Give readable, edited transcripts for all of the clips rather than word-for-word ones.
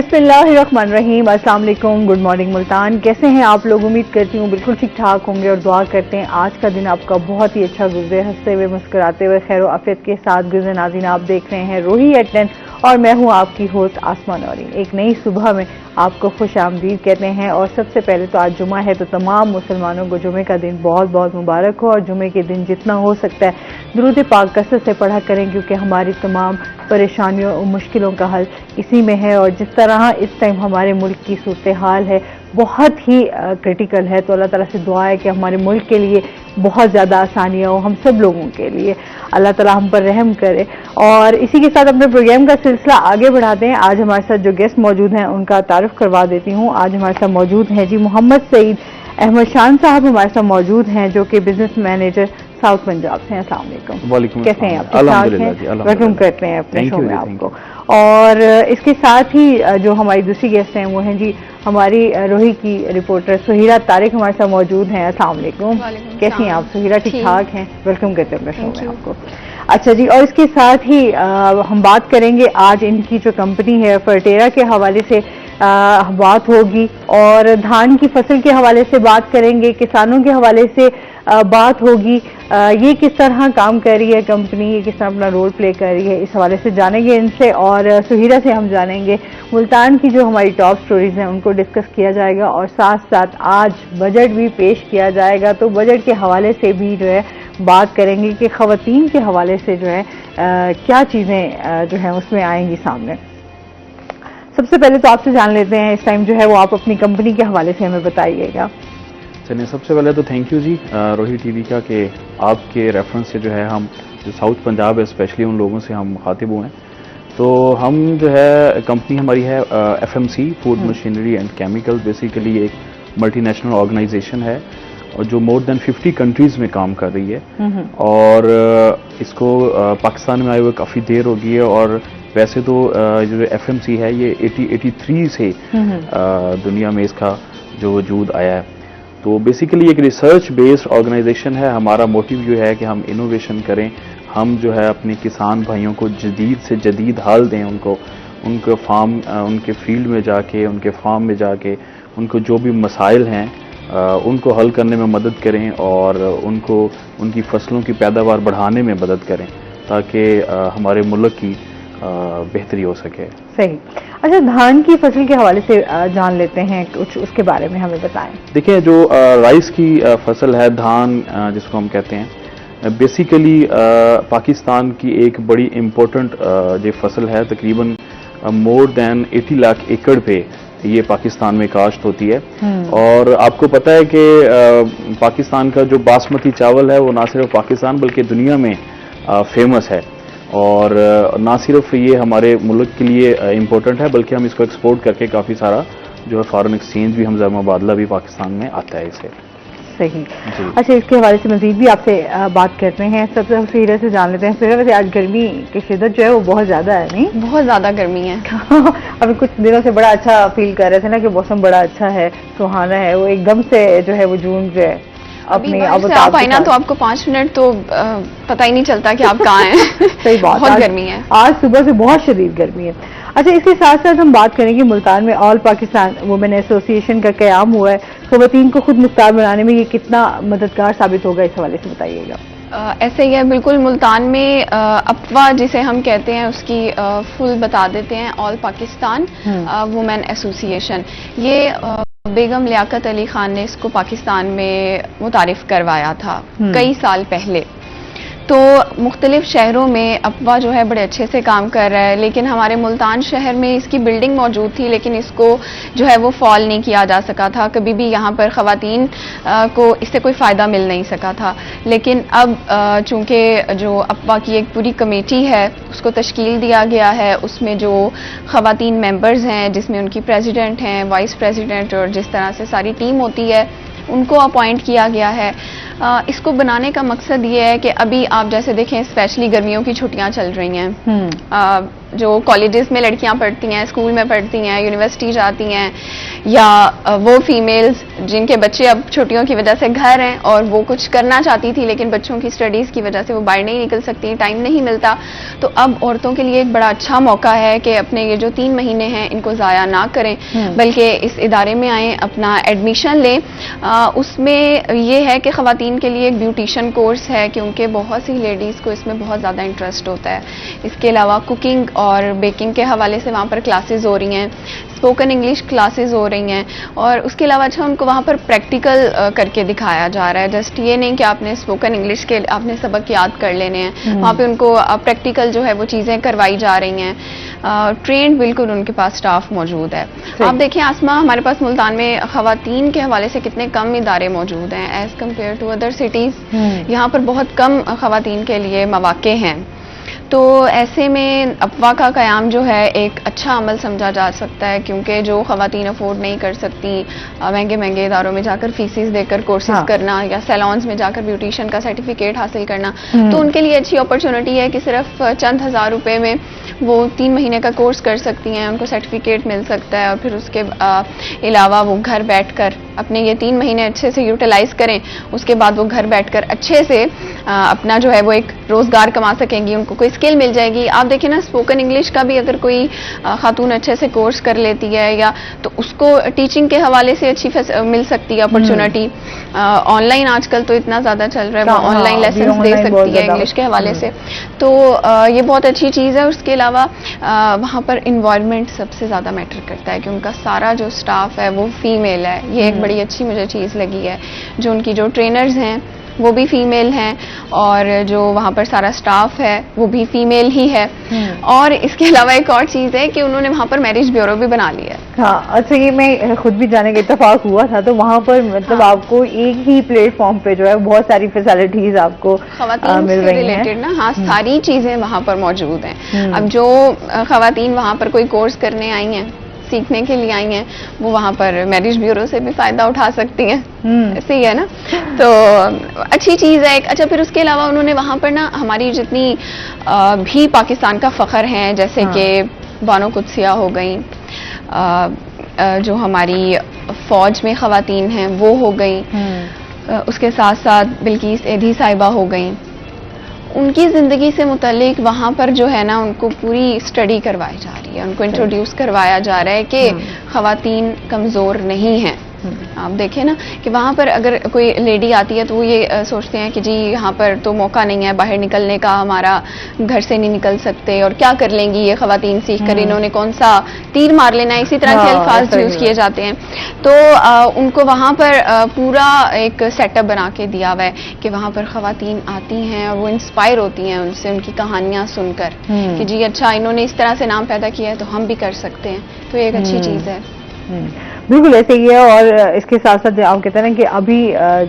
बिस्मिल्लाहिर्रहमानिर्रहीम। अस्सलाम वालेकुम, गुड मॉर्निंग मुल्तान। कैसे हैं आप लोग? उम्मीद करती हूँ बिल्कुल ठीक ठाक होंगे और दुआ करते हैं आज का दिन आपका बहुत ही अच्छा गुजरे, हंसते हुए मुस्कुराते हुए खैर आफियत के साथ गुजरे। नाज़रीन, आप देख रहे हैं रोही एट 10 और मैं हूँ आपकी होस्ट आसमा नौरीन। एक नई सुबह में आपको खुश आमदीद कहते हैं। और सबसे पहले तो आज जुमा है, तो तमाम मुसलमानों को जुमे का दिन बहुत बहुत मुबारक हो। और जुमे के दिन जितना हो सकता है दुरूद पाक कसरत से पढ़ा करें, क्योंकि हमारी तमाम परेशानियों और मुश्किलों का हल इसी में है। और जिस तरह इस टाइम हमारे मुल्क की सूरत हाल है बहुत ही क्रिटिकल है, तो अल्लाह ताला से दुआ है कि हमारे मुल्क के लिए बहुत ज़्यादा आसानियाँ हो, हम सब लोगों के लिए अल्लाह ताला हम पर रहम करे। और इसी के साथ अपने प्रोग्राम का सिलसिला आगे बढ़ाते हैं। आज हमारे साथ जो गेस्ट मौजूद हैं उनका तारुफ करवा देती हूँ। आज हमारे साथ मौजूद हैं जी मोहम्मद सईद अहमद शान साहब हमारे साथ मौजूद हैं, जो कि बिजनेस मैनेजर साउथ पंजाब से हैं। अस्सलाम वालेकुम। कैसे हैं आप? ठीक ठाक हैं? वेलकम करते हैं अपने शो में आपको। और इसके साथ ही जो हमारी दूसरी गेस्ट हैं वो हैं जी हमारी रोही की रिपोर्टर सुहीरा तारिक हमारे साथ मौजूद हैं। अस्सलाम वालेकुम। कैसी हैं आप सुहीरा? ठीक ठाक हैं? वेलकम करते हैं अपने शो में आपको। अच्छा जी, और इसके साथ ही हम बात करेंगे आज इनकी जो कंपनी है फर्टेरा के हवाले से बात होगी, और धान की फसल के हवाले से बात करेंगे, किसानों के हवाले से बात होगी। ये किस तरह काम कर रही है कंपनी, ये किस तरह अपना रोल प्ले कर रही है, इस हवाले से जानेंगे इनसे। और सुहीरा से हम जानेंगे मुल्तान की जो हमारी टॉप स्टोरीज हैं उनको डिस्कस किया जाएगा। और साथ साथ आज बजट भी पेश किया जाएगा, तो बजट के हवाले से भी जो है बात करेंगे कि ख़वातीन के हवाले से जो है क्या चीज़ें जो है उसमें आएंगी सामने। सबसे पहले तो आपसे जान लेते हैं इस टाइम जो है वो आप अपनी कंपनी के हवाले से हमें बताइएगा। चलिए, सबसे पहले तो थैंक यू जी रोही टीवी का कि आपके रेफरेंस से जो है हम जो साउथ पंजाब है स्पेशली उन लोगों से हम मुखातिब हुए हैं। तो हम जो है कंपनी हमारी है FMC food machinery and chemical, basically एक मल्टीनेशनल ऑर्गेनाइजेशन है और जो मोर देन 50 कंट्रीज में काम कर रही है। और इसको पाकिस्तान में आए हुए काफ़ी देर हो गई है। और वैसे तो जो FMC है ये 83 से दुनिया में इसका जो वजूद आया है। तो बेसिकली एक रिसर्च बेस्ड ऑर्गेनाइजेशन है। हमारा मोटिव जो है कि हम इनोवेशन करें, हम जो है अपने किसान भाइयों को जदीद से जदीद हाल दें, उनको फार्म उनके फील्ड में जाके उनके फार्म में जाके उनको जो भी मसाइल हैं उनको हल करने में मदद करें और उनको उनकी फसलों की पैदावार बढ़ाने में मदद करें ताकि हमारे मुल्क की बेहतरी हो सके। सही। अच्छा, धान की फसल के हवाले से जान लेते हैं कुछ, उसके बारे में हमें बताएं। देखिए, जो राइस की फसल है, धान जिसको हम कहते हैं, बेसिकली पाकिस्तान की एक बड़ी इम्पोर्टेंट जो फसल है। तकरीबन मोर देन 80 लाख एकड़ पे ये पाकिस्तान में काश्त होती है। और आपको पता है कि पाकिस्तान का जो बासमती चावल है वो ना सिर्फ पाकिस्तान बल्कि दुनिया में फेमस है। और ना सिर्फ ये हमारे मुल्क के लिए इम्पोर्टेंट है बल्कि हम इसको एक्सपोर्ट करके काफ़ी सारा जो है फॉरेन एक्सचेंज भी, हम मुबादला भी पाकिस्तान में आता है इसे। सही। अच्छा, इसके हवाले से मजीद भी आपसे बात करते हैं। सबसे सुहीरा से जान लेते हैं। सुहीरा, वैसे आज गर्मी की शिद्दत जो है वो बहुत ज़्यादा है, नहीं? बहुत ज़्यादा गर्मी है। अभी कुछ दिनों से बड़ा अच्छा फील कर रहे थे ना कि मौसम बड़ा अच्छा है, सुहाना है। वो एकदम से जो है वो जून जो है अपने आप आई ना तो आपको 5 मिनट तो पता ही नहीं चलता कि आप कहाँ हैं। सही बात। बहुत गर्मी है आज सुबह से, बहुत शदीद गर्मी है। अच्छा, इसके साथ साथ हम बात करेंगे मुल्तान में ऑल पाकिस्तान वुमेन एसोसिएशन का क़याम हुआ है। ख़वातीन को खुद मुख्तार बनाने में ये कितना मददगार साबित होगा, इस हवाले से बताइएगा। ऐसे ही है बिल्कुल। मुल्तान में अफवाह जिसे हम कहते हैं उसकी फुल बता देते हैं। ऑल पाकिस्तान वुमेन एसोसिएशन, ये बेगम लियाकत अली खान ने इसको पाकिस्तान में मुतारिफ करवाया था कई साल पहले। तो मुख्तलिफ शहरों में अफवाह जो है बड़े अच्छे से काम कर रहा है, लेकिन हमारे मुल्तान शहर में इसकी बिल्डिंग मौजूद थी लेकिन इसको जो है वो फॉल नहीं किया जा सका था। कभी भी यहाँ पर ख़वातीन को इससे कोई फ़ायदा मिल नहीं सका था। लेकिन अब चूँकि जो अफवाह की एक पूरी कमेटी है उसको तश्कील दिया गया है, उसमें जो ख़वातीन मेंबर्स हैं जिसमें उनकी प्रेसिडेंट हैं, वाइस प्रेसिडेंट और जिस तरह से सारी टीम होती है उनको अपॉइंट किया गया है। इसको बनाने का मकसद ये है कि अभी आप जैसे देखें स्पेशली गर्मियों की छुट्टियां चल रही हैं, जो कॉलेजेस में लड़कियां पढ़ती हैं, स्कूल में पढ़ती हैं, यूनिवर्सिटी जाती हैं, या वो फीमेल्स जिनके बच्चे अब छुट्टियों की वजह से घर हैं और वो कुछ करना चाहती थी लेकिन बच्चों की स्टडीज़ की वजह से वो बाहर नहीं निकल सकती, टाइम नहीं मिलता, तो अब औरतों के लिए एक बड़ा अच्छा मौका है कि अपने ये जो 3 महीने हैं इनको ज़ाया ना करें, बल्कि इस इदारे में आएँ, अपना एडमिशन लें। उसमें ये है कि ख़वातीन के लिए एक ब्यूटिशियन कोर्स है क्योंकि बहुत सी लेडीज़ को इसमें बहुत ज़्यादा इंटरेस्ट होता है। इसके अलावा कुकिंग और बेकिंग के हवाले से वहाँ पर क्लासेस हो रही हैं, स्पोकन इंग्लिश क्लासेस हो रही हैं, और उसके अलावा अच्छा उनको वहाँ पर प्रैक्टिकल करके दिखाया जा रहा है। जस्ट ये नहीं कि आपने स्पोकन इंग्लिश के आपने सबक याद कर लेने हैं, वहाँ पे उनको प्रैक्टिकल जो है वो चीज़ें करवाई जा रही हैं। ट्रेंड बिल्कुल उनके पास स्टाफ मौजूद है। आप देखिए आसमा, हमारे पास मुल्तान में ख़वातीन के हवाले से कितने कम इदारे मौजूद हैं as compare to other cities. यहाँ पर बहुत कम ख़वातीन के लिए मौक़े हैं, तो ऐसे में अफ़वाह का क़याम जो है एक अच्छा अमल समझा जा सकता है, क्योंकि जो ख़वातीन अफोर्ड नहीं कर सकती महंगे महंगे इदारों में जाकर फीसिस देकर कोर्सेज करना या सैलॉन्स में जाकर ब्यूटिशियन का सर्टिफिकेट हासिल करना, तो उनके लिए अच्छी अपॉर्चुनिटी है कि सिर्फ चंद हज़ार रुपए में वो 3 महीने का कोर्स कर सकती हैं, उनको सर्टिफिकेट मिल सकता है और फिर उसके अलावा वो घर बैठकर अपने ये 3 महीने अच्छे से यूटिलाइज करें, उसके बाद वो घर बैठकर अच्छे से अपना जो है वो एक रोज़गार कमा सकेंगी, उनको कोई स्किल मिल जाएगी। आप देखिए ना, स्पोकन इंग्लिश का भी अगर कोई खातून अच्छे से कोर्स कर लेती है या तो उसको टीचिंग के हवाले से अच्छी मिल सकती है अपॉर्चुनिटी। ऑनलाइन आजकल तो इतना ज़्यादा चल रहा है, वो ऑनलाइन लेसन दे सकती है इंग्लिश के हवाले से, तो ये बहुत अच्छी चीज़ है। उसके अलावा वहाँ पर इन्वायरमेंट सबसे ज़्यादा मैटर करता है कि उनका सारा जो स्टाफ है वो फीमेल है, ये एक बड़ी अच्छी मुझे चीज़ लगी है। जो उनकी जो ट्रेनर्स हैं वो भी फीमेल हैं और जो वहाँ पर सारा स्टाफ है वो भी फीमेल ही है। और इसके अलावा एक और चीज़ है कि उन्होंने वहाँ पर मैरिज ब्यूरो भी बना लिया है। हाँ, अच्छा, ये मैं खुद भी जाने का इत्तेफाक हुआ था, तो वहाँ पर मतलब आपको एक ही प्लेटफॉर्म पे जो है बहुत सारी फैसिलिटीज आपको मिल रही हैं रिलेटेड ना। हाँ, सारी चीज़ें वहाँ पर मौजूद हैं। अब जो ख़वातीन वहाँ पर कोई कोर्स करने आई हैं, सीखने के लिए आई हैं, वो वहाँ पर मैरिज ब्यूरो से भी फ़ायदा उठा सकती हैं। ऐसे ही है ना, तो अच्छी चीज़ है एक। अच्छा, फिर उसके अलावा उन्होंने वहाँ पर ना हमारी जितनी भी पाकिस्तान का फ़ख्र हैं, जैसे कि बानो कुदसिया हो गई, जो हमारी फ़ौज में ख़वातीन हैं वो हो गई, उसके साथ साथ बिल्किस एधी साहिबा हो गई, उनकी ज़िंदगी से मुतल्लिक वहाँ पर जो है ना उनको पूरी स्टडी करवाई जा रही है, उनको इंट्रोड्यूस करवाया जा रहा है कि ख़वातीन कमज़ोर नहीं हैं। आप देखें ना कि वहाँ पर अगर कोई लेडी आती है तो वो ये सोचते हैं कि जी यहाँ पर तो मौका नहीं है बाहर निकलने का, हमारा घर से नहीं निकल सकते और क्या कर लेंगी ये ख़वातीन सीख कर, इन्होंने कौन सा तीर मार लेना है, इसी तरह के अल्फाज यूज़ किए जाते हैं। तो उनको वहाँ पर पूरा एक सेटअप बना के दिया हुआ है कि वहाँ पर ख़वातीन आती हैं और वो इंस्पायर होती हैं उनसे, उनकी कहानियाँ सुनकर कि जी अच्छा इन्होंने इस तरह से नाम पैदा किया है तो हम भी कर सकते हैं, तो ये एक अच्छी चीज़ है। बिल्कुल ऐसे ही है। और इसके साथ साथ आप कहते हैं ना कि अभी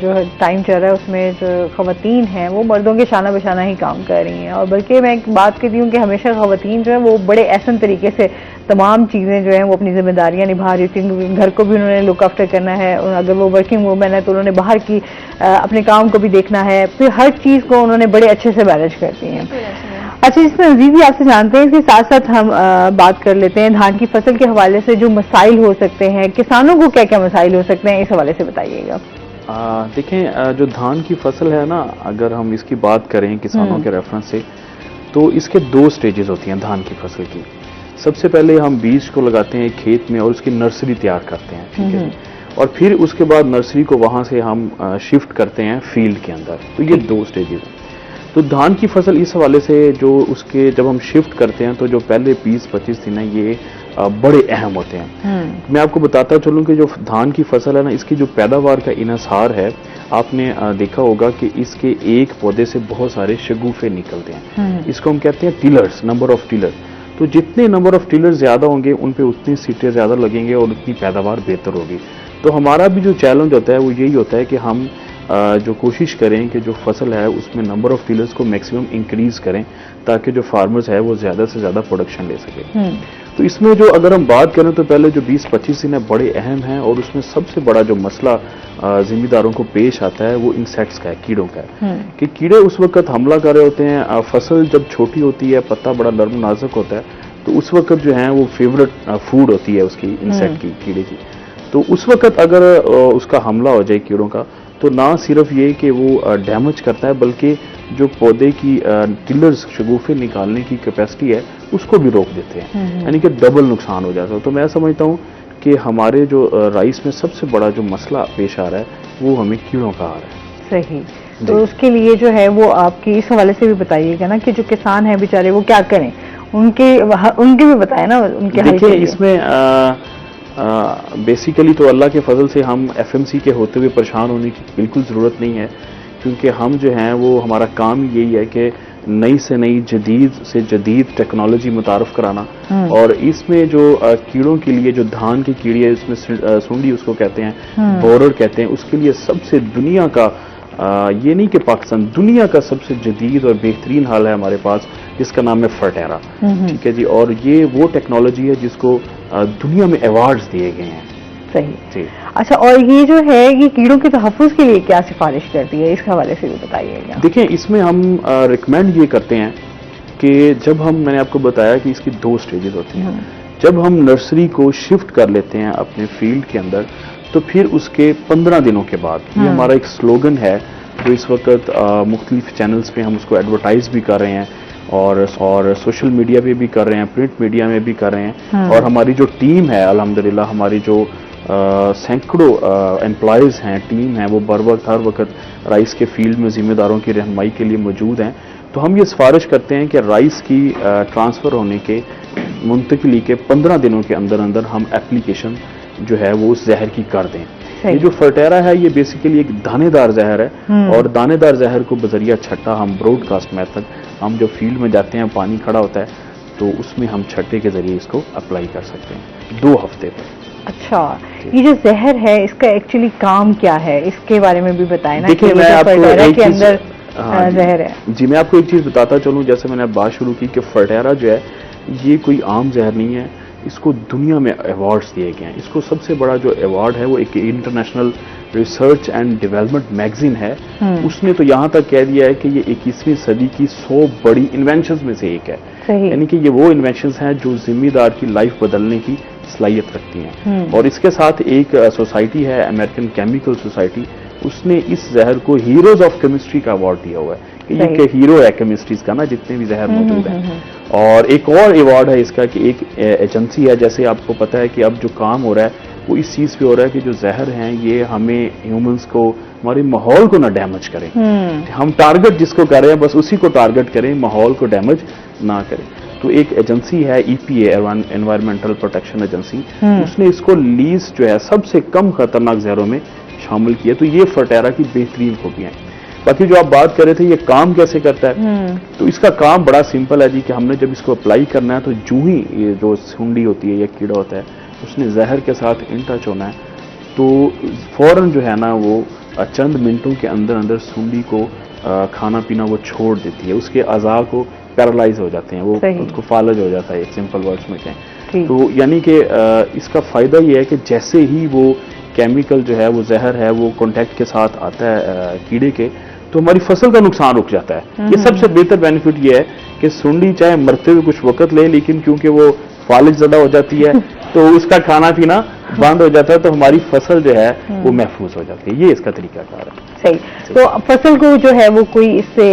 जो टाइम चल रहा है उसमें जो ख़वातीन हैं वो मर्दों के शाना बशाना ही काम कर रही हैं, और बल्कि मैं एक बात कहती हूँ कि हमेशा ख़वातीन जो है वो बड़े एहसन तरीके से तमाम चीज़ें जो हैं वो अपनी जिम्मेदारियाँ निभा रही होती हैं। घर को भी उन्होंने लुक आफ्टर करना है, और अगर वो वर्किंग वूमेन है तो उन्होंने बाहर की अपने काम को भी देखना है, फिर हर चीज़ को उन्होंने बड़े अच्छे से मैनेज करती हैं। अच्छा, इसमें मज़ीद भी आपसे जानते हैं, इसके साथ साथ हम बात कर लेते हैं धान की फसल के हवाले से जो मसाइल हो सकते हैं, किसानों को क्या क्या मसाइल हो सकते हैं, इस हवाले से बताइएगा। देखें, जो धान की फसल है ना, अगर हम इसकी बात करें किसानों के रेफरेंस से, तो इसके 2 स्टेजेस होती हैं धान की फसल की। सबसे पहले हम बीज को लगाते हैं खेत में और उसकी नर्सरी तैयार करते हैं, ठीक है, और फिर उसके बाद नर्सरी को वहाँ से हम शिफ्ट करते हैं फील्ड के अंदर। तो ये 2 स्टेजेस हैं। तो धान की फसल इस हवाले से जो उसके जब हम शिफ्ट करते हैं तो जो पहले 20-25 दिन है ये बड़े अहम होते हैं। मैं आपको बताता चलूँ कि जो धान की फसल है ना, इसकी जो पैदावार का इन्हिसार है, आपने देखा होगा कि इसके एक पौधे से बहुत सारे शगुफे निकलते हैं। इसको हम कहते हैं टिलर्स, नंबर ऑफ टिलर। तो जितने नंबर ऑफ टिलर ज्यादा होंगे उन पे उतनी सीटें ज्यादा लगेंगे और उतनी पैदावार बेहतर होगी। तो हमारा भी जो चैलेंज होता है वो यही होता है कि हम जो कोशिश करें कि जो फसल है उसमें नंबर ऑफ टिलर्स को मैक्सिमम इंक्रीज करें ताकि जो फार्मर्स है वो ज़्यादा से ज़्यादा प्रोडक्शन ले सके। तो इसमें जो अगर हम बात करें तो पहले जो 20-25 दिन है बड़े अहम हैं, और उसमें सबसे बड़ा जो मसला जिम्मेदारों को पेश आता है वो इंसेक्ट्स का है, कीड़ों का है। कि कीड़े उस वक्त हमला कर रहे होते हैं, फसल जब छोटी होती है, पत्ता बड़ा नर्म नाजुक होता है, तो उस वक्त जो है वो फेवरेट फूड होती है उसकी, इंसेक्ट की, कीड़े की। तो उस वक्त अगर उसका हमला हो जाए कीड़ों का, तो ना सिर्फ ये कि वो डैमेज करता है, बल्कि जो पौधे की टिलर्स, शगुफे निकालने की कैपेसिटी है उसको भी रोक देते हैं, यानी कि डबल नुकसान हो जाता है। तो मैं समझता हूँ कि हमारे जो राइस में सबसे बड़ा जो मसला पेश आ रहा है वो हमें कीड़ों का आ रहा है। सही। तो उसके लिए जो है वो आपकी इस हवाले से भी बताइएगा ना कि जो किसान है बेचारे वो क्या करें, उनके भी बताए ना, उनके हल के देखिए लिए। इसमें बेसिकली तो अल्लाह के फजल से हम एफएमसी के होते हुए परेशान होने की बिल्कुल ज़रूरत नहीं है, क्योंकि हम जो हैं वो हमारा काम यही है कि नई से नई, जदीद से जदीद टेक्नोलॉजी मुतारफ़ कराना। और इसमें जो कीड़ों के लिए जो धान की कीड़ी है, इसमें सुंडी उसको कहते हैं, बोरर कहते हैं, उसके लिए सबसे दुनिया का ये नहीं कि पाकिस्तान, दुनिया का सबसे जदीद और बेहतरीन हल है हमारे पास, जिसका नाम है फर्टेरा। ठीक है जी। और ये वो टेक्नोलॉजी है जिसको दुनिया में अवार्ड्स दिए गए हैं। सही जी। अच्छा, और ये जो है ये कीड़ों के तहफ़्फ़ुज़ के लिए क्या सिफारिश करती है, इस हवाले से भी बताइएगा। देखिए इसमें हम रिकमेंड ये करते हैं कि जब मैंने आपको बताया कि इसकी 2 स्टेजेस होती हैं। जब हम नर्सरी को शिफ्ट कर लेते हैं अपने फील्ड के अंदर, तो फिर उसके 15 दिनों के बाद, ये हमारा एक स्लोगन है जो इस वक्त मुख्तलिफ चैनल्स पे हम उसको एडवर्टाइज भी कर रहे हैं, और सोशल मीडिया पे भी कर रहे हैं, प्रिंट मीडिया में भी कर रहे हैं। और हमारी जो टीम है अल्हम्दुलिल्लाह, हमारी जो सैकड़ों एम्प्लॉयज़ हैं, टीम है, वो बर वक्त हर वक्त राइस के फील्ड में ज़िम्मेदारों की रहनुमाई के लिए मौजूद हैं। तो हम ये सिफारिश करते हैं कि राइस की ट्रांसफ़र होने के, मुंतकिली के 15 दिनों के अंदर अंदर हम एप्लीकेशन जो है वो उस जहर की कर दें। ये जो फर्टेरा है ये बेसिकली एक दानेदार जहर है, और दानेदार जहर को बजरिया छट्टा हम ब्रॉडकास्ट मेथड, हम जो फील्ड में जाते हैं, पानी खड़ा होता है, तो उसमें हम छट्टे के जरिए इसको अप्लाई कर सकते हैं 2 हफ्ते पर। अच्छा, ये जो जहर है इसका एक्चुअली काम क्या है, इसके बारे में भी बताएं ना। देखिए मैं आपको एक के अंदर जहर है जी, मैं आपको एक चीज बताता चलूं। जैसे मैंने बात शुरू की कि फर्टेरा जो है ये कोई आम जहर नहीं है, इसको दुनिया में अवार्ड्स दिए गए हैं। इसको सबसे बड़ा जो अवार्ड है वो एक international research and development magazine है, उसने तो यहाँ तक कह दिया है कि ये 21वीं सदी की 100 बड़ी इन्वेंशंस में से एक है। यानी कि ये वो इन्वेंशंस हैं जो जिम्मेदार की लाइफ बदलने की सलाहियत रखती हैं। और इसके साथ एक सोसाइटी है, अमेरिकन केमिकल सोसाइटी, उसने इस जहर को हीरोज ऑफ केमिस्ट्री का अवार्ड दिया हुआ है कि ये हीरो है केमिस्ट्रीज का ना, जितने भी जहर मौजूद हैं। और एक और अवार्ड है इसका कि एक एजेंसी है, जैसे आपको पता है कि अब जो काम हो रहा है वो इस चीज पे हो रहा है कि जो जहर हैं ये हमें ह्यूमंस को, हमारे माहौल को ना डैमेज करें। हम टारगेट जिसको कर रहे हैं बस उसी को टारगेट करें, माहौल को डैमेज ना करें। तो एक एजेंसी है EPA, एनवायरमेंटल प्रोटेक्शन एजेंसी, उसने इसको लीज जो है सबसे कम खतरनाक जहरों में शामिल किया। तो ये फर्टेरा की बेहतरीन खूबियां हैं। बाकी जो आप बात कर रहे थे ये काम कैसे करता है, तो इसका काम बड़ा सिंपल है जी कि हमने जब इसको अप्लाई करना है तो जूं ही ये जो सुंडी होती है या कीड़ा होता है उसने जहर के साथ इन टच होना है, तो फौरन जो है ना वो चंद मिनटों के अंदर अंदर सुंडी को खाना पीना वो छोड़ देती है, उसके अज़ा को पैरालाइज हो जाते हैं, वो उसको फालज हो जाता है, एक सिंपल वर्ड्स में कहें तो। यानी कि इसका फायदा ये है कि जैसे ही वो केमिकल जो है वो जहर है वो कॉन्टैक्ट के साथ आता है कीड़े के, तो हमारी फसल का नुकसान रुक जाता है। ये सबसे बेहतर बेनिफिट ये है कि सुंडी चाहे मरते हुए कुछ वक्त ले, लेकिन क्योंकि वो फालिज ज़्यादा हो जाती है तो उसका खाना पीना बंद हो जाता है, तो हमारी फसल जो है वो महफूज हो जाती है। ये इसका तरीकाकार है। सही। तो फसल को जो है वो कोई इससे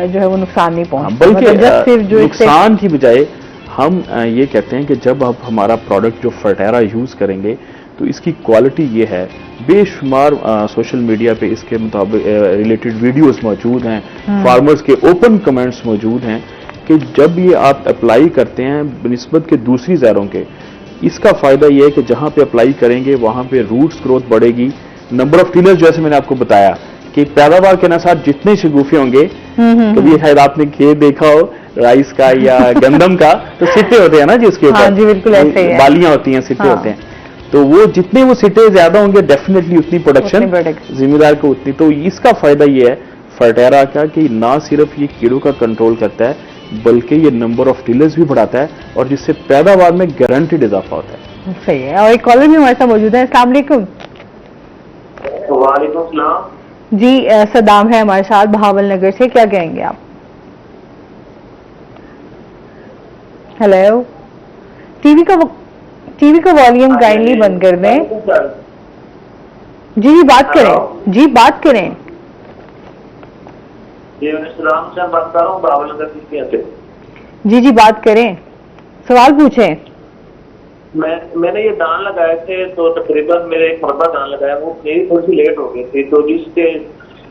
जो है वो नुकसान नहीं पहुंचता, बल्कि जो नुकसान की बजाय हम ये कहते हैं कि जब आप हमारा प्रोडक्ट जो फर्टेरा यूज करेंगे तो इसकी क्वालिटी ये है, बेशुमार सोशल मीडिया पे इसके मुताबिक रिलेटेड वीडियोस मौजूद हैं, फार्मर्स के ओपन कमेंट्स मौजूद हैं कि जब ये आप अप्लाई करते हैं बनिस्बत के दूसरी जहरों के, इसका फायदा ये है कि जहां पे अप्लाई करेंगे वहां पे रूट्स ग्रोथ बढ़ेगी, नंबर ऑफ टिलर्स जैसे मैंने आपको बताया कि पैदावार के साथ जितने शगुफे होंगे, कभी शायद आपने खेत देखा हो राइस का या गंदम का, तो सिट्टे होते हैं ना जिसके ऊपर बालियां होती हैं, सिट्टे होते हैं, तो वो जितने वो सिट्टे ज्यादा होंगे डेफिनेटली उतनी प्रोडक्शन जिम्मेदार को उतनी। तो इसका फायदा ये है फर्टेरा का कि ना सिर्फ ये कीड़ों का कंट्रोल करता है बल्कि ये नंबर ऑफ टिलर्स भी बढ़ाता है और जिससे पैदावार में गारंटीड इजाफा होता है। सही है। और एक कॉलर भी हमारे साथ मौजूद है। अस्सलाम वालेकुम। वालेकुम सलाम जी, सदाम है हमारे साथ बहावल नगर से, क्या कहेंगे आप? हेलो। टीवी का वॉल्यूम काइंडली बंद कर दें। जी बात करें, जी बात करें। जी मैं सलाम से बात कर रहा हूँ बाबरनगर से। जी बात करें, सवाल पूछें। मैंने ये दान लगाए थे तो तकरीबन मेरे एक मरबा दान लगाया, वो मेरी थोड़ी सी लेट हो गई थी तो जिसके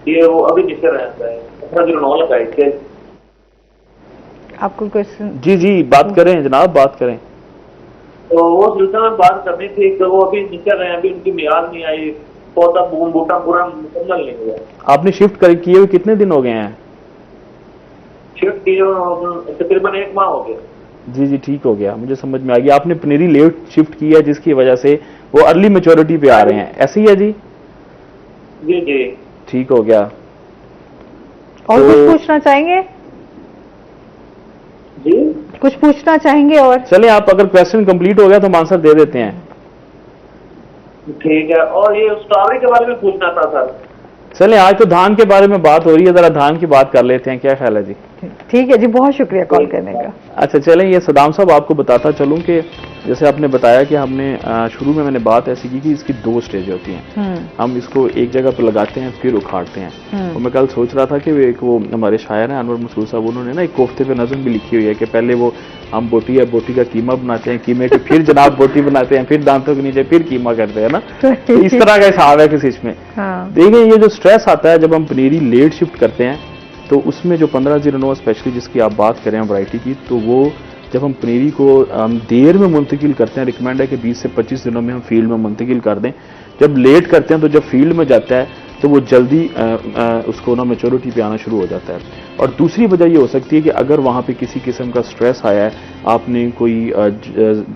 ये वो अभी नीचे रहता है 1509 लगाए थे। आपको क्वेश्चन? जी बात करें जनाब, बात करें। तो वो सिलसिले में बात करनी थी तो वो अभी नीचे रहे, अभी उनकी मियाद नहीं आई, पौधा बूटा पूरा मुकम्मल नहीं हुआ। आपने शिफ्ट किए हुए कितने दिन हो गए हैं? शिफ्ट की तकरीबन 1 माह हो गया। जी ठीक हो गया, मुझे समझ में आ गया। आपने पनीरी लेट शिफ्ट की है जिसकी वजह से वो अर्ली मैच्योरिटी पे आ रहे हैं, ऐसे ही है जी? जी ठीक हो गया। और कुछ पूछना चाहेंगे? जी कुछ पूछना चाहेंगे? और चले आप, अगर क्वेश्चन कंप्लीट हो गया तो हम आंसर दे देते हैं। ठीक है। और ये स्ट्रॉबेरी के बारे में पूछना था सर। चले आज तो धान के बारे में बात हो रही है, जरा धान की बात कर लेते हैं, क्या ख्याल है जी? ठीक है जी, बहुत शुक्रिया कॉल करने का। अच्छा चलें, ये सदाम साहब आपको बताता चलूं कि जैसे आपने बताया कि हमने शुरू में मैंने बात ऐसी की कि इसकी 2 स्टेज होती हैं। हम इसको एक जगह पर लगाते हैं फिर उखाड़ते हैं। और मैं कल सोच रहा था कि वो हमारे शायर हैं अनवर मसूद साहब, उन्होंने ना एक कोफ्ते पे नज़म भी लिखी हुई है कि पहले वो हम बोटी का कीमा बनाते हैं, कीमे की फिर जनाब बोटी बनाते हैं, फिर दांतों के नीचे फिर कीमा करते हैं ना। तो इस तरह का हिसाब है किसी इसमें। देखिए ये जो स्ट्रेस आता है जब हम पनीरी लेट शिफ्ट करते हैं तो उसमें जो 1509 स्पेशली जिसकी आप बात करें वैरायटी की, तो वो जब हम पनीरी को देर में मुंतकिल करते हैं, रिकमेंड है कि 20 से 25 दिनों में हम फील्ड में मुंतकिल कर दें। जब लेट करते हैं तो जब फील्ड में जाता है तो वो जल्दी उसको ना मैच्योरिटी पे आना शुरू हो जाता है। और दूसरी वजह ये हो सकती है कि अगर वहाँ पे किसी किस्म का स्ट्रेस आया है, आपने कोई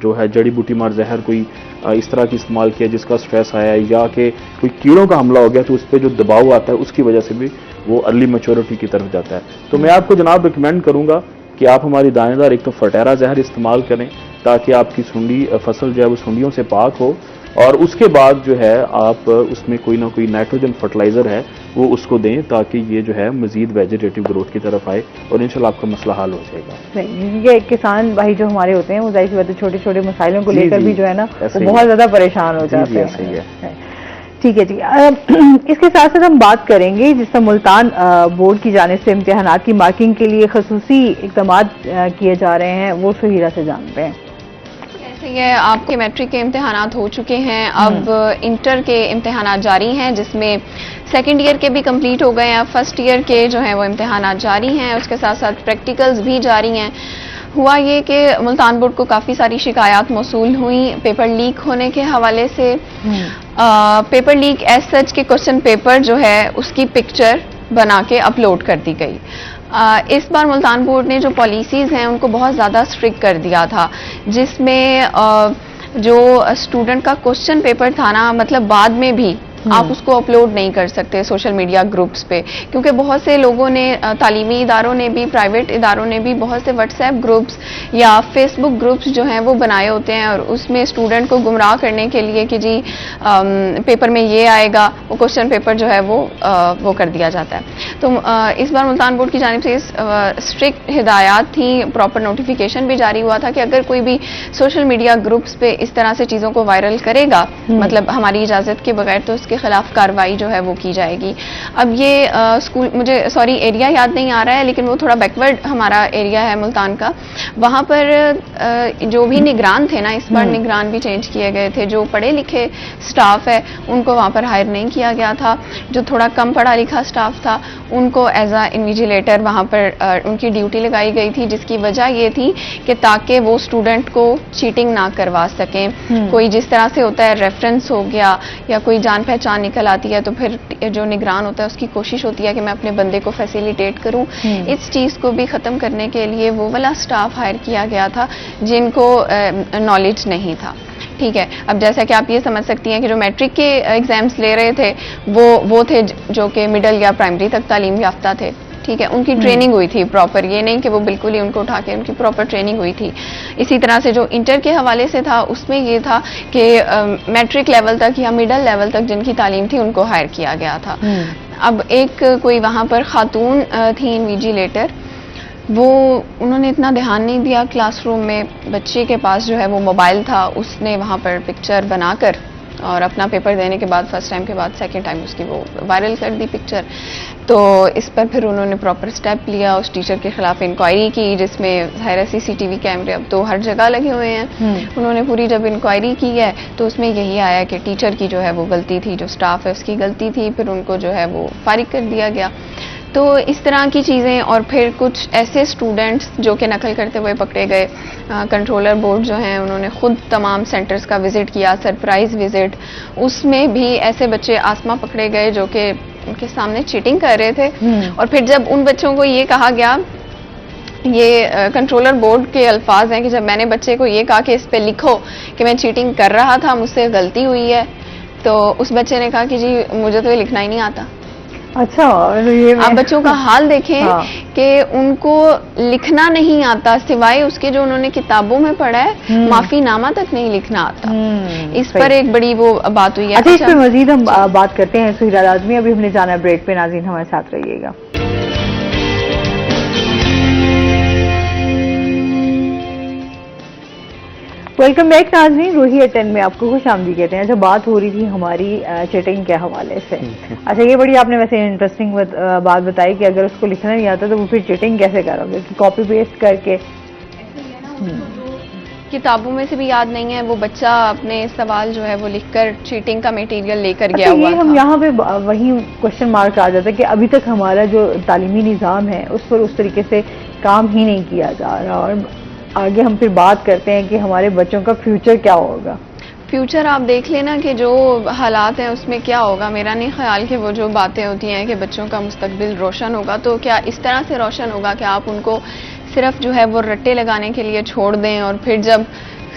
जो है जड़ी बूटी मार जहर कोई इस तरह की इस्तेमाल किया जिसका स्ट्रेस आया है, या कि कोई कीड़ों का हमला हो गया तो उस पर जो दबाव आता है उसकी वजह से भी वो अर्ली मैच्योरिटी की तरफ जाता है। तो मैं आपको जनाब रिकमेंड करूंगा कि आप हमारी दानेदार एक तो फटेरा जहर इस्तेमाल करें ताकि आपकी सुंडी फसल जो है वो सुंडियों से पाक हो, और उसके बाद जो है आप उसमें कोई ना कोई नाइट्रोजन फर्टिलाइजर है वो उसको दें ताकि ये जो है मजीद वेजिटेटिव ग्रोथ की तरफ आए और इंशाल्लाह आपका मसला हल हो जाएगा। ये किसान भाई जो हमारे होते हैं वो जाहिर सी बात है छोटे छोटे मसाइलों को लेकर भी जो है ना वो बहुत ज्यादा परेशान हो जाते हैं। ऐसे ही है। ठीक है जी, इसके साथ साथ हम बात करेंगे जिस तरह मुल्तान बोर्ड की जानिब से इम्तिहानात की मार्किंग के लिए खसूसी इक़दाम किए जा रहे हैं, वो सुहीरा से जानते हैं। ये आपके मैट्रिक के इम्तिहानात हो चुके हैं, अब इंटर के इम्तिहानात जारी हैं जिसमें सेकेंड ईयर के भी कंप्लीट हो गए हैं, फर्स्ट ईयर के जो हैं वो इम्तिहानात जारी हैं, उसके साथ साथ प्रैक्टिकल्स भी जारी हैं। हुआ ये कि मुल्तान बोर्ड को काफ़ी सारी शिकायत मौसूल हुई पेपर लीक होने के हवाले से। पेपर लीक एज सच के क्वेश्चन पेपर जो है उसकी पिक्चर बना के अपलोड कर दी गई। इस बार मुल्तान बोर्ड ने जो पॉलिसीज़ हैं उनको बहुत ज़्यादा स्ट्रिक्ट कर दिया था, जिसमें जो स्टूडेंट का क्वेश्चन पेपर था ना, मतलब बाद में भी आप उसको अपलोड नहीं कर सकते सोशल मीडिया ग्रुप्स पे, क्योंकि बहुत से लोगों ने तालीमी इदारों ने भी प्राइवेट इदारों ने भी बहुत से व्हाट्सएप ग्रुप्स या फेसबुक ग्रुप्स जो हैं वो बनाए होते हैं और उसमें स्टूडेंट को गुमराह करने के लिए कि जी पेपर में ये आएगा, वो क्वेश्चन पेपर जो है वो कर दिया जाता है। तो इस बार मुल्तान बोर्ड की जानिब से स्ट्रिक्ट हिदायत थी, प्रॉपर नोटिफिकेशन भी जारी हुआ था कि अगर कोई भी सोशल मीडिया ग्रुप्स पे इस तरह से चीज़ों को वायरल करेगा मतलब हमारी इजाज़त के बगैर, तो के खिलाफ कार्रवाई जो है वो की जाएगी। अब ये स्कूल, मुझे सॉरी एरिया याद नहीं आ रहा है, लेकिन वो थोड़ा बैकवर्ड हमारा एरिया है मुल्तान का, वहाँ पर जो भी निगरान थे ना, इस बार निगरान भी चेंज किए गए थे। जो पढ़े लिखे स्टाफ है उनको वहाँ पर हायर नहीं किया गया था, जो थोड़ा कम पढ़ा लिखा स्टाफ था उनको एज अ इन्विजिलेटर वहाँ पर उनकी ड्यूटी लगाई गई थी, जिसकी वजह ये थी कि ताकि वो स्टूडेंट को चीटिंग ना करवा सकें। कोई जिस तरह से होता है रेफरेंस हो गया या कोई जान पहचान निकल आती है तो फिर जो निगरान होता है उसकी कोशिश होती है कि मैं अपने बंदे को फैसिलिटेट करूं। इस चीज़ को भी ख़त्म करने के लिए वो वाला स्टाफ हायर किया गया था जिनको नॉलेज नहीं था। ठीक है, अब जैसा कि आप ये समझ सकती हैं कि जो मैट्रिक के एग्जाम्स ले रहे थे वो थे जो कि मिडिल या प्राइमरी तक तालीम याफ्ता थे। ठीक है, उनकी ट्रेनिंग हुई थी प्रॉपर, ये नहीं कि वो बिल्कुल ही उनको उठा के, उनकी प्रॉपर ट्रेनिंग हुई थी। इसी तरह से जो इंटर के हवाले से था उसमें ये था कि मैट्रिक लेवल तक या मिडिल लेवल तक जिनकी तालीम थी उनको हायर किया गया था। अब एक कोई वहाँ पर खातून थी इन्विजिलेटर, वो उन्होंने इतना ध्यान नहीं दिया क्लासरूम में। बच्चे के पास जो है वो मोबाइल था, उसने वहाँ पर पिक्चर बनाकर और अपना पेपर देने के बाद फर्स्ट टाइम के बाद सेकंड टाइम उसकी वो वायरल कर दी पिक्चर। तो इस पर फिर उन्होंने प्रॉपर स्टेप लिया, उस टीचर के खिलाफ इंक्वायरी की, जिसमें ज़ाहिर CCTV कैमरे अब तो हर जगह लगे हुए हैं। उन्होंने पूरी जब इंक्वायरी की है तो उसमें यही आया कि टीचर की जो है वो गलती थी, जो स्टाफ है उसकी गलती थी, फिर उनको जो है वो फारिग कर दिया गया। तो इस तरह की चीज़ें, और फिर कुछ ऐसे स्टूडेंट्स जो कि नकल करते हुए पकड़े गए। कंट्रोलर बोर्ड जो हैं उन्होंने खुद तमाम सेंटर्स का विज़िट किया, सरप्राइज विज़िट, उसमें भी ऐसे बच्चे आसमा पकड़े गए जो कि उनके सामने चीटिंग कर रहे थे। और फिर जब उन बच्चों को ये कहा गया, ये कंट्रोलर बोर्ड के अल्फाज हैं कि जब मैंने बच्चे को ये कहा कि इस पे लिखो कि मैं चीटिंग कर रहा था, मुझसे गलती हुई है, तो उस बच्चे ने कहा कि जी मुझे तो ये लिखना ही नहीं आता। अच्छा, और ये आप बच्चों का हाल देखें कि उनको लिखना नहीं आता, सिवाय उसके जो उन्होंने किताबों में पढ़ा है, माफीनामा तक नहीं लिखना आता। इस पर एक बड़ी वो बात हुई है। अच्छा, इस पर मजीद हम बात करते हैं सुहेरा लाजमी। अभी हमने जाना ब्रेक पे, नाज़रीन हमारे साथ रहिएगा। वेलकम बैक नाज़रीन, रूही अटन में आपको खुश आमदी कहते हैं। अच्छा, बात हो रही थी हमारी चीटिंग के हवाले से। अच्छा, ये बड़ी आपने वैसे इंटरेस्टिंग बात बताई कि अगर उसको लिखना नहीं आता तो वो फिर चीटिंग कैसे करोगे, कॉपी पेस्ट करके। किताबों में से भी याद नहीं है, वो बच्चा अपने सवाल जो है वो लिखकर चीटिंग का मटेरियल लेकर गया हुआ ये हम यहाँ पे वही क्वेश्चन मार्क आ जाता है कि अभी तक हमारा जो तालीमी निज़ाम है उस पर उस तरीके से काम ही नहीं किया जा रहा, और आगे हम फिर बात करते हैं कि हमारे बच्चों का फ्यूचर क्या होगा। फ्यूचर आप देख लेना कि जो हालात हैं उसमें क्या होगा। मेरा नहीं ख्याल कि वो जो बातें होती हैं कि बच्चों का मुस्तकबिल रोशन होगा, तो क्या इस तरह से रोशन होगा कि आप उनको सिर्फ जो है वो रट्टे लगाने के लिए छोड़ दें, और फिर जब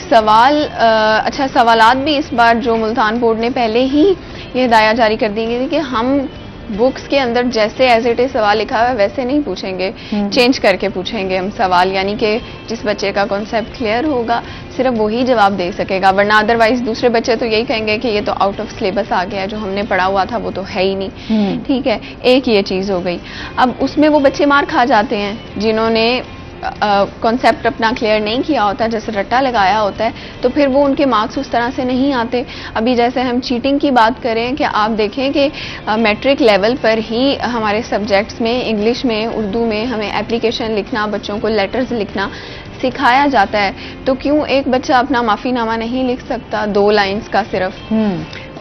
सवाल अच्छा, सवालात भी इस बार जो मुल्तान बोर्ड ने पहले ही ये हिदायत जारी कर दी थी कि हम बुक्स के अंदर जैसे एज इट इज सवाल लिखा हुआ है वैसे नहीं पूछेंगे, चेंज करके पूछेंगे हम सवाल, यानी कि जिस बच्चे का कॉन्सेप्ट क्लियर होगा सिर्फ वही जवाब दे सकेगा, वरना अदरवाइज दूसरे बच्चे तो यही कहेंगे कि ये तो आउट ऑफ सिलेबस आ गया है, जो हमने पढ़ा हुआ था वो तो है ही नहीं। ठीक है, एक ये चीज़ हो गई। अब उसमें वो बच्चे मार खा जाते हैं जिन्होंने कॉन्सेप्ट अपना क्लियर नहीं किया होता, जैसे रट्टा लगाया होता है, तो फिर वो उनके मार्क्स उस तरह से नहीं आते। अभी जैसे हम चीटिंग की बात करें कि आप देखें कि मैट्रिक लेवल पर ही हमारे सब्जेक्ट्स में, इंग्लिश में, उर्दू में हमें एप्लीकेशन लिखना, बच्चों को लेटर्स लिखना सिखाया जाता है, तो क्यों एक बच्चा अपना माफीनामा नहीं लिख सकता 2 लाइंस का सिर्फ?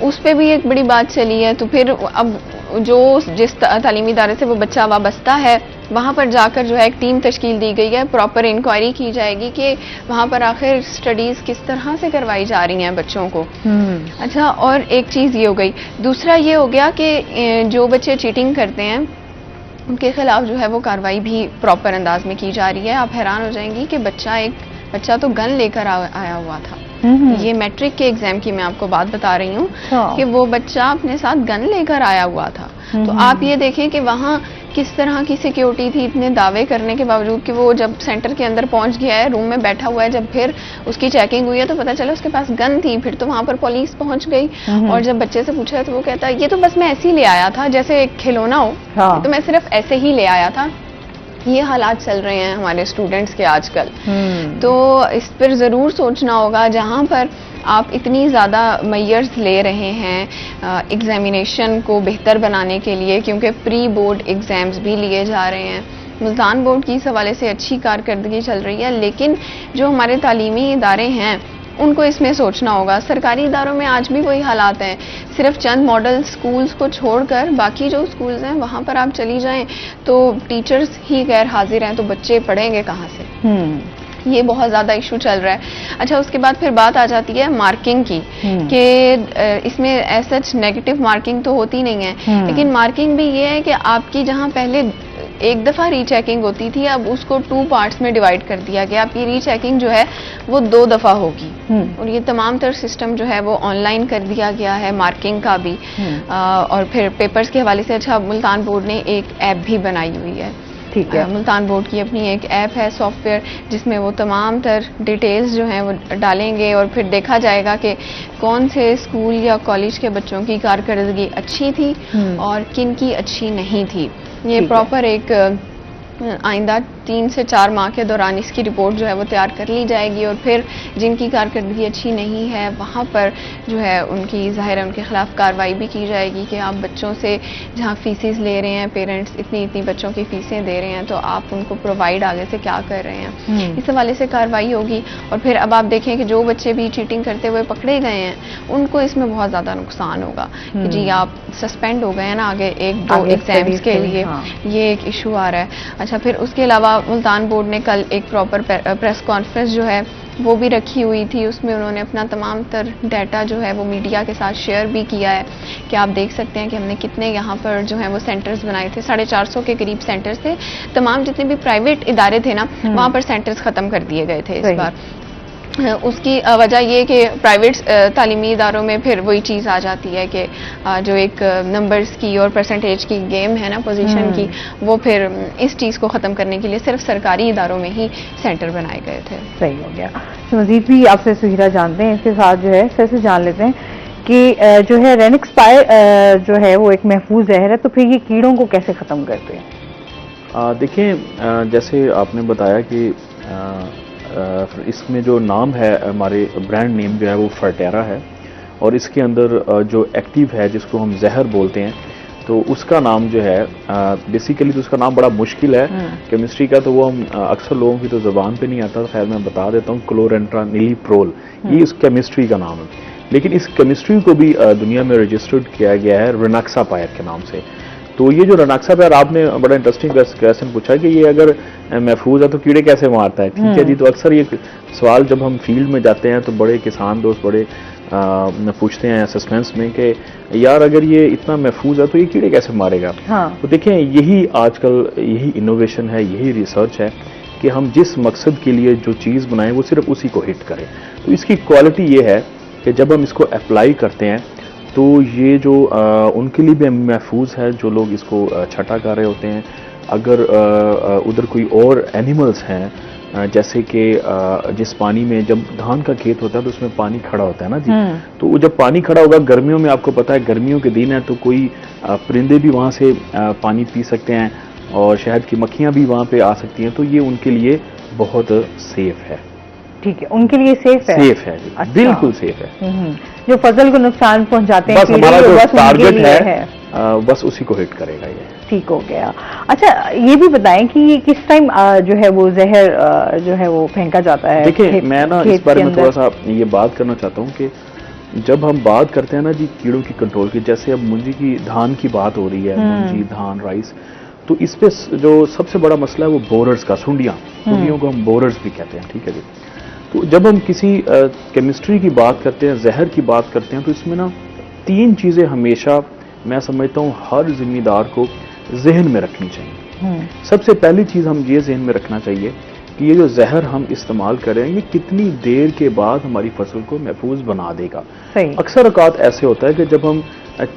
उस पे भी एक बड़ी बात चली है। तो फिर अब जो जिस तालीमी इदारे से वो बच्चा वाबस्ता है, वहाँ पर जाकर जो है एक टीम तश्कील दी गई है, प्रॉपर इंक्वायरी की जाएगी कि वहाँ पर आखिर स्टडीज़ किस तरह से करवाई जा रही हैं बच्चों को। अच्छा, और एक चीज़ ये हो गई। दूसरा ये हो गया कि जो बच्चे चीटिंग करते हैं उनके खिलाफ जो है वो कार्रवाई भी प्रॉपर अंदाज में की जा रही है। आप हैरान हो जाएंगी कि बच्चा तो गन लेकर आया हुआ था। ये मैट्रिक के एग्जाम की मैं आपको बात बता रही हूँ कि वो बच्चा अपने साथ गन लेकर आया हुआ था। तो आप ये देखें कि वहाँ किस तरह की सिक्योरिटी थी, इतने दावे करने के बावजूद कि वो जब सेंटर के अंदर पहुंच गया है, रूम में बैठा हुआ है, जब फिर उसकी चेकिंग हुई है तो पता चला उसके पास गन थी। फिर तो वहाँ पर पुलिस पहुंच गई, और जब बच्चे से पूछा तो वो कहता है ये तो बस मैं ऐसे ही ले आया था, जैसे एक खिलौना हो, तो मैं सिर्फ ऐसे ही ले आया था। ये हालात चल रहे हैं हमारे स्टूडेंट्स के आजकल। तो इस पर ज़रूर सोचना होगा, जहाँ पर आप इतनी ज़्यादा मेजर्स ले रहे हैं एग्जामिनेशन को बेहतर बनाने के लिए, क्योंकि प्री बोर्ड एग्ज़ाम्स भी लिए जा रहे हैं। मुल्तान बोर्ड की इस हवाले से अच्छी कारकर्दगी चल रही है, लेकिन जो हमारे तालीमी इदारे हैं उनको इसमें सोचना होगा। सरकारी इदारों में आज भी वही हालात हैं, सिर्फ चंद मॉडल स्कूल्स को छोड़कर बाकी जो स्कूल्स हैं वहाँ पर आप चली जाएं तो टीचर्स ही गैर हाजिर हैं, तो बच्चे पढ़ेंगे कहाँ से? ये बहुत ज़्यादा इशू चल रहा है। अच्छा, उसके बाद फिर बात आ जाती है मार्किंग की कि इसमें ऐसा नेगेटिव मार्किंग तो होती नहीं है, लेकिन मार्किंग भी ये है कि आपकी जहाँ पहले एक दफ़ा रीचेकिंग होती थी, अब उसको 2 पार्ट्स में डिवाइड कर दिया गया। अब ये रीचेकिंग जो है वो 2 दफ़ा होगी, और ये तमाम तर सिस्टम जो है वो ऑनलाइन कर दिया गया है, मार्किंग का भी। और फिर पेपर्स के हवाले से अच्छा, मुल्तान बोर्ड ने एक ऐप भी बनाई हुई है। ठीक है, मुल्तान बोर्ड की अपनी एक ऐप है, सॉफ्टवेयर, जिसमें वो तमाम तर डिटेल्स जो हैं वो डालेंगे, और फिर देखा जाएगा कि कौन से स्कूल या कॉलेज के बच्चों की कारकर्दगी अच्छी थी और किन की अच्छी नहीं थी। ये प्रॉपर एक आइंदा 3 से 4 माह के दौरान इसकी रिपोर्ट जो है वो तैयार कर ली जाएगी और फिर जिनकी कारकर्दगी अच्छी नहीं है वहाँ पर जो है उनकी ज़ाहिर है उनके खिलाफ कार्रवाई भी की जाएगी कि आप बच्चों से जहाँ फीसेस ले रहे हैं, पेरेंट्स इतनी बच्चों की फीसें दे रहे हैं तो आप उनको प्रोवाइड आगे से क्या कर रहे हैं, इस हवाले से कार्रवाई होगी। और फिर अब आप देखें कि जो बच्चे भी चीटिंग करते हुए पकड़े गए हैं उनको इसमें बहुत ज़्यादा नुकसान होगा कि जी आप सस्पेंड हो गए हैं ना आगे 1-2 एग्जाम्स के लिए, ये एक इशू आ रहा है। अच्छा, फिर उसके अलावा मुल्तान बोर्ड ने कल एक प्रॉपर प्रेस कॉन्फ्रेंस जो है वो भी रखी हुई थी, उसमें उन्होंने अपना तमाम तर डाटा जो है वो मीडिया के साथ शेयर भी किया है कि आप देख सकते हैं कि हमने कितने यहाँ पर जो है वो सेंटर्स बनाए थे, 450 के करीब सेंटर्स थे। तमाम जितने भी प्राइवेट इदारे थे ना वहाँ पर सेंटर्स ख़त्म कर दिए गए थे इस बार। उसकी वजह ये कि प्राइवेट तालीमी इदारों में फिर वही चीज़ आ जाती है कि जो एक नंबर्स की और परसेंटेज की गेम है ना पोजीशन की, वो फिर इस चीज़ को ख़त्म करने के लिए सिर्फ सरकारी इदारों में ही सेंटर बनाए गए थे। सही हो गया। तो मजीद भी आपसे सुहिरा जानते हैं, इसके साथ जो है सर से जान लेते हैं कि जो है रेनिक्सपायर जो है वो एक महफूज जहर है, तो फिर ये कीड़ों को कैसे ख़त्म करते हैं? देखिए, जैसे आपने बताया कि इसमें जो नाम है, हमारे ब्रांड नेम जो है वो फर्टेरा है और इसके अंदर जो एक्टिव है जिसको हम जहर बोलते हैं तो उसका नाम जो है बेसिकली तो उसका नाम बड़ा मुश्किल है केमिस्ट्री का, तो वो हम अक्सर लोगों की तो ज़बान पे नहीं आता, तो खैर मैं बता देता हूँ, क्लोरेंट्रानिलीप्रोल, ये इस केमिस्ट्री का नाम है। लेकिन इस केमिस्ट्री को भी दुनिया में रजिस्टर्ड किया गया है रिनक्सापायर के नाम से। तो ये जो रिनक्सापायर, आपने बड़ा इंटरेस्टिंग क्वेश्चन पूछा कि ये अगर महफूज है तो कीड़े कैसे मारता है, ठीक है जी। तो अक्सर ये सवाल जब हम फील्ड में जाते हैं तो बड़े किसान दोस्त बड़े पूछते हैं सस्पेंस में कि यार अगर ये इतना महफूज है तो ये कीड़े कैसे मारेगा। हाँ। तो देखें, यही आजकल यही इनोवेशन है, यही रिसर्च है कि हम जिस मकसद के लिए जो चीज़ बनाएं वो सिर्फ उसी को हिट करें। तो इसकी क्वालिटी ये है कि जब हम इसको अप्लाई करते हैं तो ये जो उनके लिए भी महफूज है जो लोग इसको छटा कर रहे होते हैं। अगर उधर कोई और एनिमल्स हैं जैसे कि जिस पानी में जब धान का खेत होता है तो उसमें पानी खड़ा होता है ना जी, तो जब पानी खड़ा होगा गर्मियों में, आपको पता है गर्मियों के दिन है तो कोई परिंदे भी वहाँ से पानी पी सकते हैं और शहद की मक्खियाँ भी वहाँ पे आ सकती हैं, तो ये उनके लिए बहुत सेफ है। ठीक है, उनके लिए सेफ है? सेफ है जी। अच्छा। बिल्कुल सेफ है। जो फसल को नुकसान पहुंचाते हैं, बस हमारा जो टारगेट है बस उसी को हिट करेगा ये। ठीक हो गया। अच्छा, ये भी बताएं कि ये किस टाइम जो है वो जहर जो है वो फेंका जाता है? देखिए, मैं ना इस बारे में थोड़ा सा ये बात करना चाहता हूँ कि जब हम बात करते हैं ना जी कीड़ों की कंट्रोल की, जैसे अब मुंजी की धान की बात हो रही है, मुंजी धान राइस, तो इस पे जो सबसे बड़ा मसला है वो बोरर्स का, सुंडियों को हम बोरर्स भी कहते हैं, ठीक है जी। तो जब हम किसी केमिस्ट्री की बात करते हैं, जहर की बात करते हैं, तो इसमें ना 3 चीज़ें हमेशा मैं समझता हूँ हर जिम्मेदार को जहन में रखनी चाहिए। सबसे पहली चीज़ हम ये जहन में रखना चाहिए कि ये जो जहर हम इस्तेमाल कर रहे हैं ये कितनी देर के बाद हमारी फसल को महफूज बना देगा। अक्सर औकात ऐसे होता है कि जब हम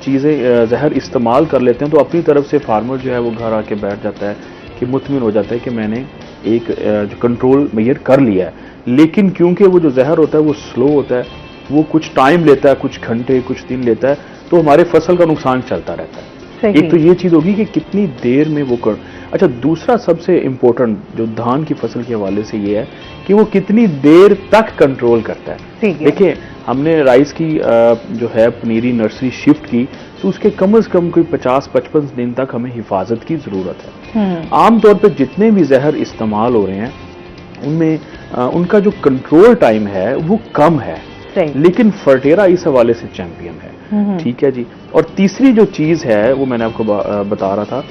चीज़ें जहर इस्तेमाल कर लेते हैं तो अपनी तरफ से फार्मर जो है वो घर आके बैठ जाता है कि मुतमिन हो जाता है कि मैंने एक जो कंट्रोल मेजर कर लिया है, लेकिन क्योंकि वो जो जहर होता है वो स्लो होता है, वो कुछ टाइम लेता है, कुछ घंटे कुछ दिन लेता है, तो हमारे फसल का नुकसान चलता रहता है। एक तो ये चीज़ होगी कि कितनी देर में वो कर। अच्छा, दूसरा सबसे इम्पोर्टेंट जो धान की फसल के हवाले से ये है कि वो कितनी देर तक कंट्रोल करता है। देखिए, हमने राइस की जो है पनीरी नर्सरी शिफ्ट की तो उसके कम से कम कोई 50-55 दिन तक हमें हिफाजत की ज़रूरत है। आमतौर पर जितने भी जहर इस्तेमाल हो रहे हैं उनमें उनका जो कंट्रोल टाइम है वो कम है, लेकिन फर्टेरा इस हवाले से चैंपियन है। ठीक है जी। और तीसरी जो चीज़ है वो मैंने आपको बता रहा था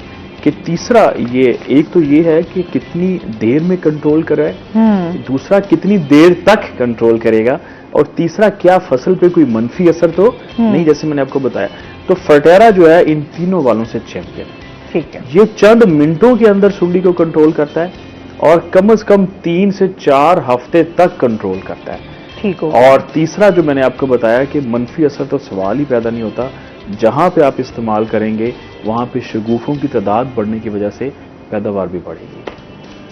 कि तीसरा ये, एक तो ये है कि कितनी देर में कंट्रोल कर रहा है, दूसरा कितनी देर तक कंट्रोल करेगा, और तीसरा क्या फसल पे कोई मनफी असर तो नहीं, जैसे मैंने आपको बताया। तो फर्टेरा जो है इन तीनों वालों से चैंपियन। ठीक है। ये चंद मिनटों के अंदर सुंडी को कंट्रोल करता है और कम से कम 3 से 4 हफ्ते तक कंट्रोल करता है। ठीक हो। और तीसरा जो मैंने आपको बताया कि मनफी असर तो सवाल ही पैदा नहीं होता, जहां पे आप इस्तेमाल करेंगे वहां पे शगुफों की तादाद बढ़ने की वजह से पैदावार भी बढ़ेगी।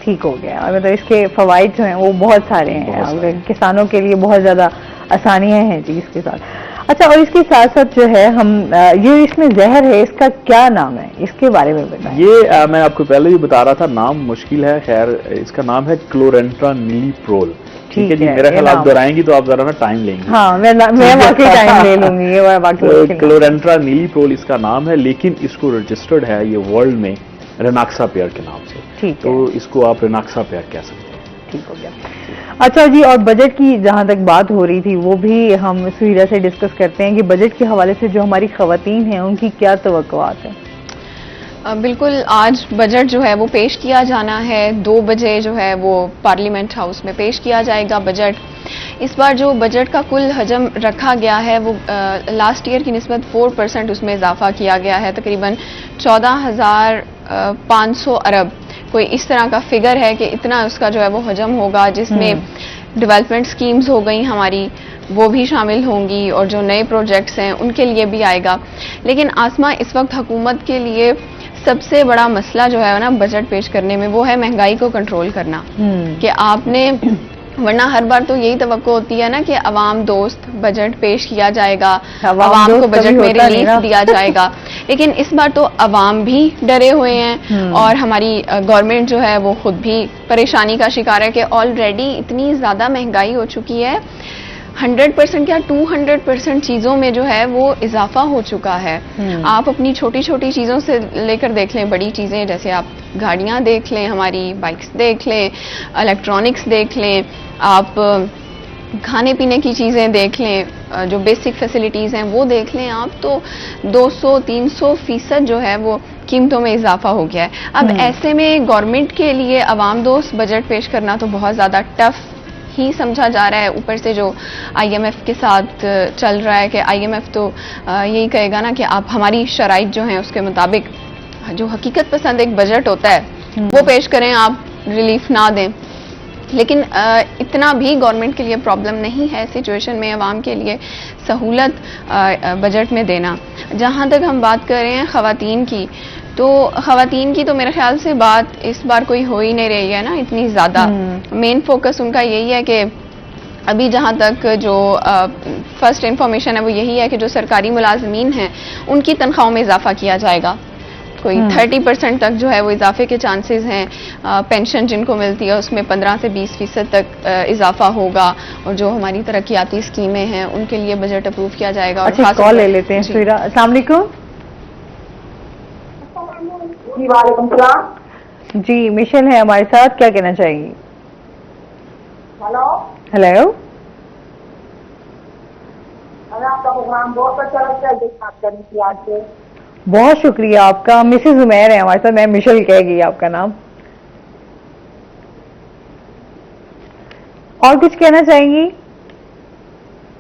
ठीक हो गया। और मतलब इसके फवाइद जो हैं वो बहुत सारे हैं, किसानों के लिए बहुत ज़्यादा आसानियां हैं जी इसके साथ। अच्छा, और इसके साथ साथ जो है हम ये इसमें जहर है, इसका क्या नाम है, इसके बारे में बताएं। ये मैं आपको पहले भी बता रहा था, नाम मुश्किल है। खैर, इसका नाम है क्लोरेंट्रानिलीप्रोल। ठीक है जी, मेरा ख्याल आप दोहराएंगी तो आप जरा ना टाइम लेंगे। हाँ, मैं वाकई टाइम ले लूंगी, ये वाकई क्लोरेंट्रानिलीप्रोल इसका नाम है, लेकिन इसको रजिस्टर्ड है ये वर्ल्ड में रिनाक्सापेयर के नाम से। ठीक तो इसको आप रिनाक्सापेयर कह सकते हैं। ठीक हो गया। अच्छा जी, और बजट की जहां तक बात हो रही थी वो भी हम सुहीरा से डिस्कस करते हैं कि बजट के हवाले से जो हमारी खवातीन हैं उनकी क्या तवक्कुआत है। बिल्कुल, आज बजट जो है वो पेश किया जाना है। 2 बजे जो है वो पार्लियामेंट हाउस में पेश किया जाएगा बजट। इस बार जो बजट का कुल हजम रखा गया है वो लास्ट ईयर की निस्बत 4% उसमें इजाफा किया गया है। तकरीबन 14,500 अरब कोई इस तरह का फिगर है कि इतना उसका जो है वो हजम होगा, जिसमें डेवलपमेंट स्कीम्स हो गई हमारी, वो भी शामिल होंगी, और जो नए प्रोजेक्ट्स हैं उनके लिए भी आएगा। लेकिन आसमा, इस वक्त हुकूमत के लिए सबसे बड़ा मसला जो है ना बजट पेश करने में, वो है महंगाई को कंट्रोल करना। कि आपने, वरना हर बार तो यही तवक्को होती है ना कि अवाम दोस्त बजट पेश किया जाएगा, अवाम को बजट में रिलीफ दिया जाएगा, लेकिन इस बार तो अवाम भी डरे हुए हैं और हमारी गवर्नमेंट जो है वो खुद भी परेशानी का शिकार है कि ऑलरेडी इतनी ज़्यादा महंगाई हो चुकी है। 100% क्या 200% चीज़ों में जो है वो इजाफा हो चुका है। आप अपनी छोटी छोटी चीज़ों से लेकर देख लें, बड़ी चीज़ें जैसे आप गाड़ियाँ देख लें, हमारी बाइक्स देख लें, इलेक्ट्रॉनिक्स देख लें, आप खाने पीने की चीज़ें देख लें, जो बेसिक फैसिलिटीज़ हैं वो देख लें आप, तो 200-300% जो है वो कीमतों में इजाफा हो गया है। अब ऐसे में गवर्नमेंट के लिए अवाम दोस्त बजट पेश करना तो बहुत ज़्यादा टफ ही समझा जा रहा है। ऊपर से जो IMF के साथ चल रहा है कि IMF तो यही कहेगा ना कि आप हमारी शराइत जो हैं उसके मुताबिक जो हकीकत पसंद एक बजट होता है वो पेश करें, आप रिलीफ ना दें। लेकिन इतना भी गवर्नमेंट के लिए प्रॉब्लम नहीं है सिचुएशन में अवाम के लिए सहूलत बजट में देना। जहाँ तक हम बात कर रहे हैं ख़वातीन की, तो ख़वातीन की तो मेरे ख्याल से बात इस बार कोई हो ही नहीं रही है ना इतनी ज़्यादा। मेन फोकस उनका यही है कि अभी जहाँ तक जो फर्स्ट इंफॉर्मेशन है वो यही है कि जो सरकारी मुलाजमीन हैं उनकी तनख्वाहों में इजाफा किया जाएगा। कोई 30% तक जो है वो इजाफे के चांसेस हैं। पेंशन जिनको मिलती है उसमें 15 से 20% तक इजाफा होगा, और जो हमारी तरक्याती स्कीमें हैं उनके लिए बजट अप्रूव किया जाएगा। अच्छा, कॉल ले लेते हैं। सुहीरा, अस्सलाम वालेकुम। जी वालेकुम सलाम। जी, मिशन है हमारे साथ, क्या कहना चाहेंगी? हेलो हेलो, हमें आपका प्रोग्राम बहुत अच्छा लगता है, बात करने की आज से। बहुत शुक्रिया आपका। मिसेज उमैर है हमारे साथ, मैं मिशेल कह गई आपका नाम। और कुछ कहना चाहेंगी?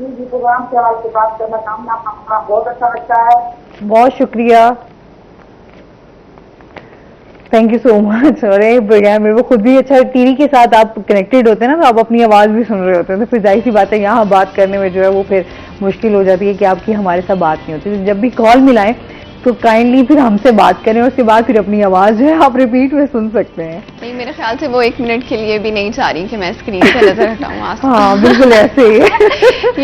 जी, प्रोग्राम से आज से बात करना चाहूँगा, आपका प्रोग्राम बहुत अच्छा लगता है। बहुत शुक्रिया, थैंक यू सो मच। और ये प्रोग्राम मेरे को खुद भी अच्छा, टीवी के साथ आप कनेक्टेड होते हैं ना, तो आप अपनी आवाज़ भी सुन रहे होते हैं, तो फिर जाहिर सी बात है यहाँ बात करने में जो है वो फिर मुश्किल हो जाती है कि आपकी हमारे साथ बात नहीं होती। तो जब भी कॉल मिलाएं तो काइंडली फिर हमसे बात करें, और उसके बाद फिर अपनी आवाज़ जो है आप रिपीट में सुन सकते हैं। नहीं, मेरे ख्याल से वो 1 मिनट के लिए भी नहीं चाह रही कि मैं स्क्रीन से नजर हटाऊँ। हाँ बिल्कुल ऐसे ही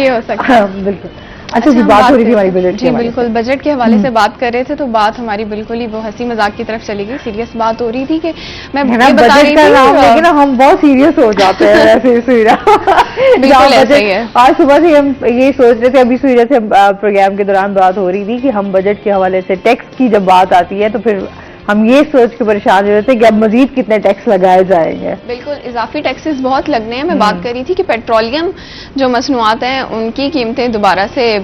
ये हो सकता है। बिल्कुल। अच्छा जी, बात हो रही थी हमारी बजट की। जी बिल्कुल, बजट के हवाले से बात कर रहे थे तो बात हमारी बिल्कुल ही वो हंसी मजाक की तरफ चली गई। सीरियस बात हो रही थी कि मैं ये बता रही थी, लेकिन हम बहुत सीरियस हो जाते हैं वैसे। सुहीरा, बिल्कुल ऐसा ही है। आज सुबह से हम ये सोच रहे थे, अभी सुहीरा से प्रोग्राम के दौरान बात हो रही थी कि हम बजट के हवाले से टैक्स की जब बात आती है तो फिर हम ये सोच के परेशान हो रहे थे कि अब मजीद कितने टैक्स लगाए जाएंगे। बिल्कुल, इजाफी टैक्सेस बहुत लगने हैं। मैं बात कर रही थी कि पेट्रोलियम जो मसनूआत हैं उनकी कीमतें दोबारा से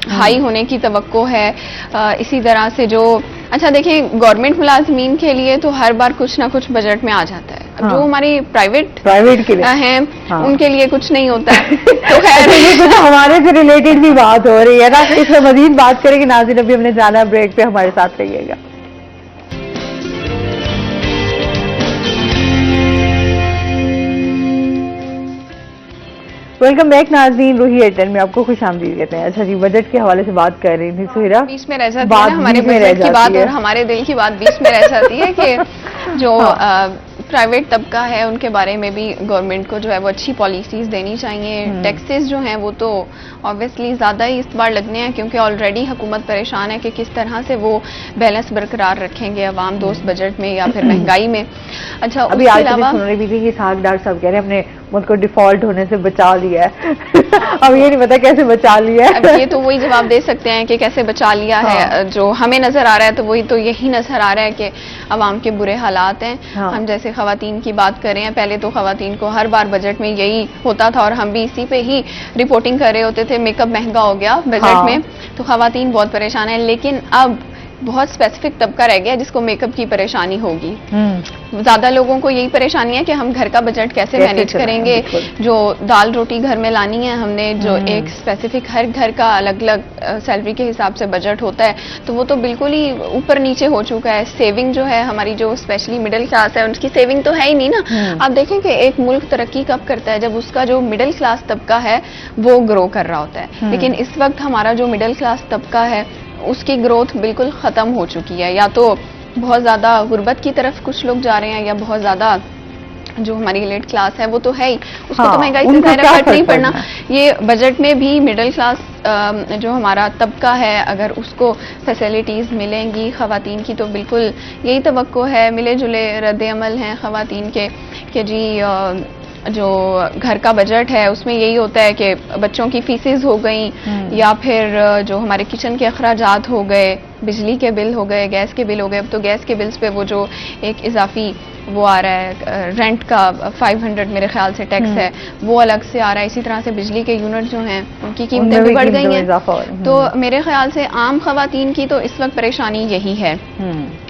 हाई होने की तवक्को है। इसी तरह से जो, अच्छा देखें, गवर्नमेंट मुलाजमीन के लिए तो हर बार कुछ ना कुछ बजट में आ जाता है। हाँ। जो हमारी प्राइवेट के लिए हैं, हाँ। उनके लिए कुछ नहीं होता है। तो खैर तो हमारे से रिलेटेड भी बात हो रही है ना, इसमें मजीद बात करेंगे। नाज़रीन, अभी हमने जाना ब्रेक पे, हमारे साथ रहिएगा। वेलकम बैक नाज़रीन, रूही एयरटेल में आपको खुश आमदीद कहते हैं। अच्छा जी, बजट के हवाले से बात कर रही थी सुहीरा। बीच में रह जाती है ना हमारे बजट की बात और हमारे दिल की बात बीच में रह जाती है कि जो प्राइवेट तबका है उनके बारे में भी गवर्नमेंट को जो है वो अच्छी पॉलिसीज देनी चाहिए। टैक्सेस जो हैं वो तो ऑब्वियसली ज़्यादा ही इस बार लगने हैं, क्योंकि ऑलरेडी हुकूमत परेशान है कि किस तरह से वो बैलेंस बरकरार रखेंगे अवाम दोस्त बजट में या फिर महंगाई में। अच्छा, अभी उसके आज अलावा सुन रही थी कि साग डॉक्टर साहब कह रहे हैं अपने मुल्क को डिफॉल्ट होने से बचा लिया है। अब ये नहीं पता कैसे बचा लिया है। अब ये तो वही जवाब दे सकते हैं कि कैसे बचा लिया है। जो हमें नजर आ रहा है तो वही तो यही नजर आ रहा है कि अवाम के बुरे हालात हैं। हम जैसे खवातीन की बात कर रहे हैं, पहले तो खवातीन को हर बार बजट में यही होता था और हम भी इसी पे ही रिपोर्टिंग कर रहे होते थे, मेकअप महंगा हो गया बजट में, तो खवातीन बहुत परेशान है। लेकिन अब बहुत स्पेसिफिक तबका रह गया जिसको मेकअप की परेशानी होगी। ज्यादा लोगों को यही परेशानी है कि हम घर का बजट कैसे मैनेज करेंगे। जो दाल रोटी घर में लानी है हमने, जो एक स्पेसिफिक हर घर का अलग अलग सैलरी के हिसाब से बजट होता है, तो वो तो बिल्कुल ही ऊपर नीचे हो चुका है। सेविंग जो है हमारी, जो स्पेशली मिडिल क्लास है, उनकी सेविंग तो है ही नहीं ना। आप देखें कि एक मुल्क तरक्की कब करता है, जब उसका जो मिडिल क्लास तबका है वो ग्रो कर रहा होता है। लेकिन इस वक्त हमारा जो मिडिल क्लास तबका है उसकी ग्रोथ बिल्कुल खत्म हो चुकी है। या तो बहुत ज्यादा गुर्बत की तरफ कुछ लोग जा रहे हैं, या बहुत ज्यादा जो हमारी एलिट क्लास है वो तो है ही, उसको तो महंगाई से ज़ाहिर फर्क नहीं पड़ना। ये बजट में भी मिडिल क्लास जो हमारा तबका है, अगर उसको फैसिलिटीज़ मिलेंगी खवातीन की, तो बिल्कुल यही तवक्को है। मिले जुले रद्द अमल हैं खवातीन के कि जी जो घर का बजट है उसमें यही होता है कि बच्चों की फीसेस हो गई, या फिर जो हमारे किचन के अखराजात हो गए, बिजली के बिल हो गए, गैस के बिल हो गए। अब तो गैस के बिल्स पे वो जो एक इजाफी वो आ रहा है रेंट का 500 मेरे ख्याल से टैक्स है, वो अलग से आ रहा है। इसी तरह से बिजली के यूनिट जो हैं उनकी कीमतें भी बढ़ गई हैं। तो मेरे ख्याल से आम खवातीन की तो इस वक्त परेशानी यही है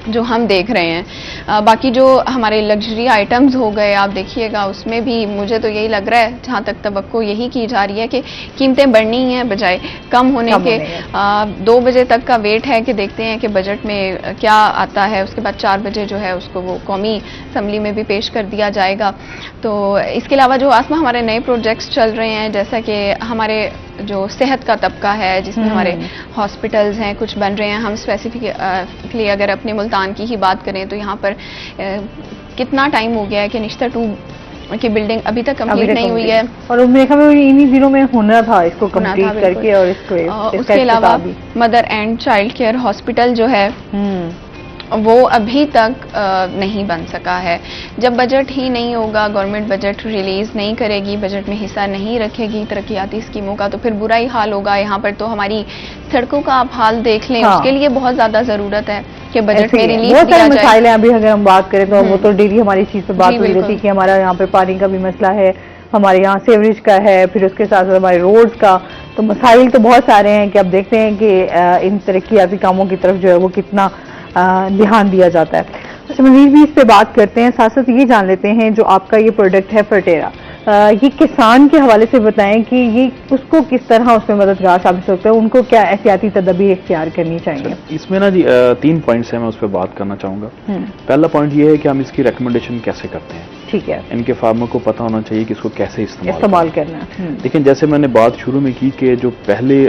जो हम देख रहे हैं। बाकी जो हमारे लग्जरी आइटम्स हो गए, आप देखिएगा उसमें भी मुझे तो यही लग रहा है, जहाँ तक तवक्को यही की जा रही है कि कीमतें बढ़नी ही हैं बजाय कम होने के। 2 बजे तक का वेट है कि देखते हैं कि बजट में क्या आता है। उसके बाद 4 बजे जो है उसको वो कौमी असम्बली में भी पेश कर दिया जाएगा। तो इसके अलावा जो आसमा हमारे नए प्रोजेक्ट्स चल रहे हैं, जैसा कि हमारे जो सेहत का तबका है जिसमें हमारे हॉस्पिटल्स हैं कुछ बन रहे हैं। हम स्पेसिफिकली अगर अपने मुल्तान की ही बात करें तो यहाँ पर कितना टाइम हो गया है कि निश्ता 2 की बिल्डिंग अभी तक कंप्लीट नहीं हुई है, और उम्मीद में इन्हीं दिनों में होना था इसको कंप्लीट करके। और इसको उसके अलावा mother and child care hospital जो है वो अभी तक नहीं बन सका है। जब बजट ही नहीं होगा, गवर्नमेंट बजट रिलीज नहीं करेगी, बजट में हिस्सा नहीं रखेगी तरक्याती स्कीमों का, तो फिर बुरा ही हाल होगा। यहाँ पर तो हमारी सड़कों का आप हाल देख लें, उसके लिए बहुत ज्यादा जरूरत है कि बजट में रिलीज दिया जाए। मसाइल हैं अभी अगर हम बात करें तो वो तो डेली हमारी चीज पे बात हो रही थी कि हमारा यहाँ पे पानी का भी मसला है, हमारे यहाँ सीवरेज का है, फिर उसके साथ साथ हमारे रोड्स का। तो मसाइल तो बहुत सारे हैं कि अब देखते हैं कि इन तरक्याती कामों की तरफ जो है वो कितना ध्यान दिया जाता है। अच्छा, मजीद भी इस पे बात करते हैं, साथ साथ ये जान लेते हैं जो आपका ये प्रोडक्ट है फर्टेरा, ये किसान के हवाले से बताएं कि ये उसको किस तरह उसमें मददगार साबित होता है, उनको क्या एहतियाती तदबीर इख्तियार करनी चाहिए। इसमें ना जी 3 पॉइंट्स हैं, मैं उस पर बात करना चाहूँगा। पहला पॉइंट ये है कि हम इसकी रिकमेंडेशन कैसे करते हैं। ठीक है, इनके फार्मर को पता होना चाहिए कि इसको कैसे इस्तेमाल करना है। लेकिन जैसे मैंने बात शुरू में की कि जो पहले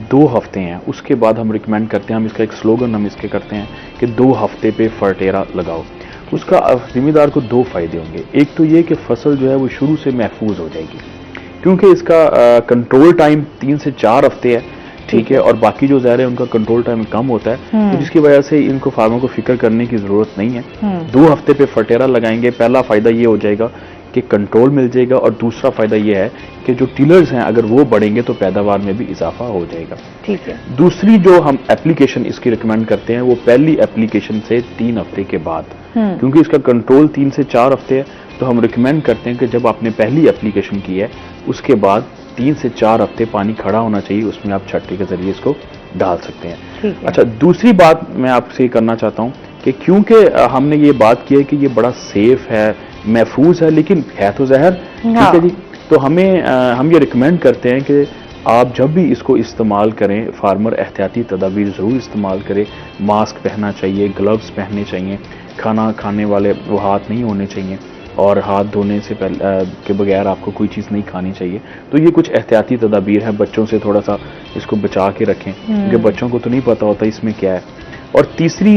2 हफ्ते हैं उसके बाद हम रिकमेंड करते हैं, हम इसका एक स्लोगन हम इसके करते हैं कि 2 हफ्ते पे फर्टेरा लगाओ। उसका जिम्मेदार को 2 फायदे होंगे। एक तो ये कि फसल जो है वो शुरू से महफूज हो जाएगी, क्योंकि इसका कंट्रोल टाइम 3 से 4 हफ्ते है, ठीक है, और बाकी जो ज़ाहिर है उनका कंट्रोल टाइम कम होता है, तो जिसकी वजह से इनको फार्मर को फिक्र करने की जरूरत नहीं है। 2 हफ्ते पे फर्टेरा लगाएंगे, पहला फायदा ये हो जाएगा कि कंट्रोल मिल जाएगा, और दूसरा फायदा ये है कि जो टिलर्स हैं अगर वो बढ़ेंगे तो पैदावार में भी इजाफा हो जाएगा। ठीक है। दूसरी जो हम एप्लीकेशन इसकी रिकमेंड करते हैं वो पहली एप्लीकेशन से 3 हफ्ते के बाद, क्योंकि इसका कंट्रोल 3 से 4 हफ्ते है, तो हम रिकमेंड करते हैं कि जब आपने पहली एप्लीकेशन की है उसके बाद 3 से 4 हफ्ते पानी खड़ा होना चाहिए, उसमें आप छट्टी के जरिए इसको डाल सकते हैं। अच्छा, दूसरी बात मैं आपसे करना चाहता हूँ कि क्योंकि हमने ये बात की है कि ये बड़ा सेफ है, महफूज है, लेकिन है तो जहर, ठीक है जी, तो हम ये रिकमेंड करते हैं कि आप जब भी इसको इस्तेमाल करें, फार्मर एहतियाती तदाबीर ज़रूर इस्तेमाल करें। मास्क पहनना चाहिए, ग्लव्स पहनने चाहिए, खाना खाने वाले वो हाथ नहीं होने चाहिए, और हाथ धोने से पहले के बगैर आपको कोई चीज़ नहीं खानी चाहिए। तो ये कुछ एहतियाती तदाबीर है, बच्चों से थोड़ा सा इसको बचा के रखें, क्योंकि बच्चों को तो नहीं पता होता इसमें क्या है। और तीसरी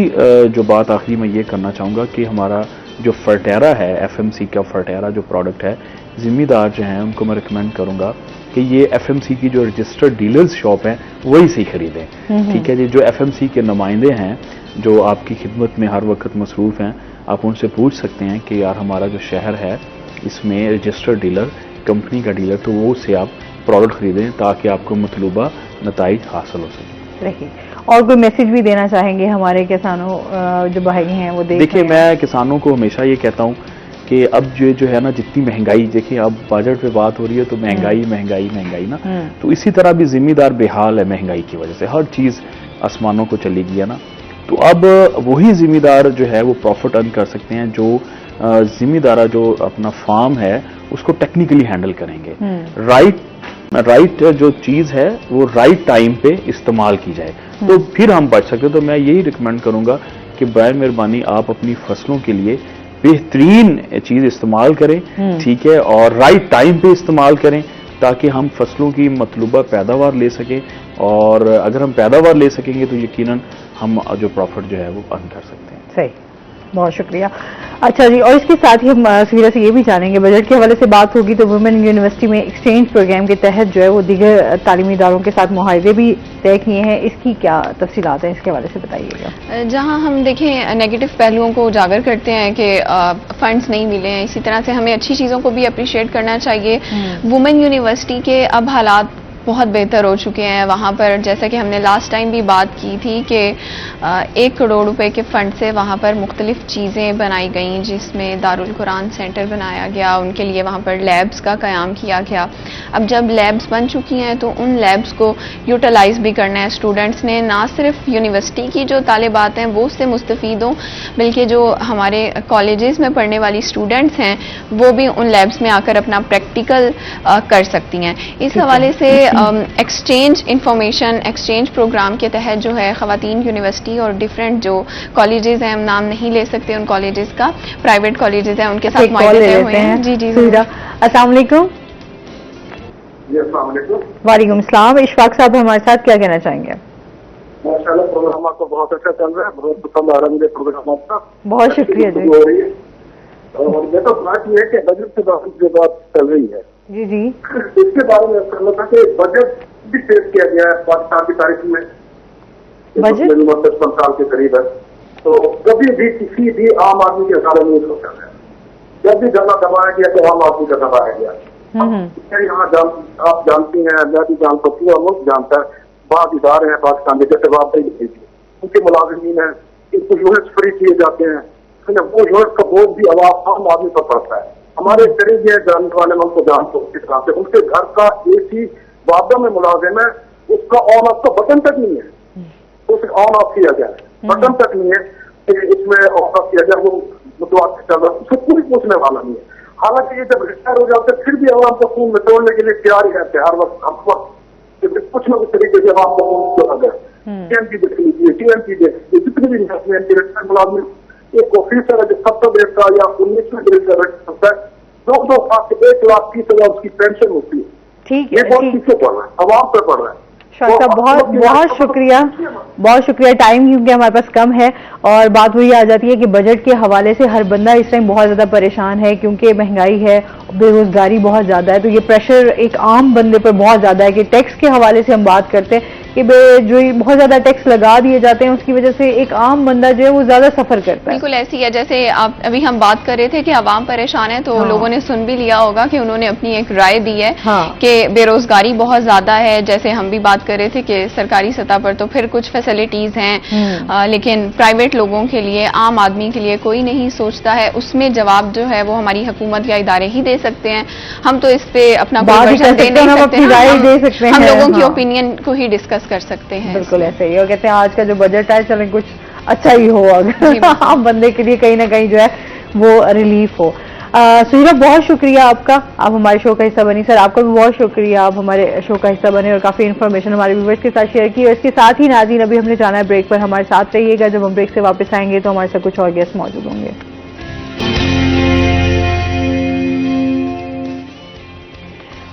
जो बात आखिरी में ये करना चाहूँगा कि हमारा जो फर्टेरा है, FMC का फर्टेरा जो प्रोडक्ट है, जिम्मेदार जो हैं उनको मैं रिकमेंड करूंगा कि ये FMC की जो रजिस्टर्ड डीलर्स शॉप है वही से खरीदें। ठीक है जी, जो FMC के नुमाइंदे हैं जो आपकी खिदमत में हर वक्त मसरूफ हैं, आप उनसे पूछ सकते हैं कि यार हमारा जो शहर है इसमें रजिस्टर्ड डीलर, कंपनी का डीलर, तो वो से आप प्रोडक्ट खरीदें ताकि आपको मतलूबा नताइज हासिल हो सके। रही और कोई मैसेज भी देना चाहेंगे हमारे किसानों जो भाई हैं वो देखिए, मैं किसानों को हमेशा ये कहता हूँ कि अब जो है ना, जितनी महंगाई, देखिए अब बजट पे बात हो रही है तो महंगाई महंगाई महंगाई ना, तो इसी तरह भी जिम्मेदार बेहाल है महंगाई की वजह से, हर चीज आसमानों को चली गई है ना। तो अब वही जिम्मेदार जो है वो प्रॉफिट अर्न कर सकते हैं जो जिम्मेदारा जो अपना फार्म है उसको टेक्निकली हैंडल करेंगे। राइट जो चीज है वो राइट टाइम पे इस्तेमाल की जाए तो फिर हम बच सकते हैं। तो मैं यही रिकमेंड करूंगा कि बर मेहरबानी आप अपनी फसलों के लिए बेहतरीन चीज इस्तेमाल करें, ठीक है, और राइट टाइम पे इस्तेमाल करें ताकि हम फसलों की मतलूबा पैदावार ले सकें, और अगर हम पैदावार ले सकेंगे तो यकीनन हम जो प्रॉफिट जो है वो अर्न कर सकते हैं। सही, बहुत शुक्रिया। अच्छा जी, और इसके साथ ही हम सुवीरा से ये भी जानेंगे, बजट के हवाले से बात होगी तो वुमेन यूनिवर्सिटी में एक्सचेंज प्रोग्राम के तहत जो है वो दीगर तालीमी इदारों के साथ मुआहदे भी तय किए हैं, इसकी क्या तफसीलात हैं, इसके हवाले से बताइएगा। जहां हम देखें नेगेटिव पहलुओं को उजागर करते हैं कि फंड्स नहीं मिले हैं, इसी तरह से हमें अच्छी चीज़ों को भी अप्रिशिएट करना चाहिए। वुमेन यूनिवर्सिटी के अब हालात बहुत बेहतर हो चुके हैं। वहाँ पर जैसा कि हमने लास्ट टाइम भी बात की थी कि 1 करोड़ रुपए के फंड से वहाँ पर मुख्तलिफ चीज़ें बनाई गई, जिसमें दारुल कुरान सेंटर बनाया गया, उनके लिए वहाँ पर लैब्स का क़याम किया गया। अब जब लैब्स बन चुकी हैं तो उन लैब्स को यूटिलाइज भी करना है स्टूडेंट्स ने, ना सिर्फ यूनिवर्सिटी की जो तालिबात हैं वो उससे मुस्तफ़ीद हों, बल्कि जो हमारे कॉलेजेस में पढ़ने वाली स्टूडेंट्स हैं वो भी उन लैब्स में आकर अपना प्रैक्टिकल कर सकती हैं। इस हवाले से एक्सचेंज इंफॉर्मेशन एक्सचेंज प्रोग्राम के तहत जो है ख़वातीन यूनिवर्सिटी और डिफरेंट जो कॉलेजेस हैं, हम नाम नहीं ले सकते उन कॉलेजेस का, प्राइवेट कॉलेजेस हैं, उनके साथ मुआहदे तय हुए हैं। जी जी, अस्सलाम वालेकुम। वालेकुम सलाम। इशफाक साहब हमारे साथ, क्या कहना चाहेंगे? माशाल्लाह, प्रोग्राम आपका बहुत अच्छा चल रहा है, बहुत पसंद आ रहा है मुझे प्रोग्राम आपका। बहुत शुक्रिया जी। हो रही है और मैं तो बात ये है कि बजट के बारे में जो बात चल रही है जी जी, इसके बारे में करना था कि बजट भी पेश किया गया है पाकिस्तान की तारीख में, बजट 55 साल के करीब है, तो कभी भी किसी भी आम आदमी के बारे में नहीं सोचा गया। जब भी गला दबाया गया तो आम आदमी का दबाया गया। यहाँ आप जानती हैं, मैं भी जानता हूँ, पूरा मुल्क जानता है, बाद इदारे हैं पाकिस्तान के जैसे वापसी उनके मुलाजिमीन है, इनको यूनिट्स फ्री किए जाते हैं, वो यूनिट का बोझ भी आम आदमी पर पड़ता है। हमारे करीब ये जानने वाले मैं उनको जानता हूँ किस तरह से, उनके घर का AC वादा में मुलाजिम है, उसका ऑन ऑफ का बटन तक नहीं है, उसे ऑन ऑफ किया गया है, बटन तक नहीं है कि इसमें ऑन ऑफ किया गया, वो मुतवाद चल रहा है, उसको कोई पूछने वाला नहीं है। हालांकि ये जब रिटायर हो जाते फिर भी अवाम को खून में तोड़ने के लिए तैयार ही रहते हैं हर वक्त कुछ न कुछ तरीके से अवाम को खून अगर TMT देख लीजिए, TMT देख लीजिए, जितने भी रिटायर मुलाजिम, एक ऑफिसर है जो 70 डेज का या 19वें डेज का रख सकता है, 2 साल से 1,30,000 उसकी पेंशन होती है। ठीक ये है, बहुत पीछे पड़ रहा है, अवाम पे पड़ रहा है। शायद बहुत बहुत शुक्रिया, बहुत शुक्रिया। टाइम क्योंकि हमारे पास कम है और बात वही आ जाती है कि बजट के हवाले से हर बंदा इस टाइम बहुत ज्यादा परेशान है क्योंकि महंगाई है, बेरोजगारी बहुत ज्यादा है, तो ये प्रेशर एक आम बंदे पर बहुत ज्यादा है कि टैक्स के हवाले से हम बात करते हैं कि जो बहुत ज्यादा टैक्स लगा दिए जाते हैं उसकी वजह से एक आम बंदा जो है वो ज्यादा सफर करता है। बिल्कुल ऐसी है, जैसे आप अभी हम बात कर रहे थे कि आवाम परेशान है, तो लोगों ने सुन भी लिया होगा कि उन्होंने अपनी एक राय दी है कि बेरोजगारी बहुत ज्यादा है। जैसे हम भी बात कर रहे थे कि सरकारी सतह पर तो फिर कुछ फैसिलिटीज हैं, लेकिन प्राइवेट लोगों के लिए, आम आदमी के लिए कोई नहीं सोचता है। उसमें जवाब जो है वो हमारी हुकूमत या इदारे ही दे सकते हैं। हम तो इस पे अपना वर्जन दे नहीं सकते, हम लोगों की ओपिनियन को ही डिस्कस कर सकते हैं। बिल्कुल ऐसे ही, और कहते हैं आज का जो बजट है चलें कुछ अच्छा ही हो, अगर आम बंदे के लिए कहीं ना कहीं जो है वो रिलीफ हो। सुहीरा, बहुत शुक्रिया आपका, आप हमारे शो का हिस्सा बनी। सर, आपका भी बहुत शुक्रिया, आप हमारे शो का हिस्सा बने और काफी इन्फॉर्मेशन हमारे व्यूअर्स के साथ शेयर की। और इसके साथ ही नाज़रीन, अभी हमने जाना है ब्रेक पर, हमारे साथ रहिएगा। जब हम ब्रेक से वापस आएंगे तो हमारे साथ कुछ और गेस्ट मौजूद होंगे।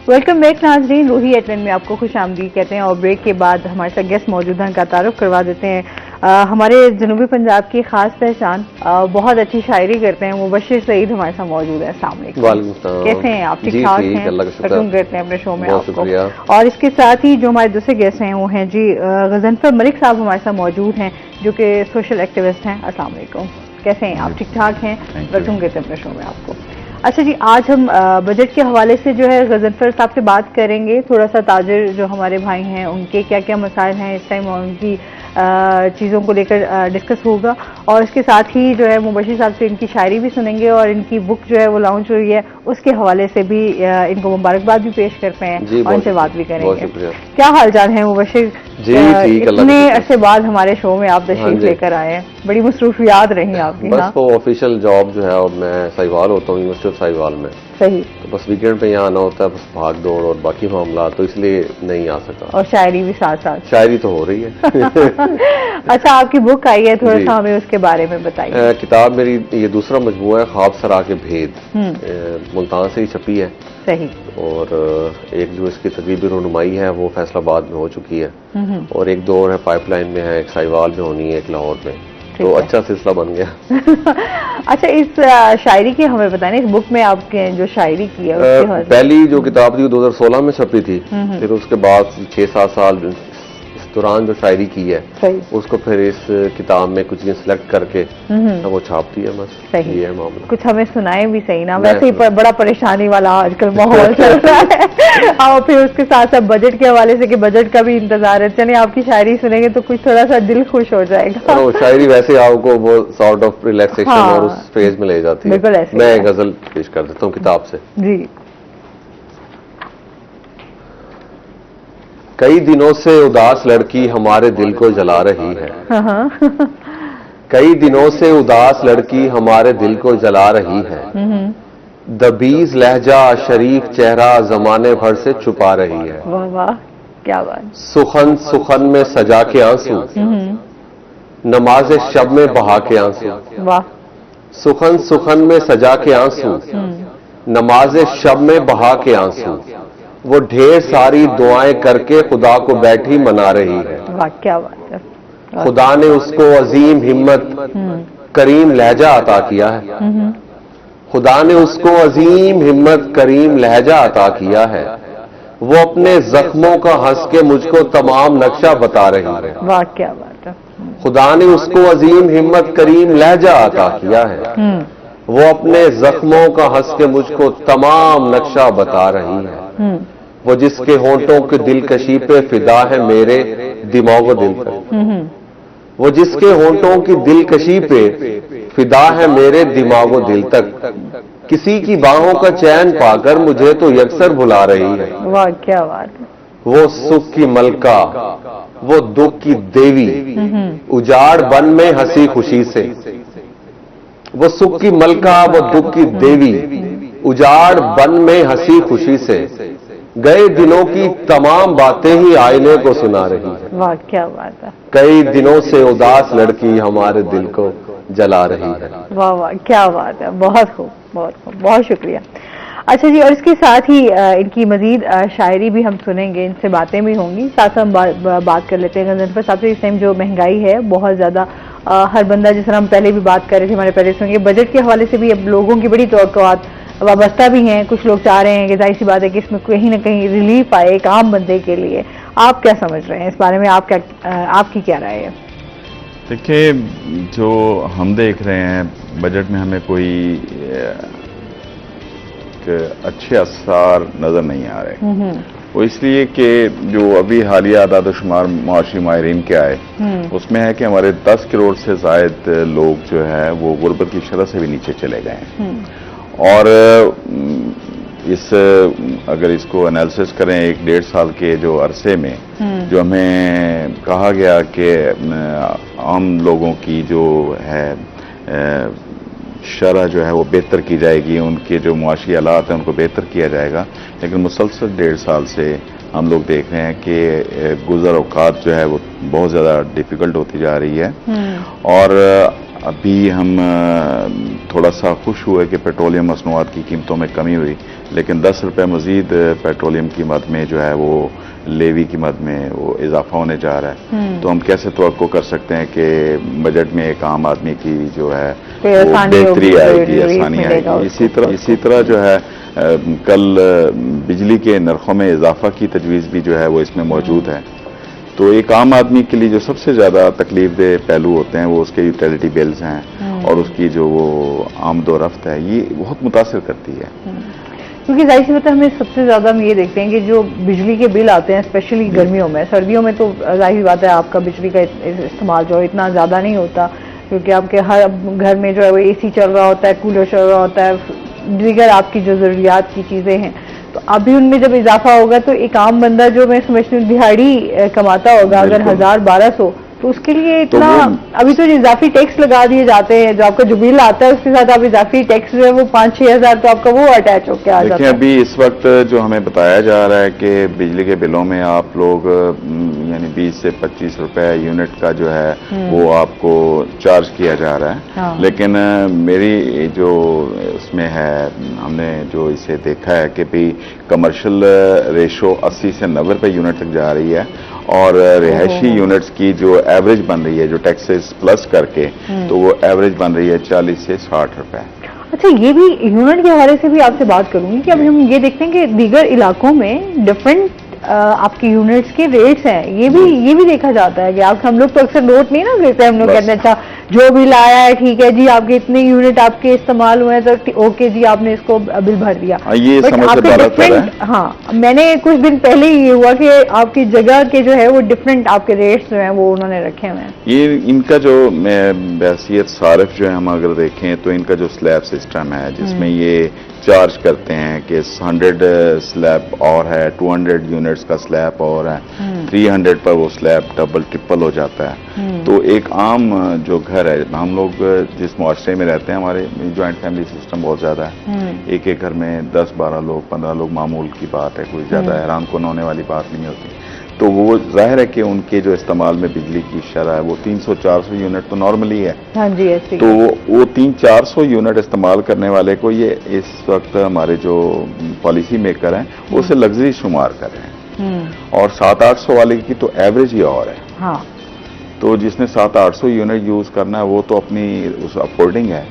वेलकम बैक नाज़रीन, रूही एटलन में आपको खुश आमदीद कहते हैं और ब्रेक के बाद हमारे साथ गेस्ट मौजूद हैं, का तारुफ करवा देते हैं। हमारे जनूबी पंजाब की खास पहचान, बहुत अच्छी शायरी करते हैं मुबशिर सईद हमारे साथ मौजूद है। अस्सलाम वालेकुम। वालेकुम सलाम। कैसे हैं आप? ठीक जी ठाक ठीक, हैं? अल्लाह का शुक्र। वेलकम करते हैं अपने शो में बहुत आपको। शुक्रिया। और इसके साथ ही जो हमारे दूसरे गेस्ट हैं वो हैं जी गजनफर मलिक साहब हमारे साथ मौजूद हैं, जो कि सोशल एक्टिविस्ट हैं। अस्सलाम वालेकुम, कैसे हैं आप? ठीक ठाक हैं? वेलकम करते हैं अपने शो में आपको। अच्छा जी, आज हम बजट के हवाले से जो है गजनफर साहब से बात करेंगे। थोड़ा सा ताजिर जो हमारे भाई हैं उनके क्या क्या मसाइल हैं इस टाइम और उनकी चीज़ों को लेकर डिस्कस होगा। और इसके साथ ही जो है मुबशिर साहब से इनकी शायरी भी सुनेंगे और इनकी बुक जो है वो लॉन्च हुई है उसके हवाले से भी इनको मुबारकबाद भी पेश करते हैं और इनसे बात भी करेंगे। क्या हाल चाल है मुबशिर? जी ठीक, इतने अरसे बाद हमारे शो में आप तशरीफ लेकर आए हैं, बड़ी मसरूफियात रही आपकी। बस वो ऑफिशियल जॉब जो है, और मैं साहिवाल होता हूँ, यूनिवर्सिटी ऑफ साहिवाल में। सही। तो बस वीकेंड पे यहाँ आना होता है, बस भाग दौड़ और बाकी मामला, तो इसलिए नहीं आ सका। और शायरी भी साथ साथ? शायरी तो हो रही है। अच्छा, आपकी बुक आई है, थोड़ा सा हमें उसके बारे में बताइए। किताब मेरी ये दूसरा मजमूआ है, ख्वाब सरा के भेद, मुल्तान से ही छपी है। सही। और एक जो इसकी तकरीबी रुनुमाई है वो फैसलाबाद में हो चुकी है, और एक दो और है पाइपलाइन में है, एक साहिवाल में होनी है, एक लाहौर में। तो अच्छा सिलसिला बन गया। अच्छा, इस शायरी की हमें बताएं, इस बुक में आपके जो शायरी की है पहली जो किताब थी 2016 में छपी थी, फिर उसके बाद 6-7 साल इस दौरान जो शायरी की है उसको फिर इस किताब में कुछ सिलेक्ट करके वो छापती है। बस ये है मामला। कुछ हमें सुनाए भी सही ना, वैसे ही बड़ा परेशानी वाला आजकल माहौल चल रहा है। और फिर उसके साथ साथ बजट के हवाले से कि बजट का भी इंतजार है। चलिए, आपकी शायरी सुनेंगे तो कुछ थोड़ा सा दिल खुश हो जाएगा। वो शायरी वैसे आपको वो सॉर्ट ऑफ रिलैक्सेशन और उस फेज में ले जाती है। मैं एक गजल पेश कर देता हूँ किताब से। जी। कई दिनों से उदास लड़की हमारे दिल को जला रही है। कई दिनों से उदास लड़की हमारे दिल को जला रही है। दबीज लहजा शरीफ चेहरा जमाने भर से छुपा रही है। वाह वाह, क्या बात। सुखन सुखन में सजा के आंसू, नमाज शब में बहा के आंसू। वाह। सुखन सुखन में सजा के आंसू, नमाज शब में बहा के आंसू। वो ढेर सारी दुआएं करके खुदा को बैठी मना रही है। वाह, क्या बात है। खुदा ने उसको अजीम हिम्मत करीम लहजा अता किया है। खुदा ने उसको अजीम हिम्मत करीम लहजा अता किया है। वो अपने जख्मों का हंस के मुझको तमाम नक्शा बता रही है। वाह, क्या बात है। खुदा ने उसको अजीम हिम्मत करीम लहजा अता किया है। वो अपने जख्मों का हंस के मुझको तमाम नक्शा बता रही है। वो जिसके होंठों के दिलकशी पे फिदा है मेरे दिमागो दिल तक। वो जिसके होंठों की दिलकशी पे फिदा है मेरे दिमागो दिल तक। किसी की बाहों का चैन पाकर मुझे तो यकसर भुला रही है। वाह, क्या बात है। वो सुख की मलका, वो दुख की देवी, उजाड़ बन में हंसी खुशी से। वो सुख की मलका, वो दुख की देवी, उजाड़ बन में हंसी खुशी से। गए दिनों की तमाम बातें ही आईने को सुना रही है। वाह, क्या बात है। कई दिनों से उदास लड़की हमारे दिल को जला रही है। वाह वाह, क्या बात है। बहुत खूब, बहुत खूब, बहुत शुक्रिया। अच्छा जी, और इसके साथ ही इनकी मजीद शायरी भी हम सुनेंगे, इनसे बातें भी होंगी। साथ हम बात कर लेते हैं गजनफर साहब से। इस टाइम जो महंगाई है बहुत ज़्यादा, हर बंदा, जिस तरह हम पहले भी बात कर रहे थे, हमारे पहले सुनेंगे, बजट के हवाले से भी अब लोगों की बड़ी तवक्कुआत वाबस्ता भी हैं। कुछ लोग चाह रहे हैं कि जाहिर सी बात है कि इसमें कहीं ना कहीं रिलीफ आए एक आम बंदे के लिए। आप क्या समझ रहे हैं इस बारे में? आपकी क्या राय है? देखिए, जो हम देख रहे हैं बजट में हमें कोई अच्छे असर नज़र नहीं आ रहे। वो इसलिए कि जो अभी हालिया आदाद-ओ-शुमार मुआशी माहिरीन के आए, उसमें है कि हमारे 10 करोड़ से ज़ायद लोग जो है वो गुर्बत की शरह से भी नीचे चले गए हैं। और अगर इसको एनालिसिस करें 1-1.5 साल के जो अरसे में, जो हमें कहा गया कि आम लोगों की जो है शरह जो है वो बेहतर की जाएगी, उनके जो मुआशी हालात हैं उनको बेहतर किया जाएगा, लेकिन मुसलसल 1.5 साल से हम लोग देख रहे हैं कि गुज़र औकात जो है वो बहुत ज़्यादा डिफ़िकल्ट होती जा रही है। और अभी हम थोड़ा सा खुश हुए कि पेट्रोलियम मसनूआत की कीमतों में कमी हुई, लेकिन 10 रुपये मजीद पेट्रोलियम कीमत में जो है वो लेवी कीमत में वो इजाफा होने जा रहा है। तो हम कैसे तवक्को कर सकते हैं कि बजट में एक आम आदमी की जो है वो बेहतरी आएगी, आसानी आएगी। इसी तरह जो है कल बिजली के नरखों में इजाफा की तजवीज़ भी जो है वो इसमें मौजूद है। तो एक आम आदमी के लिए जो सबसे ज्यादा तकलीफदेह पहलू होते हैं वो उसके यूटिलिटी बिल्स हैं और उसकी जो वो आमदोरफ्त है, ये बहुत मुतासिर करती है। क्योंकि जाहिर सी बात है, हमें सबसे ज्यादा हम ये देखते हैं कि जो बिजली के बिल आते हैं स्पेशली गर्मियों में, सर्दियों में तो जाहिर बात है आपका बिजली का इस्तेमाल जो है इतना ज्यादा नहीं होता, क्योंकि आपके हर घर में जो है वो एसी चल रहा होता है, कूलर चल रहा होता है, दीगर आपकी जो जरूरियात की चीजें हैं। तो अभी उनमें जब इजाफा होगा तो एक आम बंदा जो मैं समझती हूँ दिहाड़ी कमाता होगा अगर 1000-1200, तो उसके लिए इतना अभी तो इजाफी टैक्स लगा दिए जाते हैं, जो आपका जो बिल आता है उसके साथ आप इजाफी टैक्स जो है वो 5-6 हज़ार तो आपका वो अटैच होकर आ जाता है। अभी इस वक्त जो हमें बताया जा रहा है कि बिजली के बिलों में आप लोग यानी 20 से 25 रुपए यूनिट का जो है वो आपको चार्ज किया जा रहा है। हाँ। लेकिन मेरी जो उसमें है, हमने जो इसे देखा है कि भाई कमर्शियल रेशो 80 से 90 रुपए यूनिट तक जा रही है और रिहायशी यूनिट्स की जो एवरेज बन रही है जो टैक्सेस प्लस करके, तो वो एवरेज बन रही है 40 से 60 रुपए। अच्छा, ये भी यूनिट के हवाले से भी आपसे बात करूंगी कि अभी हम ये देखते हैं कि दीगर इलाकों में डिफरेंट आपके यूनिट्स के रेट्स हैं, ये भी देखा जाता है कि हम लोग तो अक्सर नोट नहीं ना देते, हम लोग कहते हैं अच्छा जो बिल आया है ठीक है जी, आपके इतने यूनिट आपके इस्तेमाल हुए हैं तो ओके जी आपने इसको बिल भर दिया। ये समझ से बात कर रहा है। हाँ, मैंने कुछ दिन पहले ही ये हुआ कि आपकी जगह के जो है वो डिफरेंट आपके रेट्स जो है वो उन्होंने रखे हुए हैं। ये इनका जो बहसियत सारिफ जो है हम अगर देखें तो इनका जो स्लैब सिस्टम है जिसमें ये चार्ज करते हैं कि 100 स्लैब और है, 200 यूनिट्स का स्लैब और है, 300 पर वो स्लैब डबल ट्रिपल हो जाता है। तो एक आम जो घर है, हम लोग जिस मुआशरे में रहते हैं, हमारे ज्वाइंट फैमिली सिस्टम बहुत ज्यादा है, एक घर में 10-12 लोग 15 लोग मामूल की बात है, कोई ज्यादा हैरान कौन होने वाली बात नहीं होती। तो वो जाहिर है कि उनके जो इस्तेमाल में बिजली की शरह है वो 300-400 यूनिट तो नॉर्मली है। हाँ जी, ऐसे तो वो 300-400 यूनिट इस्तेमाल करने वाले को ये इस वक्त हमारे जो पॉलिसी मेकर हैं वो उसे लग्जरी शुमार कर रहे हैं और 700-800 वाले की तो एवरेज ही और है। हाँ। तो जिसने 700-800 यूनिट यूज करना है वो तो अपनी उस अफोर्डिंग है,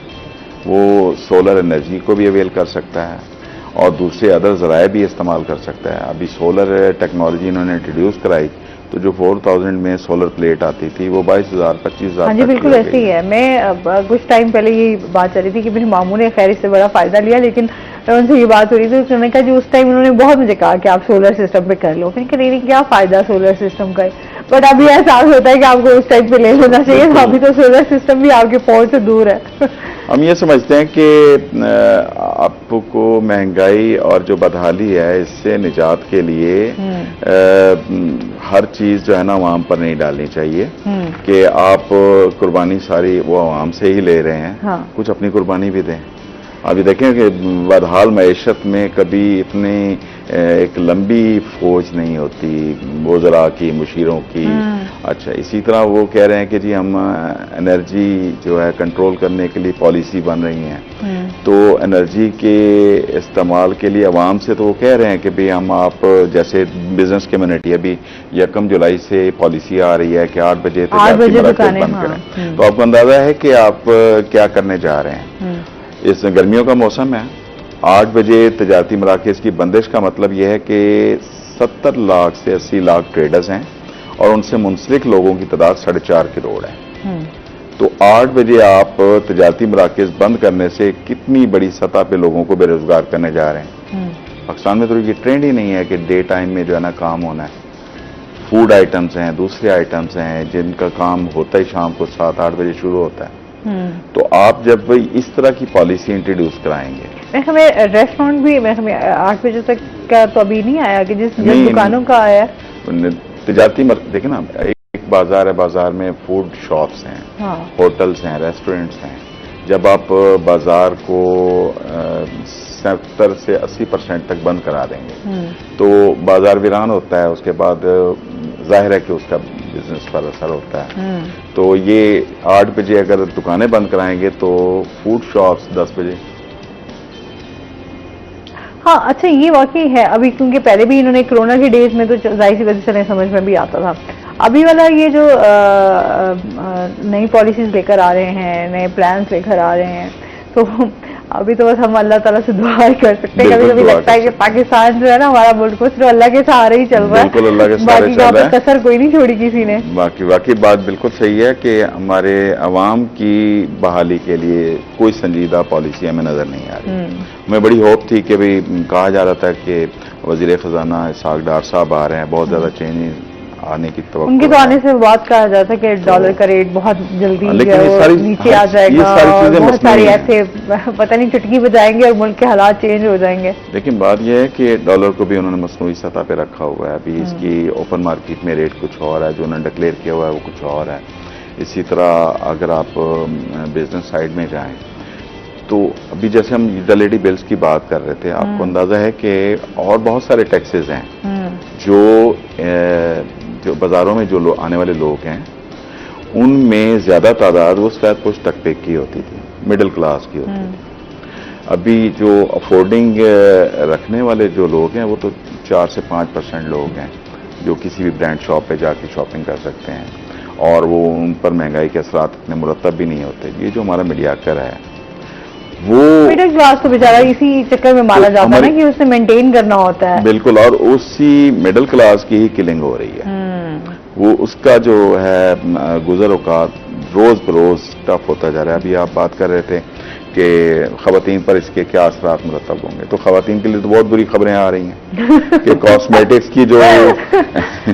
वो सोलर एनर्जी को भी अवेल कर सकता है और दूसरे अदर जराए भी इस्तेमाल कर सकता है। अभी सोलर टेक्नोलॉजी इन्होंने इंट्रोड्यूस कराई, तो जो 4000 में सोलर प्लेट आती थी वो 22,000-25,000। हाँ जी, बिल्कुल ऐसे ही है। मैं कुछ टाइम पहले ये बात चल रही थी कि मेरे मामू ने खैर इससे बड़ा फायदा लिया, लेकिन उनसे ये बात हो रही थी, उन्होंने कहा जी उस टाइम उन्होंने बहुत मुझे कहा कि आप सोलर सिस्टम पे कर लो, फिर कह रही क्या फायदा सोलर सिस्टम का, बट अभी एहसास होता है कि आपको उस टाइम पे ले लेना चाहिए, तो अभी तो सोलर सिस्टम भी आपके पहुंच से दूर है। हम ये समझते हैं कि आपको महंगाई और जो बदहाली है इससे निजात के लिए हर चीज जो है ना आवाम पर नहीं डालनी चाहिए कि आप कुर्बानी सारी वो आवाम से ही ले रहे हैं। हाँ। कुछ अपनी कुर्बानी भी दें। अभी देखें कि बदहाल मईशत में कभी इतनी एक लंबी फौज नहीं होती वज़रा की, मुशीरों की। अच्छा, इसी तरह वो कह रहे हैं कि जी हम एनर्जी जो है कंट्रोल करने के लिए पॉलिसी बन रही है, तो एनर्जी के इस्तेमाल के लिए अवाम से तो वो कह रहे हैं कि भाई हम आप जैसे बिजनेस कम्युनिटी अभी 1 जुलाई से पॉलिसी आ रही है कि 8 बजे दुकानें बंद करें। तो आपको अंदाजा है कि आप क्या करने जा रहे हैं। इस गर्मियों का मौसम है, 8 बजे तजारती मराकज़ की बंदिश का मतलब यह है कि 70 लाख से 80 लाख ट्रेडर्स हैं और उनसे मुंसलिक लोगों की तादाद 4.5 करोड़ है। तो 8 बजे आप तजारती मराकज़ बंद करने से कितनी बड़ी सतह पे लोगों को बेरोजगार करने जा रहे हैं। पाकिस्तान में तो ये ट्रेंड ही नहीं है कि डे टाइम में जो है ना काम होना है। फूड आइटम्स हैं, दूसरे आइटम्स हैं जिनका काम होता ही शाम को 7-8 बजे शुरू होता है। तो आप जब इस तरह की पॉलिसी इंट्रोड्यूस कराएंगे, हमें रेस्टोरेंट भी 8 बजे तक का तो अभी नहीं आया कि जिस दुकानों का आया तजारती देखिए ना, एक बाजार है, बाजार में फूड शॉप्स हैं। हाँ। होटल्स हैं, रेस्टोरेंट्स हैं। जब आप बाजार को 70 से 80% तक बंद करा देंगे तो बाजार वीरान होता है। उसके बाद जाहिर है कि उसका बिजनेस पर असर होता है। तो ये 8 बजे अगर दुकानें बंद कराएंगे तो फूड शॉप्स 10 बजे। हाँ, अच्छा ये वाकई है अभी, क्योंकि पहले भी इन्होंने कोरोना के डेज में तो जाहिर सी वजह से नहीं समझ में भी आता था। अभी वाला ये जो नई पॉलिसीज लेकर आ रहे हैं, नए प्लान्स लेकर आ रहे हैं, तो अभी तो बस हम अल्लाह ताला से दुआ ही कर सकते हैं। कभी कभी लगता है कि पाकिस्तान जो है ना हमारा मुल्क सिर्फ अल्लाह के सहारे ही चल रहा है, बिल्कुल अल्लाह के सहारे चल रहा है, कसर कोई नहीं छोड़ी किसी ने। बाकी बात बिल्कुल सही है कि हमारे अवाम की बहाली के लिए कोई संजीदा पॉलिसी हमें नजर नहीं आ रही। हमें बड़ी होप थी कि भाई कहा जा रहा था कि वजीर खजाना इसहाक डार साहब आ रहे हैं, बहुत ज्यादा चेंज आने की तो उनके तो आने से बात कहा जाता है कि डॉलर का रेट बहुत जल्दी नीचे आ जाएगा, और बहुत सारी ऐसे पता नहीं चुटकी बजाएंगे और मुल्क के हालात चेंज हो जाएंगे। लेकिन बात यह है कि डॉलर को भी उन्होंने मसनूई सतह पे रखा हुआ है। अभी इसकी ओपन मार्केट में रेट कुछ और है, जो उन्होंने डिक्लेयर किया हुआ है वो कुछ और है। इसी तरह अगर आप बिजनेस साइड में जाएं तो अभी जैसे हम यूटिलिटी बिल्स की बात कर रहे थे, आपको अंदाजा है कि और बहुत सारे टैक्सेस हैं जो बाजारों में जो आने वाले लोग हैं उनमें ज्यादा तादाद वो शायद कुछ तबके की होती थी, मिडिल क्लास की होती थी। अभी जो अफोर्डिंग रखने वाले जो लोग हैं वो तो 4 से 5% लोग हैं जो किसी भी ब्रांड शॉप पे जाके शॉपिंग कर सकते हैं, और वो उन पर महंगाई के असरात इतने मुरतब भी नहीं होते। ये जो हमारा मीडियाकर है वो मिडिल क्लास तो बेचारा इसी चक्कर में मारा जाता है ना कि उसे मेंटेन करना होता है। बिल्कुल, और उसी मिडिल क्लास की ही किलिंग हो रही है। वो उसका जो है गुजर औकात रोज बरोज टफ होता जा रहा है। अभी आप बात कर रहे थे कि खवातीन पर इसके क्या असरात मुरतब होंगे, तो खवातीन के लिए तो बहुत बुरी खबरें आ रही हैं कि कॉस्मेटिक्स की जो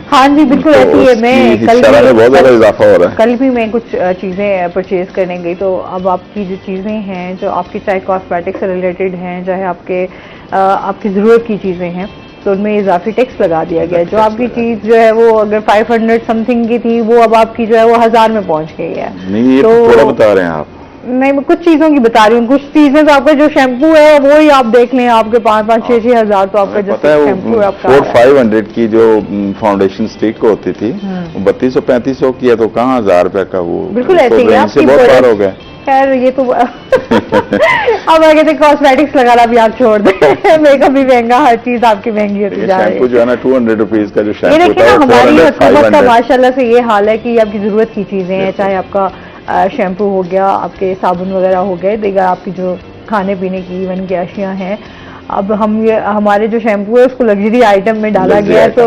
हाँ जी बिल्कुल तो ऐसी है। मैं कल में बहुत ज्यादा इजाफा हो रहा है। कल भी मैं कुछ चीजें परचेज करने गई, तो अब आपकी जो चीजें हैं जो आपकी चाहे कॉस्मेटिक्स से रिलेटेड हैं, चाहे आपकी जरूरत की चीजें हैं, तो उनमें इजाफी टैक्स लगा दिया गया। जो आपकी चीज जो है वो अगर 500 समथिंग की थी, वो अब आपकी जो है वो 1000 में पहुंच गई है। नहीं, ये तो थोड़ा बता रहे हैं आप। नहीं, मैं कुछ चीजों की बता रही हूँ। कुछ चीजें तो आपका जो शैम्पू है वो ही आप देख लें, आपके 5-5, 6-6 हजार तो आपका जो शैम्पू है आपका 400-500 की जो फाउंडेशन स्टिक होती थी वो 3200-3500 की है, तो कहाँ 1000 रुपए का वो बिल्कुल ऐसे ही आपकी बहुत पार हो गए। खैर ये तो अब आगे से कॉस्मेटिक्स लगाना भी आप छोड़ दें, मेकअप भी महंगा, हर चीज आपकी महंगी होती जा रही है। शैम्पू जो है ना 200 रुपीज का जो शैम्पू ये देखिए ना, हमारी हुकूमत का माशाल्लाह से ये हाल है कि आपकी जरूरत की चीजें हैं, चाहे आपका शैम्पू हो गया, आपके साबुन वगैरह हो गए, देगा आपकी जो खाने पीने की इवन की अशिया हैं। अब हमारे जो शैम्पू है उसको लग्जरी आइटम में डाला गया है, तो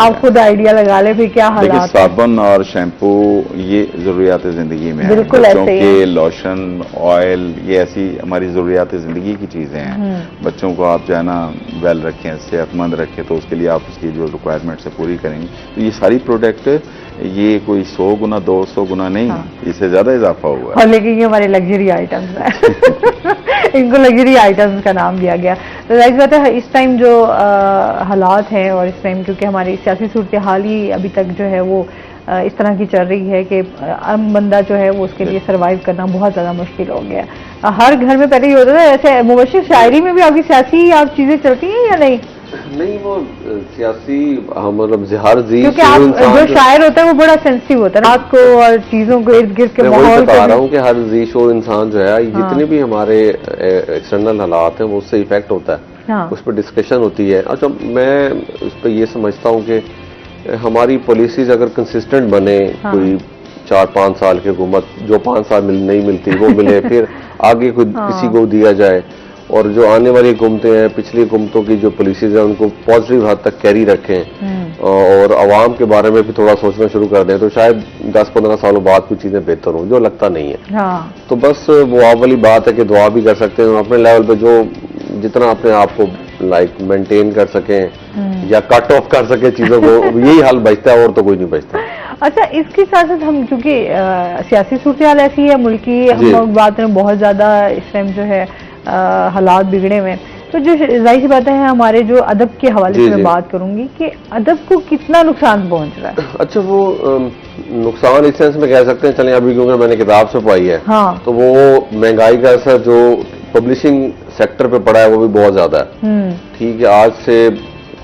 आप खुद आइडिया लगा ले फिर क्या हालात है। साबुन और शैम्पू ये जरूरियात जिंदगी में बिल्कुल ऐसे ही है। लोशन, ऑयल, ये ऐसी हमारी जरूरियात जिंदगी की चीजें हैं। बच्चों को आप जो है ना वेल रखें, सेहतमंद रखें, तो उसके लिए आप उसकी जो रिक्वायरमेंट्स है पूरी करेंगे। तो ये सारी प्रोडक्ट ये कोई 100 गुना 200 गुना नहीं, इससे ज्यादा इजाफा हुआ है। और लेकिन ये हमारे लग्जरी आइटम्स हैं इनको लग्जरी आइटम्स का नाम दिया गया। तो जाहिर बात है इस टाइम जो हालात हैं, और इस टाइम क्योंकि हमारी सियासी सूरत हाल ही अभी तक जो है वो इस तरह की चल रही है कि आम बंदा जो है वो उसके लिए सर्वाइव करना बहुत ज़्यादा मुश्किल हो गया। हर घर में पहले ये होता था, ऐसे मुबशिर शायरी में भी आपकी सियासी आप चीज़ें चलती हैं या नहीं? नहीं, वो सियासी मतलब हर जी, क्योंकि आप जो शायर होता है वो बड़ा सेंसिटिव होता है रात को और चीजों को इर्द गिर्द के माहौल को। बता रहा हूँ कि हर जी शोर इंसान जो है जितने भी हमारे एक्सटर्नल हालात हैं वो उससे इफेक्ट होता है, उस पर डिस्कशन होती है। अच्छा, मैं उस पर ये समझता हूँ कि हमारी पॉलिसीज अगर कंसिस्टेंट बने, कोई 4-5 साल की हुकूमत जो 5 साल नहीं मिलती वो मिले, फिर आगे किसी को दिया जाए, और जो आने वाली हुकूमतें हैं पिछली हुकूमतों की जो पॉलिसीज है उनको पॉजिटिव हद तक कैरी रखें और आवाम के बारे में भी थोड़ा सोचना शुरू कर दें, तो शायद 10-15 सालों बाद कुछ चीजें बेहतर हों, जो लगता नहीं है। तो बस वो आप वाली बात है कि दुआ भी कर सकते हैं अपने लेवल पे, जो जितना अपने आप को मेंटेन कर सकें या कट ऑफ कर सके चीजों को, यही हाल बचता है और तो कोई नहीं बचता। अच्छा, इसके साथ साथ हम चूंकि सियासी सूरत हाल ऐसी है मुल्क की, हम बात में बहुत ज्यादा इस टाइम जो है हालात बिगड़े हुए, तो जो जाहिर सी बात है हमारे जो अदब के हवाले से मैं बात करूंगी कि अदब को कितना नुकसान पहुंच रहा है। अच्छा, वो नुकसान इस सेंस में कह सकते हैं, चलें अभी क्योंकि मैंने किताब छपाई है, तो वो महंगाई का असर जो पब्लिशिंग सेक्टर पे पड़ा है वो भी बहुत ज्यादा है। ठीक है, आज से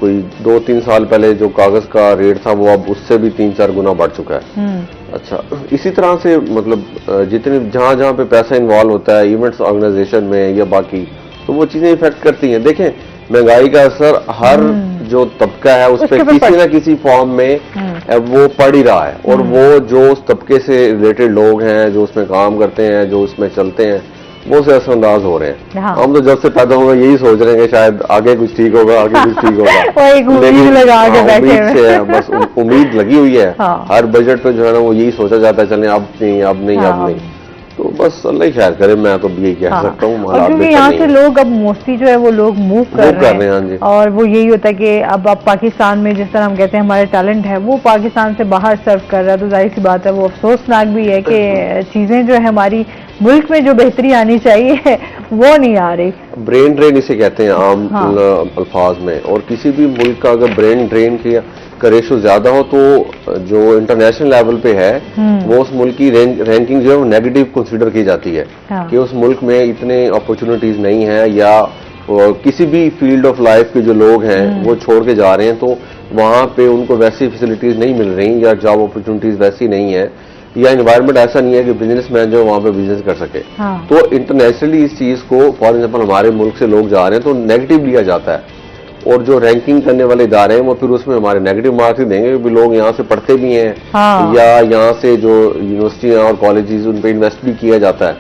कोई 2-3 साल पहले जो कागज का रेट था वो अब उससे भी 3-4 गुना बढ़ चुका है। अच्छा, इसी तरह से मतलब जितने जहां जहां पे पैसा इन्वॉल्व होता है इवेंट्स ऑर्गेनाइजेशन में या बाकी, तो वो चीजें इफेक्ट करती हैं। देखें, महंगाई का असर हर जो तबका है उस पर किसी ना किसी फॉर्म में वो पड़ ही रहा है, और वो जो उस तबके से रिलेटेड लोग हैं, जो उसमें काम करते हैं, जो उसमें चलते हैं, वो से असरअंदाज हो रहे हैं। हाँ। हम तो जब से पैदा हुए यही सोच रहे हैं कि शायद आगे कुछ ठीक होगा, आगे कुछ ठीक होगा। वो एक उम्मीद लगा के बैठे उम्मीद से है, बस उम्मीद लगी हुई है। हाँ। हर बजट पे जो है ना वो यही सोचा जाता है, चले अब नहीं, अब नहीं, अब नहीं। तो बस अल्लाह ही खैर करे, मैं तो यही कह सकता हूँ। और क्योंकि यहाँ से लोग अब मोस्टली जो है वो लोग मूव कर रहे हैं, हाँ जी। और वो यही होता है कि अब आप पाकिस्तान में जिस तरह हम कहते हैं हमारे टैलेंट है वो पाकिस्तान से बाहर सर्व कर रहा है, तो जाहिर सी बात है वो अफसोसनाक भी है कि चीजें जो है हमारी मुल्क में जो बेहतरी आनी चाहिए वो नहीं आ रही। ब्रेन ड्रेन इसे कहते हैं आम अल्फाज में, और किसी भी मुल्क का अगर ब्रेन ड्रेन का रेशो ज्यादा हो तो जो इंटरनेशनल लेवल पे है वो उस मुल्क की रैंकिंग जो है वो नेगेटिव कंसीडर की जाती है। कि उस मुल्क में इतने अपॉर्चुनिटीज नहीं है, या किसी भी फील्ड ऑफ लाइफ के जो लोग हैं वो छोड़ के जा रहे हैं, तो वहां पे उनको वैसी फैसिलिटीज नहीं मिल रही, या जॉब अपॉर्चुनिटीज वैसी नहीं है, या एनवायरनमेंट ऐसा नहीं है कि बिजनेसमैन जो वहां पे बिजनेस कर सके। तो इंटरनेशनली इस चीज को, फॉर एग्जांपल हमारे मुल्क से लोग जा रहे हैं तो नेगेटिव लिया जाता है, और जो रैंकिंग करने वाले इदारे हैं वो फिर उसमें हमारे नेगेटिव मार्क्स ही देंगे, क्योंकि लोग यहाँ से पढ़ते भी हैं या यहाँ से जो यूनिवर्सिटियां और कॉलेजेस उन पे इन्वेस्ट भी किया जाता है,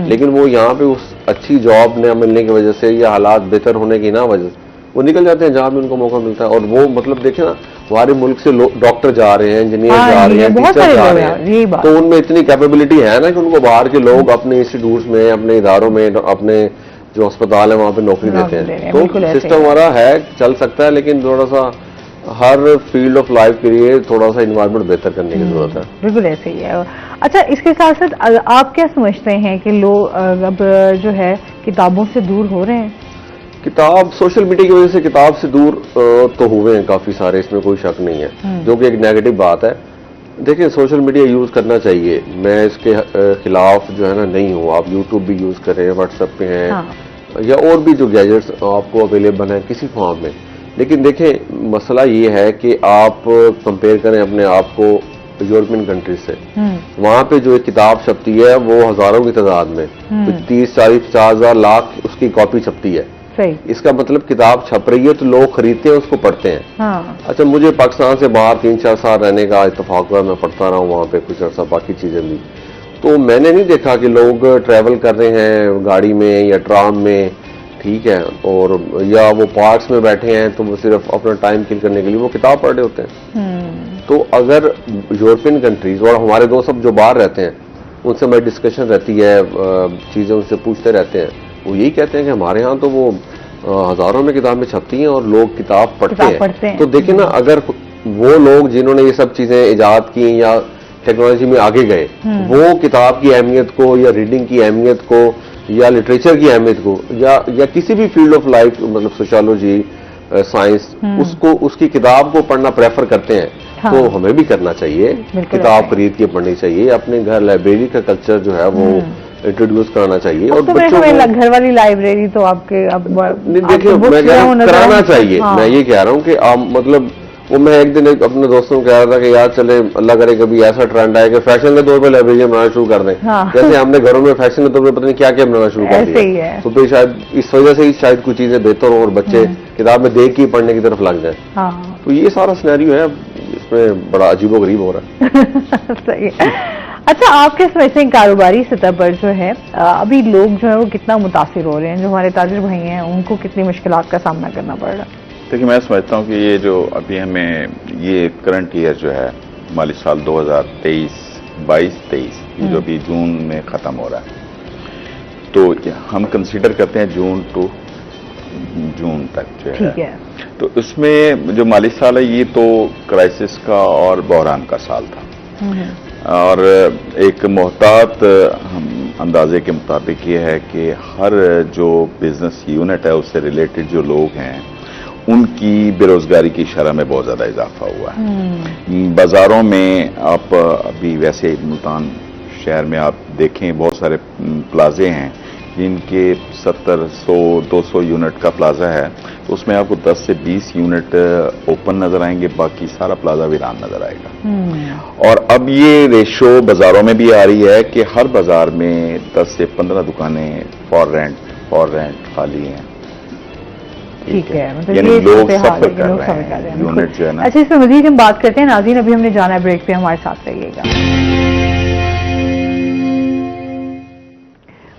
लेकिन वो यहाँ पे उस अच्छी जॉब न मिलने की वजह से या हालात बेहतर होने की ना वजह से वो निकल जाते हैं जहाँ भी उनको मौका मिलता है। और वो मतलब देखे ना, हमारे मुल्क से डॉक्टर जा रहे हैं, इंजीनियर जा रहे हैं, टीचर जा रहे हैं, तो उनमें इतनी कैपेबिलिटी है ना कि उनको बाहर के लोग अपने इंस्टीट्यूट में, अपने इदारों में, अपने जो अस्पताल है वहां पे नौकरी देते हैं। तो सिस्टम हमारा है, चल सकता है, लेकिन थोड़ा सा हर फील्ड ऑफ लाइफ के लिए थोड़ा सा एनवायरनमेंट बेहतर करने की जरूरत है। बिल्कुल ऐसे ही है। अच्छा, इसके साथ साथ आप क्या समझते हैं कि लोग अब जो है किताबों से दूर हो रहे हैं? किताब, सोशल मीडिया की वजह से किताब से दूर तो हुए हैं काफी सारे, इसमें कोई शक नहीं है, जो कि एक नेगेटिव बात है। देखिए, सोशल मीडिया यूज करना चाहिए, मैं इसके खिलाफ जो है ना नहीं हूँ। आप यूट्यूब भी यूज करें, व्हाट्सएप पे हैं, या और भी जो गैजेट्स आपको अवेलेबल हैं किसी फॉर्म में, लेकिन देखें मसला ये है कि आप कंपेयर करें अपने आप को यूरोपियन कंट्रीज से। वहां पे जो एक किताब छपती है वो हजारों की तादाद में, 30, 40, 50 हजार, लाख उसकी कॉपी छपती है। इसका मतलब किताब छप रही है तो लोग खरीदते हैं, उसको पढ़ते हैं। अच्छा, मुझे पाकिस्तान से बाहर 3-4 साल रहने का इत्तेफाक हुआ, मैं पढ़ता रहा हूँ वहाँ पे कुछ अर्सा, बाकी चीजें भी, तो मैंने नहीं देखा कि लोग ट्रैवल कर रहे हैं गाड़ी में या ट्राम में, ठीक है, और या वो पार्क्स में बैठे हैं तो वो सिर्फ अपना टाइम किल करने के लिए वो किताब पढ़ रहे होते हैं। तो अगर यूरोपियन कंट्रीज और हमारे दोस्त सब जो बाहर रहते हैं उनसे हमारी डिस्कशन रहती है, चीजें उनसे पूछते रहते हैं, वो यही कहते हैं कि हमारे यहाँ तो वो हजारों में किताबें छपती हैं और लोग किताब पढ़ते हैं। तो देखिए ना, अगर वो लोग जिन्होंने ये सब चीजें इजाद की या टेक्नोलॉजी में आगे गए, वो किताब की अहमियत को या रीडिंग की अहमियत को या लिटरेचर की अहमियत को या किसी भी फील्ड ऑफ लाइफ, मतलब सोशियोलॉजी, साइंस, उसको, उसकी किताब को पढ़ना प्रेफर करते हैं, तो हमें भी करना चाहिए, किताब खरीद के पढ़नी चाहिए, अपने घर लाइब्रेरी का कल्चर जो है वो इंट्रोड्यूस कराना चाहिए। और तो बच्चों को घर वाली लाइब्रेरी तो आपके अब देखिए, मैं कराना चाहिए। मैं ये कह रहा हूँ कि आप मतलब वो, मैं एक दिन अपने दोस्तों को कह रहा था कि यार चले, अल्लाह करे कभी ऐसा ट्रेंड आए कि फैशन के तौर पर लाइब्रेरी बनाना शुरू कर दें। जैसे हमने घरों में फैशन के तौर पर पता नहीं क्या क्या बनाना शुरू कर दिया, तो फिर शायद इस वजह से ही शायद कुछ चीजें बेहतर हो और बच्चे किताब में देख के पढ़ने की तरफ लग जाए। तो ये सारा सिनेरियो है, इसमें बड़ा अजीबोगरीब हो रहा है। सही है। अच्छा, आप क्या समझते हैं कारोबारी सतह पर जो है अभी लोग जो है वो कितना मुतासिर हो रहे हैं, जो हमारे ताजिर भाई हैं उनको कितनी मुश्किलात का सामना करना पड़ रहा है? देखिए, मैं समझता हूँ कि ये जो अभी हमें ये करंट ईयर जो है माली साल 2023 जो अभी जून में ख़त्म हो रहा है, तो हम कंसीडर करते हैं जून टू जून तक जो है, तो इसमें जो माली साल है ये तो क्राइसिस का और बहरान का साल था। और एक मोहतात अंदाजे के मुताबिक ये है कि हर जो बिजनेस यूनिट है उससे रिलेटेड जो लोग हैं उनकी बेरोजगारी की शरह में बहुत ज्यादा इजाफा हुआ है। बाजारों में आप अभी वैसे मुल्तान शहर में आप देखें बहुत सारे प्लाजे हैं जिनके 70, 100, 200 यूनिट का प्लाजा है, तो उसमें आपको 10 से 20 यूनिट ओपन नजर आएंगे, बाकी सारा प्लाजा वीरान नजर आएगा। और अब ये रेशो बाजारों में भी आ रही है कि हर बाजार में 10 से 15 दुकानें फॉर रेंट खाली हैं। ठीक है, मतलब यानी ये लोग सूरत-ए-हाल सफर है कि कर लोग रहे सफर कर रहे हैं, हैं। यूनिट जो है ना। अच्छा, इसमें मजीद हम बात करते हैं। नाज़रीन, अभी हमने जाना है ब्रेक पे, हमारे साथ रहिएगा।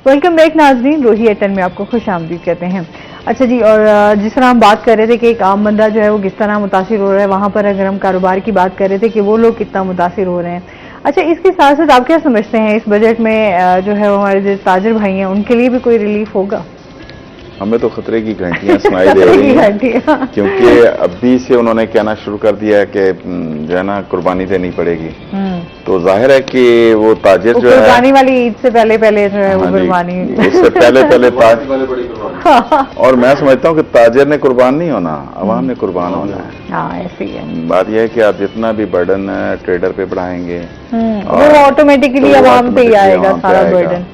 वेलकम बैक नाज़रीन, रोही एटन में आपको खुश आमदीद कहते हैं। अच्छा जी, और जिस तरह हम बात कर रहे थे कि एक आम बंदा जो है वो किस तरह मुतासिर हो रहा है, वहाँ पर अगर हम कारोबार की बात कर रहे थे कि वो लोग कितना मुतासिर हो रहे हैं। अच्छा, इसके साथ साथ आप क्या समझते हैं इस बजट में जो है हमारे जो ताजिर भाई हैं उनके लिए भी कोई रिलीफ होगा? हमें तो खतरे की घंटियां सुनाई दे रही हैं, क्योंकि अभी से उन्होंने कहना शुरू कर दिया है कि जो है ना कुर्बानी देनी पड़ेगी। तो जाहिर है कि वो ताजिर जो है कुर्बानी वाली ईद से पहले जो है वो कुर्बानी, उससे पहले और मैं समझता हूँ कि ताजिर ने कुर्बान नहीं होना, अवाम ने कुर्बान होना है। हाँ, ऐसे ही है। बात यह है कि आप जितना भी बर्डन ट्रेडर पे बढ़ाएंगे वो ऑटोमेटिकली अवाम पे ही आएगा सारा बर्डन।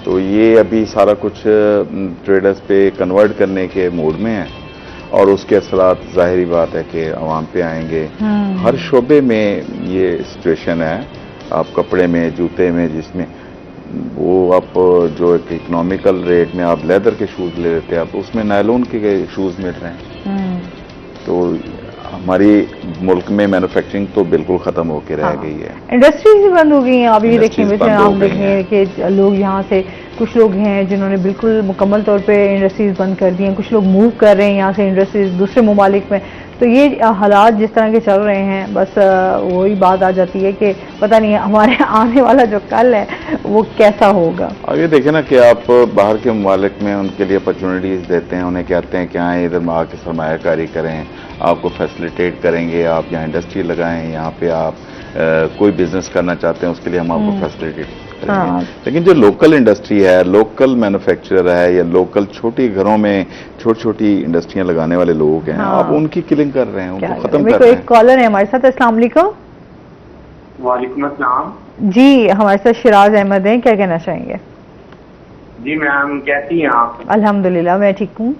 तो ये अभी सारा कुछ ट्रेडर्स पे कन्वर्ट करने के मूड में है और उसके असरात जाहिर बात है कि अवाम पे आएंगे। हर शोबे में ये सिचुएशन है, आप कपड़े में, जूते में, जिसमें वो आप जो एक इकोनॉमिकल रेट में आप लेदर के शूज ले लेते हैं, आप उसमें नायलॉन के शूज मिल रहे हैं। तो हमारी मुल्क में मैन्युफैक्चरिंग तो बिल्कुल खत्म होकर रह गई है। इंडस्ट्रीज भी बंद हो गई हैं। आप ये देखें, वैसे आप देखें कि लोग यहाँ से, कुछ लोग हैं जिन्होंने बिल्कुल मुकम्मल तौर पे इंडस्ट्रीज बंद कर दी हैं, कुछ लोग मूव कर रहे हैं यहाँ से इंडस्ट्रीज दूसरे ममालिक में। तो ये हालात जिस तरह के चल रहे हैं, बस वही बात आ जाती है कि पता नहीं हमारे आने वाला जो कल है वो कैसा होगा। आगे देखें ना कि आप बाहर के ममालिक में उनके लिए अपॉर्चुनिटीज देते हैं, उन्हें कहते हैं कि आए इधर आके सरमायाकारी करें, आपको फैसिलिटेट करेंगे, आप यहाँ इंडस्ट्री लगाएं, यहाँ पे आप कोई बिजनेस करना चाहते हैं उसके लिए हम आपको फैसिलिटेट करेंगे। लेकिन जो लोकल इंडस्ट्री है, लोकल मैन्युफैक्चरर है, या लोकल छोटी घरों में छोटी छोटी इंडस्ट्रियां लगाने वाले लोग हैं, आप उनकी किलिंग कर रहे हैं, उनको खत्म कर रहे हैं। एक कॉलर है हमारे साथ। अस्सलाम वालेकुम। वालेकुम अस्सलाम जी, हमारे साथ शिराज अहमद हैं, क्या कहना चाहेंगे? जी मैम, कैसी हैं आप? अल्हम्दुलिल्लाह, मैं ठीक हूँ।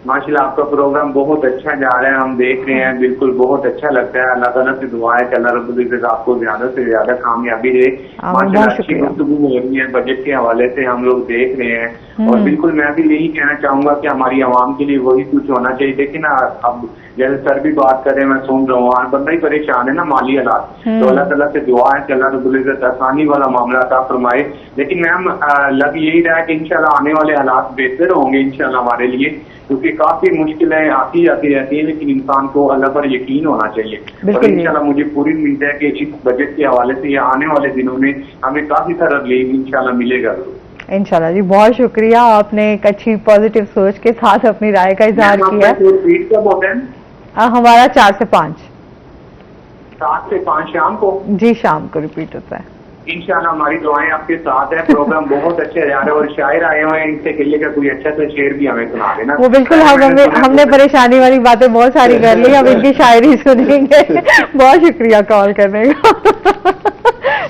माशाल्लाह, आपका प्रोग्राम बहुत अच्छा जा रहा है, हम देख रहे हैं, बिल्कुल बहुत अच्छा लगता है। अल्लाह ताला से दुआ है कि अल्लाह रब्बुल इज्जत आपको ज्यादा से ज्यादा कामयाबी दे। माशाल्लाह, अच्छी गुफ्तगू हो रही है, बजट के हवाले से हम लोग देख रहे हैं। और बिल्कुल मैं भी यही कहना चाहूंगा कि हमारी आवाम के लिए वही कुछ होना चाहिए। देखिए ना, अब जैसे सर भी बात कर रहे हैं, मैं सुन रहा हूँ, हर बंदा ही परेशान है ना माली हालात। तो अल्लाह ताला से दुआ है कि अल्लाह रब्बुल इज्जत आसानी वाला मामला अता फरमाए। लेकिन मैम, लग यही रहा है कि इंशाल्लाह आने वाले हालात बेहतर होंगे इंशाल्लाह हमारे लिए, क्योंकि काफी मुश्किलें आती जाती रहती हैं, लेकिन इंसान को अल्लाह पर यकीन होना चाहिए। और इंशाल्लाह मुझे पूरी उम्मीद है कि इस बजट के हवाले से या आने वाले दिनों में हमें काफी सारा रिलीफ इंशाल्लाह मिलेगा। इंशाल्लाह जी, बहुत शुक्रिया, आपने एक अच्छी पॉजिटिव सोच के साथ अपनी राय का इजहार किया। रिपीट कब होता है? हमारा 4 से 5। 7 से 5 शाम को? जी, शाम को रिपीट होता है। इंशाल्लाह हमारी दुआएं आपके साथ है। प्रोग्राम बहुत अच्छे जा रहे हैं और शायर आए हुए हैं, इनसे कहिएगा कोई अच्छा सा शेर भी हमें सुना देना। वो बिल्कुल, हमने परेशानी वाली बातें बहुत सारी कर ली, अब इनकी शायरी सुनेंगे। बहुत शुक्रिया कॉल करने का।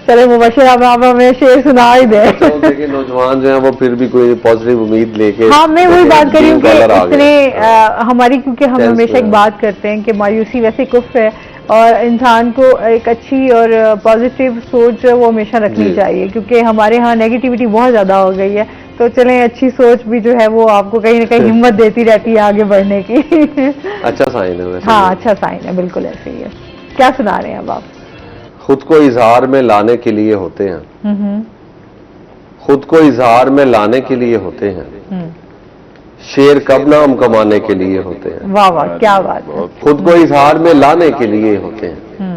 चले मुबशिर, अब आप हमें शेर सुना ही दे। देखिए, नौजवान जो है वो फिर भी कोई पॉजिटिव उम्मीद लेके। हाँ, मैं वही बात कर रही हूँ कि इतने हमारी, क्योंकि हम हमेशा एक बात करते हैं कि मायूसी वैसे कुफ्र है और इंसान को एक अच्छी और पॉजिटिव सोच वो हमेशा रखनी चाहिए, क्योंकि हमारे यहाँ नेगेटिविटी बहुत ज्यादा हो गई है। तो चलें, अच्छी सोच भी जो है वो आपको कहीं ना कहीं हिम्मत देती रहती है आगे बढ़ने की। अच्छा साइन है वैसे। हाँ, अच्छा साइन है, बिल्कुल ऐसे ही है। क्या सुना रहे हैं अब आप? खुद को इजहार में लाने के लिए होते हैं, खुद को इजहार में लाने के लिए होते हैं, शेर कब नाम कमाने के लिए होते हैं। वाह वाह, क्या बात है। खुद को इजहार में लाने के लिए होते हैं,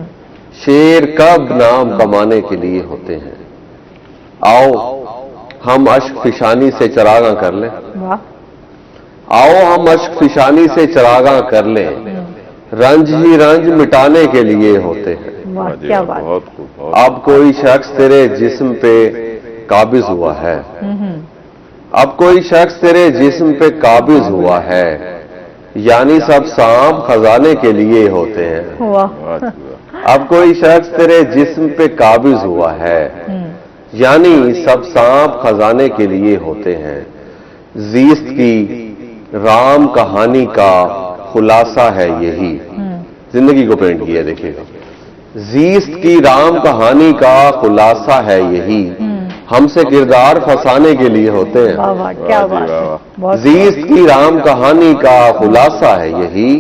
शेर कब नाम कमाने के लिए होते हैं। आओ हम अश्क फिशानी से चरागा कर लें, आओ हम अश्क फिशानी से चरागा कर लें, रंज ही रंज मिटाने के लिए होते हैं। वाह, क्या बात। अब कोई शख्स तेरे जिस्म पे काबिज हुआ है, अब कोई शख्स तेरे जिस्म पे काबिज हुआ है, यानी सब सांप खजाने के लिए होते हैं। वाह। अब कोई शख्स तेरे जिस्म पे काबिज हुआ है, यानी सब सांप खजाने के लिए होते हैं। जीस्त की राम कहानी का खुलासा है यही। जिंदगी को पेंट किया देखिएगा। जीस्त की राम कहानी का खुलासा है यही, हमसे किरदार फंसाने के लिए होते हैं। वाह वाह, क्या बात है। जीस्त की राम कहानी का खुलासा है यही,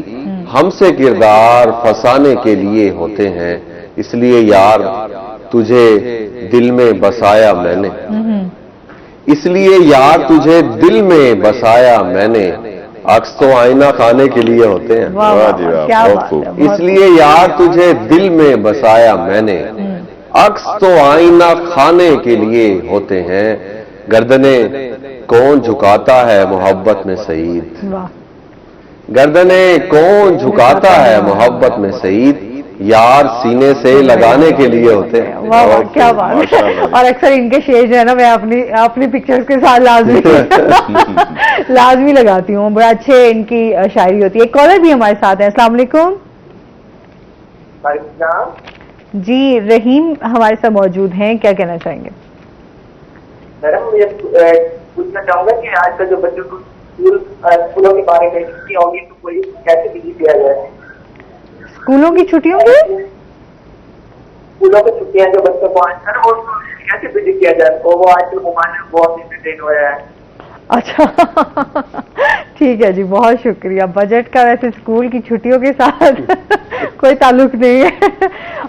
हमसे किरदार फंसाने के लिए होते हैं। इसलिए यार तुझे दिल में बसाया मैंने, इसलिए यार तुझे दिल में बसाया मैंने, अक्स तो आईना खाने के लिए होते हैं। वाह वाह, क्या बात है। इसलिए यार तुझे दिल में बसाया मैंने, अक्स तो आईना खाने के लिए होते हैं। गर्दने कौन झुकाता है मोहब्बत में सईद, गर्दने कौन झुकाता है मोहब्बत में सईद, यार सीने से लगाने के लिए होते हैं। वाह वाह, क्या बात है। और अक्सर इनके शेर जो है ना, मैं अपनी पिक्चर्स के साथ लाजमी लगाती हूँ। बड़ा अच्छे इनकी शायरी होती है। एक कॉलर भी हमारे साथ है। अस्सलाम वालेकुम जी, रहीम हमारे साथ मौजूद हैं, क्या कहना चाहेंगे? मैडम ये पूछना चाहूंगा कि आजकल जो बच्चों को स्कूलों के बारे में छुट्टी होगी तो कोई कैसे बिजी किया जाए? स्कूलों की छुट्टियों की, स्कूलों की छुट्टियां जो बच्चों को आज वो कैसे बिजी किया जाए? तो वो आजकल मोबाइल में बहुत इंटरटेन हो रहा है। अच्छा ठीक है जी, बहुत शुक्रिया। बजट का वैसे स्कूल की छुट्टियों के साथ कोई ताल्लुक नहीं है।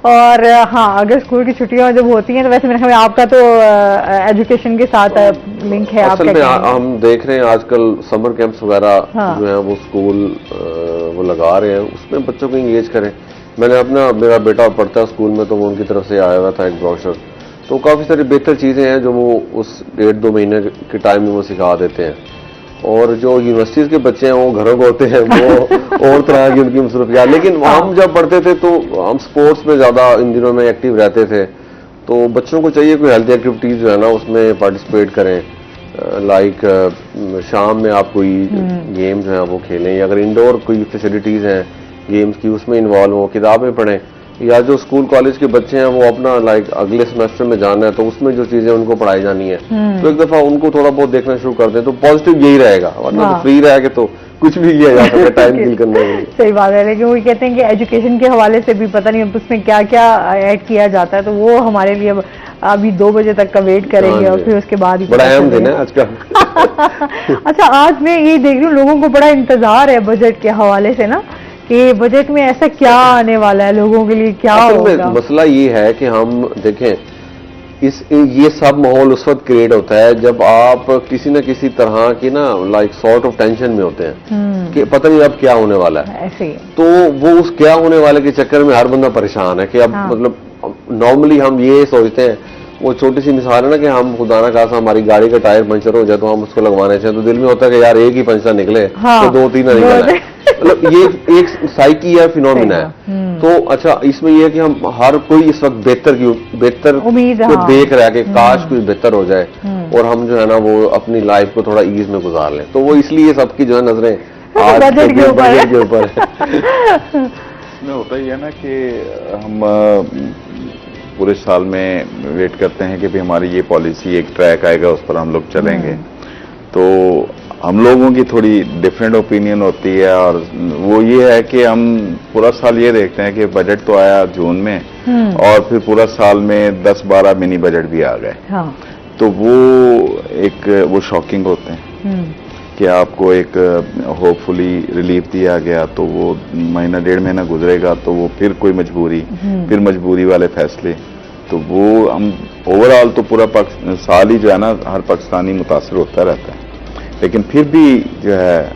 और हाँ, अगर स्कूल की छुट्टियां जब होती हैं तो वैसे मेरे ख्याल में आपका तो एजुकेशन के साथ लिंक है। असल में हम देख रहे हैं आजकल समर कैंप्स वगैरह जो है वो स्कूल वो लगा रहे हैं, उसमें बच्चों को इंगेज करें। मैंने मेरा बेटा पढ़ता है स्कूल में, तो वो उनकी तरफ से आया हुआ था एक ब्रोशर, तो काफ़ी सारी बेहतर चीज़ें हैं जो वो उस 1-2 महीने के टाइम में वो सिखा देते हैं। और जो यूनिवर्सिटीज़ के बच्चे हैं वो घरों को होते हैं, वो और तरह की उनकी मसरूफियात। लेकिन हम जब पढ़ते थे तो हम स्पोर्ट्स में ज़्यादा इन दिनों में एक्टिव रहते थे, तो बच्चों को चाहिए कोई हेल्थ एक्टिविटीज़ जो है ना उसमें पार्टिसिपेट करें। लाइक शाम में आप कोई गेम जो है वो खेलें, या अगर इंडोर कोई फैसिलिटीज़ हैं गेम्स की उसमें इन्वॉल्व हो, किताबें पढ़ें। या जो स्कूल कॉलेज के बच्चे हैं वो अपना लाइक अगले सेमेस्टर में जाना है तो उसमें जो चीजें उनको पढ़ाई जानी है तो एक दफा उनको थोड़ा बहुत देखना शुरू कर दें तो पॉजिटिव यही रहेगा। वरना तो फ्री रह के तो कुछ भी किया जा सकता है टाइम किल करने के लिए। सही बात है, लेकिन वो कहते हैं कि एजुकेशन के हवाले से भी पता नहीं उसमें क्या क्या ऐड किया जाता है, तो वो हमारे लिए अभी 2 बजे तक का वेट करेंगे और फिर उसके बाद ही बड़ा अहम दिन है आज का। अच्छा, आज मैं ये देख रही हूँ लोगों को बड़ा इंतजार है बजट के हवाले से ना, कि बजट में ऐसा क्या आने वाला है लोगों के लिए, क्या होगा? मसला ये है कि हम देखें ये सब माहौल उस वक्त क्रिएट होता है जब आप किसी न किसी तरह की ना लाइक सॉर्ट ऑफ टेंशन में होते हैं कि पता नहीं अब क्या होने वाला है। ऐसे ही तो वो उस क्या होने वाले के चक्कर में हर बंदा परेशान है कि अब मतलब नॉर्मली हम ये सोचते हैं, वो छोटी सी मिसाल है ना कि हम खुदा ना खासा हमारी गाड़ी का टायर पंचर हो जाए तो हम उसको लगवाने चाहिए, तो दिल में होता है कि यार एक ही पंचर निकले तो 2-3 ना निकले। मतलब ये एक साइकी है, फिनोमिना है। तो अच्छा, इसमें यह है कि हम हर कोई इस वक्त बेहतर को देख रहा है कि काश कुछ बेहतर हो जाए और हम जो है ना वो अपनी लाइफ को थोड़ा ईज में गुजार लें। तो वो इसलिए सबकी जो है नजरें आज बजट के ऊपर इसमें होता ही है ना कि हम पूरे साल में वेट करते हैं कि भी हमारी ये पॉलिसी एक ट्रैक आएगा उस पर हम लोग चलेंगे। तो हम लोगों की थोड़ी डिफरेंट ओपिनियन होती है और वो ये है कि हम पूरा साल ये देखते हैं कि बजट तो आया जून में और फिर पूरा साल में 10-12 मिनी बजट भी आ गए। तो वो शॉकिंग होते हैं कि आपको एक होपफुली रिलीफ दिया गया तो वो महीना 1.5 महीना गुजरेगा तो वो फिर कोई मजबूरी, फिर मजबूरी वाले फैसले, तो वो हम ओवरऑल तो पूरा साल ही जो है ना हर पाकिस्तानी मुतासर होता रहता है। लेकिन फिर भी जो है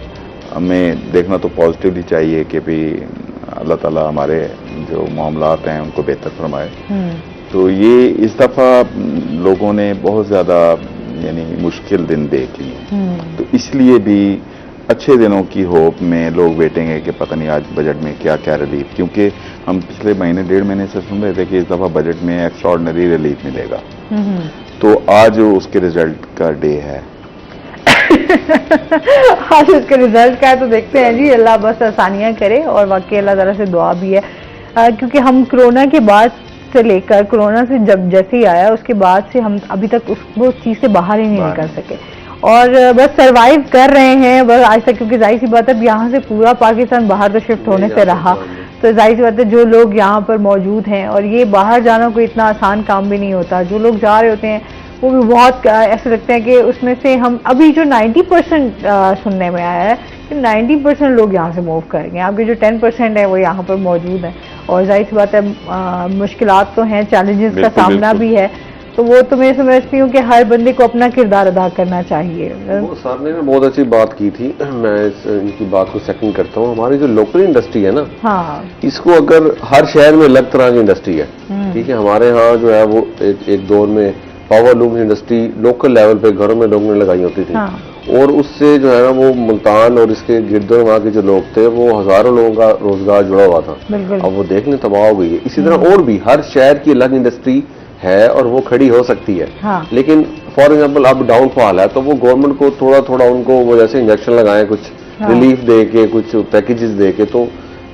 हमें देखना तो पॉजिटिवली चाहिए कि भी अल्लाह ताला हमारे जो मामलात हैं उनको बेहतर फरमाए। तो ये इस दफ़ा लोगों ने बहुत ज़्यादा यानी मुश्किल दिन देख लिए, तो इसलिए भी अच्छे दिनों की होप में लोग बैठेंगे कि पता नहीं आज बजट में क्या क्या रिलीफ, क्योंकि हम पिछले महीने 1.5 महीने से सुन रहे थे कि इस दफ़ा बजट में एक्स्ट्राऑर्डिनरी रिलीफ मिलेगा। तो आज उसके रिजल्ट का डे है। आज उसके रिजल्ट का है, तो देखते हैं जी, अल्लाह बस आसानियां करे और वाकई अल्लाह ताला से दुआ भी है, क्योंकि हम कोरोना के बाद से लेकर कोरोना से जब जैसे ही आया उसके बाद से हम अभी तक वो चीज से बाहर ही नहीं निकल सके और बस सरवाइव कर रहे हैं बस आज तक, क्योंकि जाहिर सी बात है यहाँ से पूरा पाकिस्तान बाहर तो शिफ्ट होने से रहा, तो जाहिर सी बात है जो लोग यहाँ पर मौजूद हैं, और ये बाहर जाना कोई इतना आसान काम भी नहीं होता, जो लोग जा रहे होते हैं वो भी बहुत ऐसे लगता है कि उसमें से हम अभी जो 90% सुनने में आया है कि 90% लोग यहाँ से मूव करेंगे, आपके जो 10% है वो यहाँ पर मौजूद हैं, और जाहिर सी बात है मुश्किलात तो हैं, चैलेंजेस का सामना भी है, तो वो तो मैं समझती हूँ कि हर बंदे को अपना किरदार अदा करना चाहिए। वो सर ने बहुत अच्छी बात की थी, मैं इनकी बात को सेकंड करता हूँ। हमारी जो लोकल इंडस्ट्री है ना, हाँ, इसको अगर हर शहर में अलग तरह की इंडस्ट्री है, ठीक है, हमारे यहाँ जो है वो एक दौर में power loom industry local level पे घरों में लोगों ने लगाई होती थी, हाँ, और उससे जो है ना वो मुल्तान और इसके गिरदों वहाँ के जो लोग थे वो हजारों लोगों का रोजगार जुड़ा हुआ था, अब वो देखने तबाह हो गई है। इसी तरह और भी हर शहर की अलग इंडस्ट्री है और वो खड़ी हो सकती है, हाँ, लेकिन फॉर एग्जांपल अब डाउनफॉल है तो वो गवर्नमेंट को थोड़ा थोड़ा उनको वो जैसे इंजेक्शन लगाएं, कुछ हाँ, रिलीफ दे के, कुछ पैकेजेस दे के, तो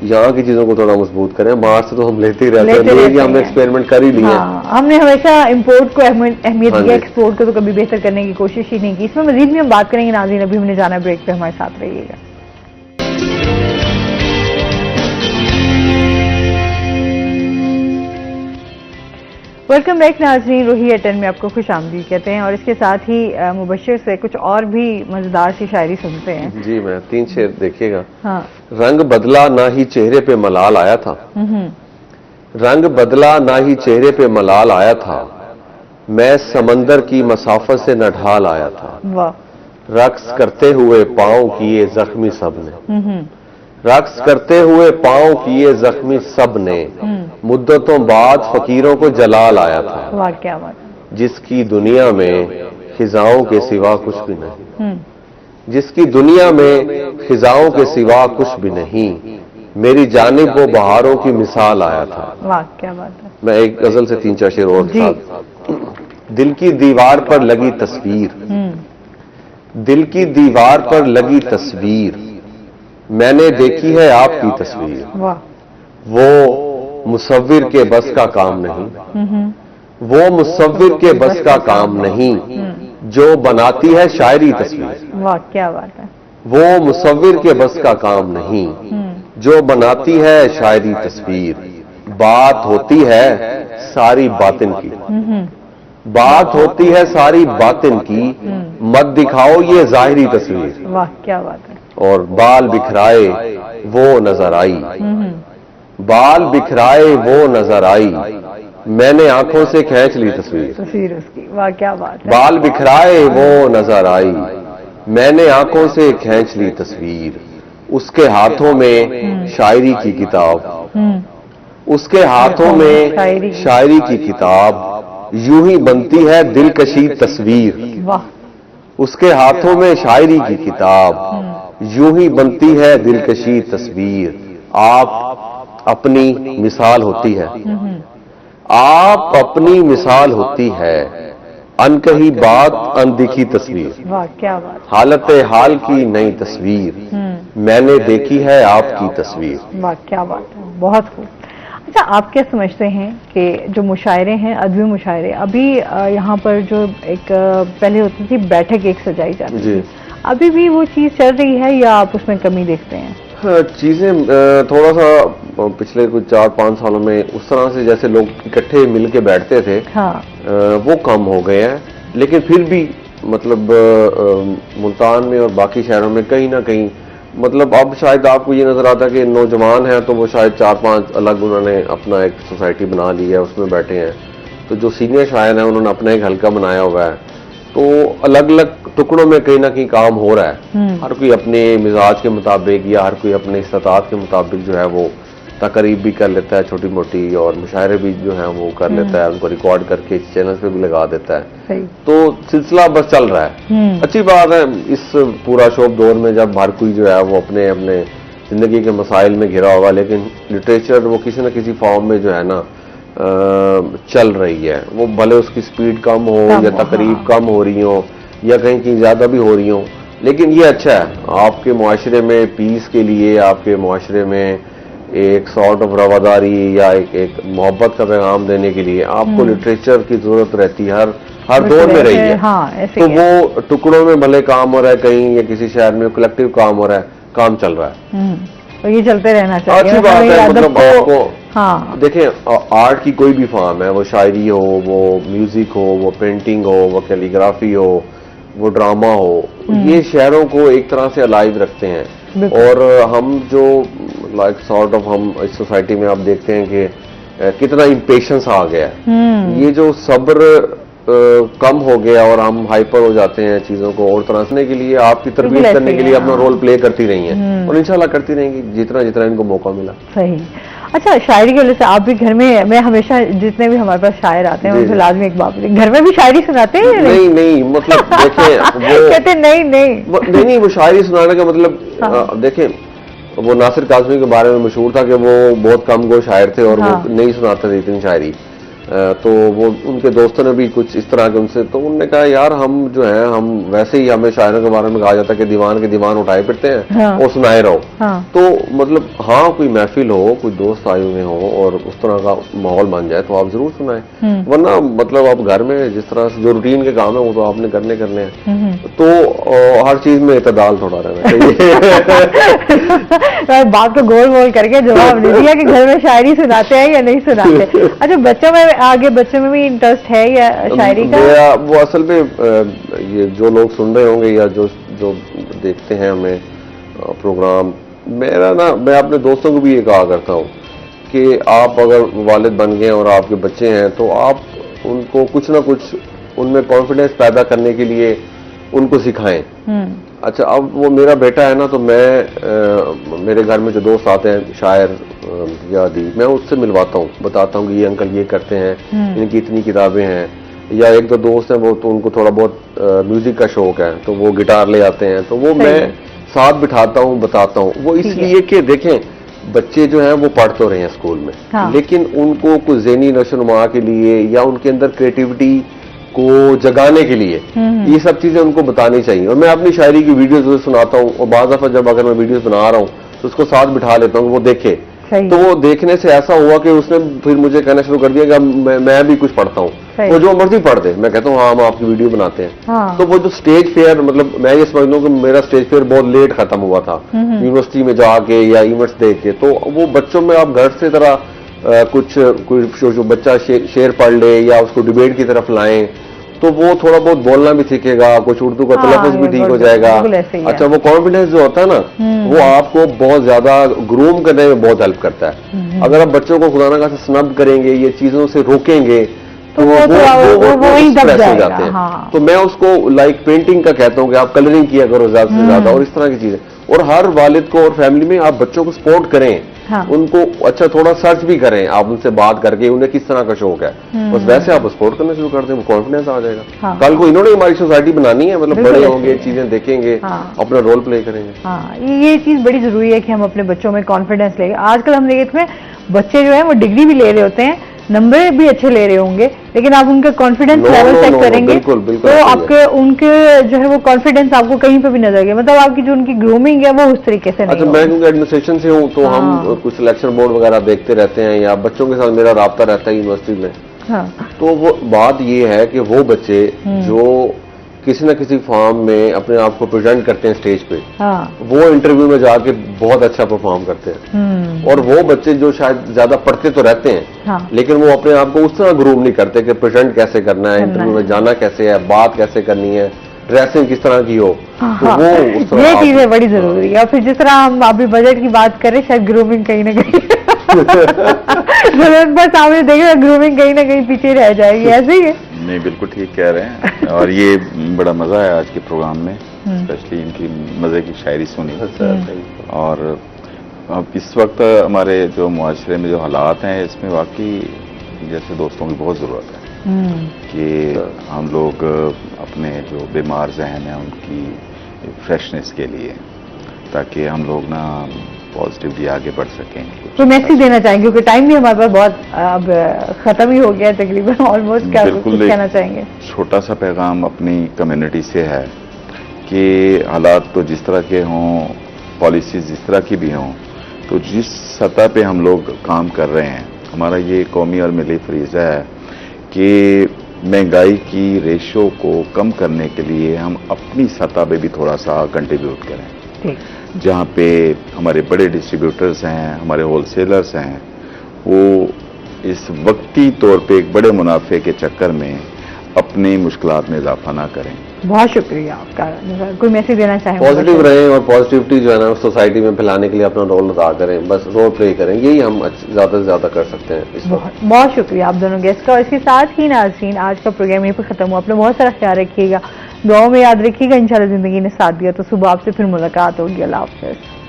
यहाँ की चीजों को थोड़ा मजबूत करें। बाहर से तो हम लेते ही रहते हैं, हमने एक्सपेरिमेंट कर ही लिया, हाँ, हमने हमेशा इम्पोर्ट को अहमियत दी, एक्सपोर्ट को तो कभी बेहतर करने की कोशिश ही नहीं की। इसमें मजीद भी हम बात करेंगे नाज़रीन, अभी हमने जाना ब्रेक पे, हमारे साथ रहिएगा। वेलकम बैक नाज़रीन, रूही एटन में आपको खुश आमदीद कहते हैं, और इसके साथ ही मुबश्शिर से कुछ और भी मजेदार सी शायरी सुनते हैं। जी, मैं 3 शेर देखिएगा। हाँ। रंग बदला ना ही चेहरे पे मलाल आया था, रंग बदला ना ही चेहरे पे मलाल आया था, मैं समंदर की मसाफत से न ढाल आया था, वाह। रक्स करते हुए पाँव किए जख्मी सबने, रक्स करते हुए पाँव किए जख्मी सबने, मुद्दतों बाद फकीरों को जलाल आया था, वाह क्या बात, जिसकी दुनिया में खिजाओं के सिवा कुछ भी नहीं, जिसकी दुनिया में खिजाओं के सिवा कुछ भी नहीं, मेरी जानिब वो बहारों की मिसाल आया था, वाह क्या बात है। मैं एक गजल से 3-4 शेर और साथ। दिल की दीवार पर लगी तस्वीर, दिल की दीवार पर लगी तस्वीर, मैंने देखी है आपकी तस्वीर, वाह। वो मुसव्विर के बस का काम नहीं, वो मुसव्विर के बस का काम नहीं, जो बनाती है शायरी तस्वीर, वाह क्या बात है। वो मुसव्विर के बस का काम नहीं, जो बनाती है शायरी तस्वीर, बात होती है सारी बातिन की, बात होती है सारी बातिन की, मत दिखाओ ये जाहिरी तस्वीर, वाह क्या बात है। और बाल बिखराए वो नजर आई, बाल बिखराए वो नजर आई, मैंने आंखों से खींच ली तस्वीर उसकी, वाह क्या बात है। बाल बिखराए वो नजर आई, मैंने आंखों से खींच ली तस्वीर, उसके हाथों में शायरी की किताब, उसके हाथों में शायरी की किताब, यूं ही बनती है दिलकशी तस्वीर, वाह। उसके हाथों में शायरी की किताब, यूं ही बनती है दिलकशी तस्वीर, आप अपनी मिसाल होती है, आप अपनी मिसाल होती है, अनकही बात अनदिखी तस्वीर, वाह क्या बात। हालत हाल की नई तस्वीर, मैंने देखी है आपकी तस्वीर, वाह क्या बात है, बहुत खूब। अच्छा, आप क्या समझते हैं कि जो मुशायरे हैं, अदबी मुशायरे, अभी यहाँ पर जो एक पहले होती थी बैठक एक सजाई जाती थी, अभी भी वो चीज चल रही है या आप उसमें कमी देखते हैं? चीजें थोड़ा सा पिछले कुछ 4-5 सालों में उस तरह से जैसे लोग इकट्ठे मिलके बैठते थे, हाँ, वो कम हो गए हैं, लेकिन फिर भी मतलब मुल्तान में और बाकी शहरों में कहीं ना कहीं मतलब अब शायद आपको ये नजर आता है कि नौजवान हैं तो वो शायद 4-5 अलग उन्होंने अपना एक सोसाइटी बना ली है, उसमें बैठे हैं, तो जो सीनियर शायर हैं उन्होंने अपना एक हल्का बनाया हुआ है, तो अलग अलग टुकड़ों में कहीं ना कहीं काम हो रहा है, हर कोई अपने मिजाज के मुताबिक या हर कोई अपने इस्तात के मुताबिक जो है वो तकरीब भी कर लेता है छोटी मोटी, और मुशायरे भी जो है वो कर लेता है, उनको रिकॉर्ड करके चैनल पे भी लगा देता है, तो सिलसिला बस चल रहा है। अच्छी बात है इस पूरा शोभ दौर में जब हर कोई जो है वो अपने अपने जिंदगी के मसाइल में घिरा होगा, लेकिन लिटरेचर वो किसी न किसी फॉर्म में जो है ना चल रही है, वो भले उसकी स्पीड कम हो या तकरीब कम हो रही हो या कहीं कहीं ज्यादा भी हो रही हो, लेकिन ये अच्छा है आपके मुआशरे में पीस के लिए, आपके मुआशरे में एक सॉर्ट ऑफ रवादारी या एक मोहब्बत का पैगाम देने के लिए आपको लिटरेचर की जरूरत रहती है, हर दौर में रही है। तो वो टुकड़ों में भले काम हो रहा है कहीं या किसी शहर में कलेक्टिव काम हो रहा है, काम चल रहा है, तो ये चलते रहना चाहिए। अच्छी बात है। मतलब आपको देखें, आर्ट की कोई भी फॉर्म है, वो शायरी हो, वो म्यूजिक हो, वो पेंटिंग हो, वो कैलीग्राफी हो, वो ड्रामा हो, ये शहरों को एक तरह से अलाइव रखते हैं। और हम जो लाइक सॉर्ट ऑफ हम इस सोसाइटी में आप देखते हैं कि कितना इम्पेशंस आ गया है, ये जो सब्र कम हो गया और हम हाइपर हो जाते हैं चीजों को और तरह के लिए, आपकी तरबियत करने के लिए अपना रोल प्ले करती रही हैं और इंशाल्लाह करती रहेंगी जितना जितना इनको मौका मिला। सही। अच्छा, शायरी की वजह से आप भी घर में, मैं हमेशा जितने भी हमारे पास शायर आते हैं उनसे लाजमी एक बात, घर में भी शायरी सुनाते हैं? नहीं, मतलब देखें वो कहते नहीं, वो शायरी सुनाने का मतलब देखें, वो नासिर काज़मी के बारे में मशहूर था कि वो बहुत कम गो शायर थे और वो नहीं सुनाते थे इतनी शायरी। तो वो उनके दोस्तों ने भी कुछ इस तरह के उनसे, तो उन्होंने कहा यार हम जो है, हम वैसे ही, हमें शायरों के बारे में कहा जाता है कि दीवान के दीवान उठाए फिरते हैं और सुनाए रहो। तो मतलब कोई महफिल हो, कोई दोस्त आए हुए हो और उस तरह का माहौल बन जाए तो आप जरूर सुनाए, वरना मतलब आप घर में जिस तरह से जो रूटीन के काम है वो तो आपने करने हैं। तो हर चीज में इतदाल थोड़ा रहना चाहिए। बात को गोल गोल करके जवाब दे दिया कि घर में शायरी सुनाते हैं या नहीं सुनाते। अच्छा, बच्चों में आगे बच्चों में भी इंटरेस्ट है या शायरी का? वो असल में ये जो लोग सुन रहे होंगे या जो देखते हैं हमें प्रोग्राम, मैं अपने दोस्तों को भी ये कहा करता हूँ कि आप अगर वालिद बन गए और आपके बच्चे हैं तो आप उनको कुछ ना कुछ उनमें कॉन्फिडेंस पैदा करने के लिए उनको सिखाएं। अच्छा, अब वो मेरा बेटा है ना, तो मैं मेरे घर में जो दोस्त आते हैं शायर या अदीब, मैं उससे मिलवाता हूँ, बताता हूँ कि ये अंकल ये करते हैं, इनकी इतनी किताबें हैं। या एक दो दोस्त हैं वो तो उनको थोड़ा बहुत म्यूजिक का शौक है तो वो गिटार ले आते हैं, तो वो मैं साथ बिठाता हूँ, बताता हूँ। वो इसलिए कि देखें, बच्चे जो हैं वो पढ़ तो रहे हैं स्कूल में, लेकिन उनको कुछ ज़हनी नशोनुमा के लिए या उनके अंदर क्रिएटिविटी को जगाने के लिए ये सब चीजें उनको बतानी चाहिए। और मैं अपनी शायरी की वीडियोस सुनाता हूँ और बाज़ दफा जब अगर मैं वीडियोस बना रहा हूँ तो उसको साथ बिठा लेता हूँ, वो देखे। तो वो देखने से ऐसा हुआ कि उसने फिर मुझे कहना शुरू कर दिया कि मैं भी कुछ पढ़ता हूँ। वो जो मर्जी पढ़ दे, मैं कहता हूँ हाँ हम आपकी वीडियो बनाते हैं। तो वो जो स्टेज फेयर, मतलब मैं ये समझ लूँ कि मेरा स्टेज फेयर बहुत लेट खत्म हुआ था, यूनिवर्सिटी में जाके या इवेंट्स देख के। तो वो बच्चों में आप घर से तरह कोई बच्चा शेर पढ़ ले या उसको डिबेट की तरफ लाएं तो वो थोड़ा बहुत बोलना भी सीखेगा, कुछ उर्दू का तलफ़ुज़ भी ठीक हो जाएगा। अच्छा, वो कॉन्फिडेंस जो होता है ना, वो आपको बहुत ज्यादा ग्रूम करने में बहुत हेल्प करता है। अगर आप बच्चों को खुदा ना खास्ता स्नब करेंगे, ये चीजों से रोकेंगे तो वो स्ट्रेस हो जाते हैं। तो मैं उसको लाइक पेंटिंग का कहता हूँ कि आप कलरिंग किया करो ज्यादा से ज्यादा और इस तरह की चीजें। और हर वालिद को और फैमिली में आप बच्चों को सपोर्ट करें, उनको अच्छा थोड़ा सर्च भी करें, आप उनसे बात करके उन्हें किस तरह का शौक है, बस वैसे आप सपोर्ट करना शुरू कर दें, कॉन्फिडेंस आ जाएगा। कल को इन्होंने हमारी सोसाइटी बनानी है, मतलब बड़े होंगे, चीजें देखेंगे, अपना रोल प्ले करेंगे। ये चीज बड़ी जरूरी है कि हम अपने बच्चों में कॉन्फिडेंस लेंगे। आजकल हम देखते हैं बच्चे जो है वो डिग्री भी ले रहे होते हैं, नंबर भी अच्छे ले रहे होंगे, लेकिन आप उनका कॉन्फिडेंस लेवल चेक करेंगे तो आपके उनके जो है वो कॉन्फिडेंस आपको कहीं पे भी नजर आएगा, मतलब आपकी जो उनकी ग्रूमिंग है वो उस तरीके से नहीं। अच्छा, मैं क्योंकि एडमिनिस्ट्रेशन से हूँ तो हम कुछ सिलेक्शन बोर्ड वगैरह देखते रहते हैं या बच्चों के साथ मेरा राब्ता रहता है यूनिवर्सिटी में। तो वो बात ये है कि वो बच्चे जो किसी न किसी फॉर्म में अपने आप को प्रेजेंट करते हैं स्टेज पे, वो इंटरव्यू में जाके बहुत अच्छा परफॉर्म करते हैं। और वो बच्चे जो शायद ज्यादा पढ़ते तो रहते हैं, लेकिन वो अपने आप को उस तरह ग्रूम नहीं करते कि प्रेजेंट कैसे करना है, इंटरव्यू में जाना कैसे है, बात कैसे करनी है, ड्रेसिंग किस तरह की हो। तो वो उस तरह ये चीजें बड़ी जरूरी है। और फिर जिस तरह हम अभी बजट की बात करें, शायद ग्रूमिंग कहीं ना कहीं सामने देखेगा, ग्रूमिंग कहीं ना कहीं पीछे रह जाएगी, ऐसे ही है। नहीं, बिल्कुल ठीक कह रहे हैं। और ये बड़ा मजा है आज के प्रोग्राम में, स्पेशली इनकी मजे की शायरी सुनी। और अब इस वक्त हमारे जो मुआशरे में जो हालात हैं, इसमें वाकई जैसे दोस्तों की बहुत जरूरत है कि हम लोग अपने जो बीमार जहन है उनकी फ्रेशनेस के लिए, ताकि हम लोग ना पॉजिटिवली आगे बढ़ सकें। तो मैसेज देना चाहेंगे क्योंकि टाइम भी हमारे पास बहुत अब खत्म ही हो गया तकरीबन ऑलमोस्ट। क्या कुछ कहना चाहेंगे? छोटा सा पैगाम अपनी कम्युनिटी से है कि हालात तो जिस तरह के हों, पॉलिसीज जिस तरह की भी हों, तो जिस सतह पे हम लोग काम कर रहे हैं, हमारा ये कौमी और मिली फरीज़ा है कि महंगाई की रेशो को कम करने के लिए हम अपनी सतह पे भी थोड़ा सा कंट्रीब्यूट करें। जहाँ पे हमारे बड़े डिस्ट्रीब्यूटर्स हैं, हमारे होलसेलर्स हैं, वो इस वक्ती तौर पे एक बड़े मुनाफे के चक्कर में अपनी मुश्किलात में इजाफा ना करें। बहुत शुक्रिया आपका। कोई मैसेज देना चाहेंगे? पॉजिटिव रहें और पॉजिटिविटी जो है ना सोसाइटी में फैलाने के लिए अपना रोल अदा करें, बस रोल प्ले करें, यही हम ज्यादा से ज्यादा कर सकते हैं इस वक्त। बहुत शुक्रिया आप दोनों गेस्ट का। और इसके साथ ही नाज़रीन, आज का प्रोग्राम यहीं पर खत्म हुआ। अपना बहुत सारा ख्याल रखिएगा, दुआओं में याद रखिएगा। इंशाल्लाह जिंदगी ने साथ दिया तो सुबह आपसे फिर मुलाकात होगी। अल्लाह हाफ़िज़।